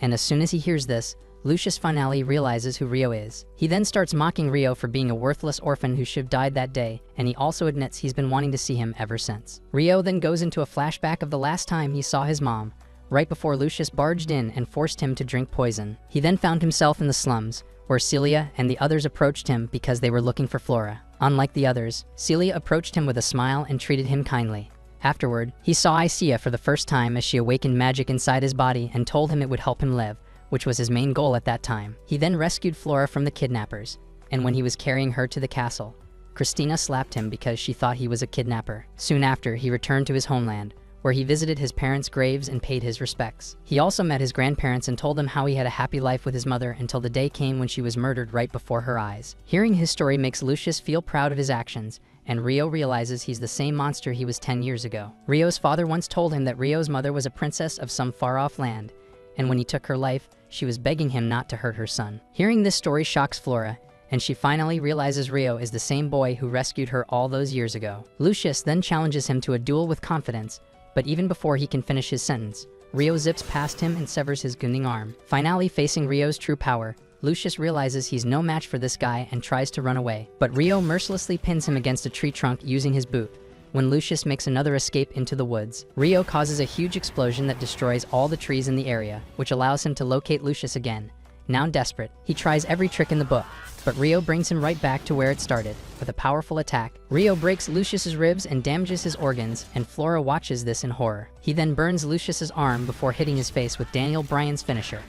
and as soon as he hears this, Lucius finally realizes who Rio is. He then starts mocking Rio for being a worthless orphan who should have died that day, and he also admits he's been wanting to see him ever since. Rio then goes into a flashback of the last time he saw his mom, right before Lucius barged in and forced him to drink poison. He then found himself in the slums, where Celia and the others approached him because they were looking for Flora. Unlike the others, Celia approached him with a smile and treated him kindly. Afterward, he saw Isia for the first time as she awakened magic inside his body and told him it would help him live, which was his main goal at that time. He then rescued Flora from the kidnappers, and when he was carrying her to the castle, Christina slapped him because she thought he was a kidnapper. Soon after, he returned to his homeland, where he visited his parents' graves and paid his respects. He also met his grandparents and told them how he had a happy life with his mother until the day came when she was murdered right before her eyes. Hearing his story makes Lucius feel proud of his actions, and Rio realizes he's the same monster he was 10 years ago. Rio's father once told him that Rio's mother was a princess of some far-off land, and when he took her life, she was begging him not to hurt her son. Hearing this story shocks Flora, and she finally realizes Rio is the same boy who rescued her all those years ago. Lucius then challenges him to a duel with confidence, but even before he can finish his sentence, Rio zips past him and severs his gunding arm. Finally facing Rio's true power, Lucius realizes he's no match for this guy and tries to run away, but Rio mercilessly pins him against a tree trunk using his boot. When Lucius makes another escape into the woods, Rio causes a huge explosion that destroys all the trees in the area, which allows him to locate Lucius again. Now desperate, he tries every trick in the book, but Rio brings him right back to where it started, with a powerful attack. Rio breaks Lucius's ribs and damages his organs, and Flora watches this in horror. He then burns Lucius's arm before hitting his face with Daniel Bryan's finisher.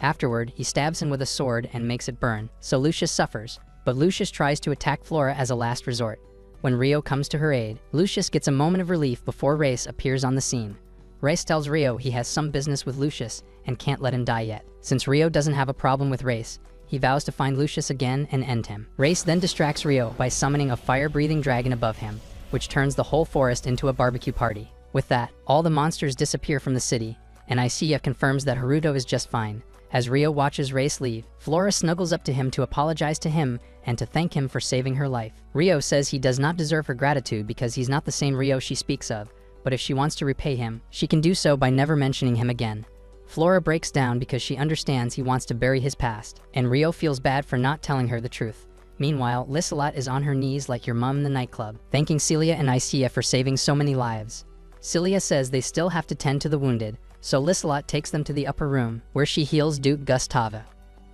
Afterward, he stabs him with a sword and makes it burn, so Lucius suffers, but Lucius tries to attack Flora as a last resort. When Rio comes to her aid, Lucius gets a moment of relief before Reyes appears on the scene. Reyes tells Rio he has some business with Lucius and can't let him die yet. Since Rio doesn't have a problem with Reyes, he vows to find Lucius again and end him. Reyes then distracts Rio by summoning a fire-breathing dragon above him, which turns the whole forest into a barbecue party. With that, all the monsters disappear from the city, and Isia confirms that Haruto is just fine. As Rio watches Reyes leave, Flora snuggles up to him to apologize to him and to thank him for saving her life. Rio says he does not deserve her gratitude because he's not the same Rio she speaks of, but if she wants to repay him, she can do so by never mentioning him again. Flora breaks down because she understands he wants to bury his past, and Rio feels bad for not telling her the truth. Meanwhile, Liselot is on her knees like your mom in the nightclub, thanking Celia and Isia for saving so many lives. Celia says they still have to tend to the wounded, so Liselot takes them to the upper room, where she heals Duke Gustava.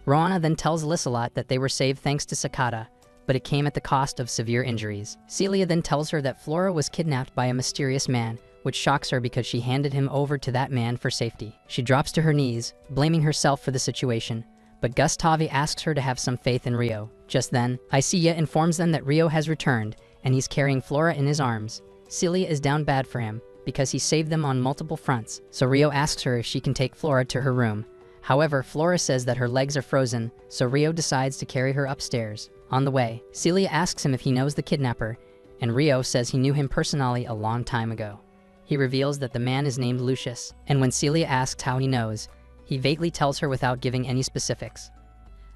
Roana then tells Liselot that they were saved thanks to Sakata, but it came at the cost of severe injuries. Celia then tells her that Flora was kidnapped by a mysterious man, which shocks her because she handed him over to that man for safety. She drops to her knees, blaming herself for the situation, but Gustavi asks her to have some faith in Rio. Just then, Isia informs them that Rio has returned, and he's carrying Flora in his arms. Celia is down bad for him, because he saved them on multiple fronts, so Rio asks her if she can take Flora to her room. However, Flora says that her legs are frozen, so Rio decides to carry her upstairs. On the way, Celia asks him if he knows the kidnapper, and Rio says he knew him personally a long time ago. He reveals that the man is named Lucius, and when Celia asks how he knows, he vaguely tells her without giving any specifics.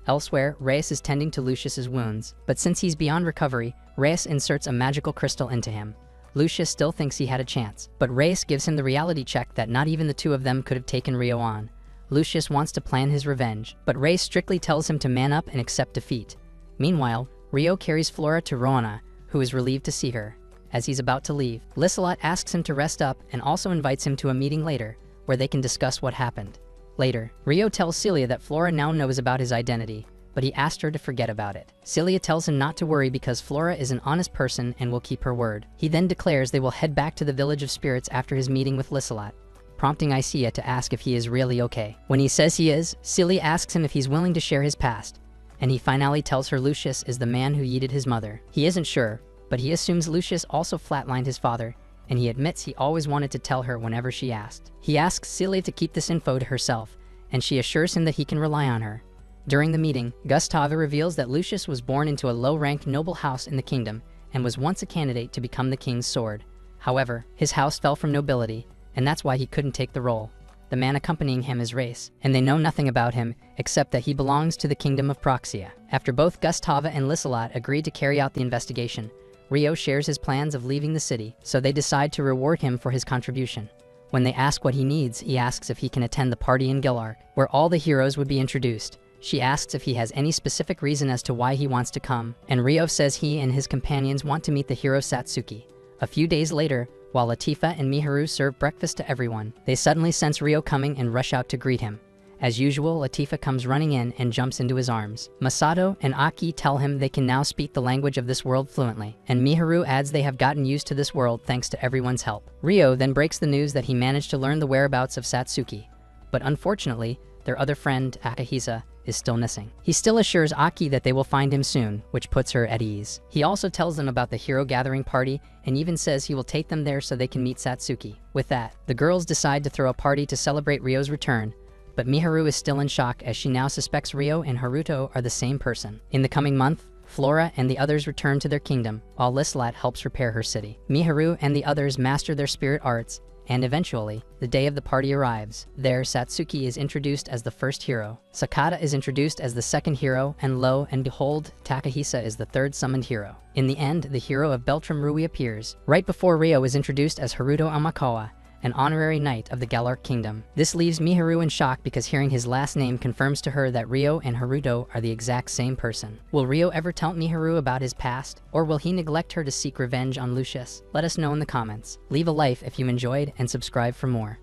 Elsewhere, Reyes is tending to Lucius's wounds, but since he's beyond recovery, Reyes inserts a magical crystal into him. Lucius still thinks he had a chance, but Reyes gives him the reality check that not even the two of them could have taken Rio on. Lucius wants to plan his revenge, but Reyes strictly tells him to man up and accept defeat. Meanwhile, Rio carries Flora to Roana, who is relieved to see her. As he's about to leave, Liselot asks him to rest up and also invites him to a meeting later, where they can discuss what happened. Later, Rio tells Celia that Flora now knows about his identity, but he asked her to forget about it. Celia tells him not to worry because Flora is an honest person and will keep her word. He then declares they will head back to the Village of Spirits after his meeting with Liselot, prompting Isia to ask if he is really okay. When he says he is, Celia asks him if he's willing to share his past, and he finally tells her Lucius is the man who yeeted his mother. He isn't sure, but he assumes Lucius also flatlined his father, and he admits he always wanted to tell her whenever she asked. He asks Celia to keep this info to herself, and she assures him that he can rely on her. During the meeting, Gustava reveals that Lucius was born into a low-ranked noble house in the kingdom and was once a candidate to become the king's sword. However, his house fell from nobility, and that's why he couldn't take the role. The man accompanying him is Reyes, and they know nothing about him except that he belongs to the kingdom of Proxia. After both Gustava and Liselot agreed to carry out the investigation, Rio shares his plans of leaving the city, so they decide to reward him for his contribution. When they ask what he needs, he asks if he can attend the party in Gillark, where all the heroes would be introduced, She asks if he has any specific reason as to why he wants to come, and Ryo says he and his companions want to meet the hero Satsuki. A few days later, while Latifa and Miharu serve breakfast to everyone, they suddenly sense Ryo coming and rush out to greet him. As usual, Latifa comes running in and jumps into his arms. Masato and Aki tell him they can now speak the language of this world fluently, and Miharu adds they have gotten used to this world thanks to everyone's help. Ryo then breaks the news that he managed to learn the whereabouts of Satsuki, but unfortunately, their other friend, Akahisa, is still missing. He still assures Aki that they will find him soon, which puts her at ease. He also tells them about the hero gathering party and even says he will take them there so they can meet Satsuki. With that, the girls decide to throw a party to celebrate Ryo's return, but Miharu is still in shock as she now suspects Ryo and Haruto are the same person. In the coming month, Flora and the others return to their kingdom, while Lislat helps repair her city. Miharu and the others master their spirit arts, and eventually, the day of the party arrives. There, Satsuki is introduced as the first hero, Sakata is introduced as the second hero, and lo and behold, Takahisa is the third summoned hero. In the end, the hero of Beltram Rui appears, right before Ryo is introduced as Haruto Amakawa, an honorary knight of the Galark Kingdom. This leaves Miharu in shock because hearing his last name confirms to her that Ryo and Haruto are the exact same person. Will Ryo ever tell Miharu about his past, or will he neglect her to seek revenge on Lucius? Let us know in the comments. Leave a like if you enjoyed and subscribe for more.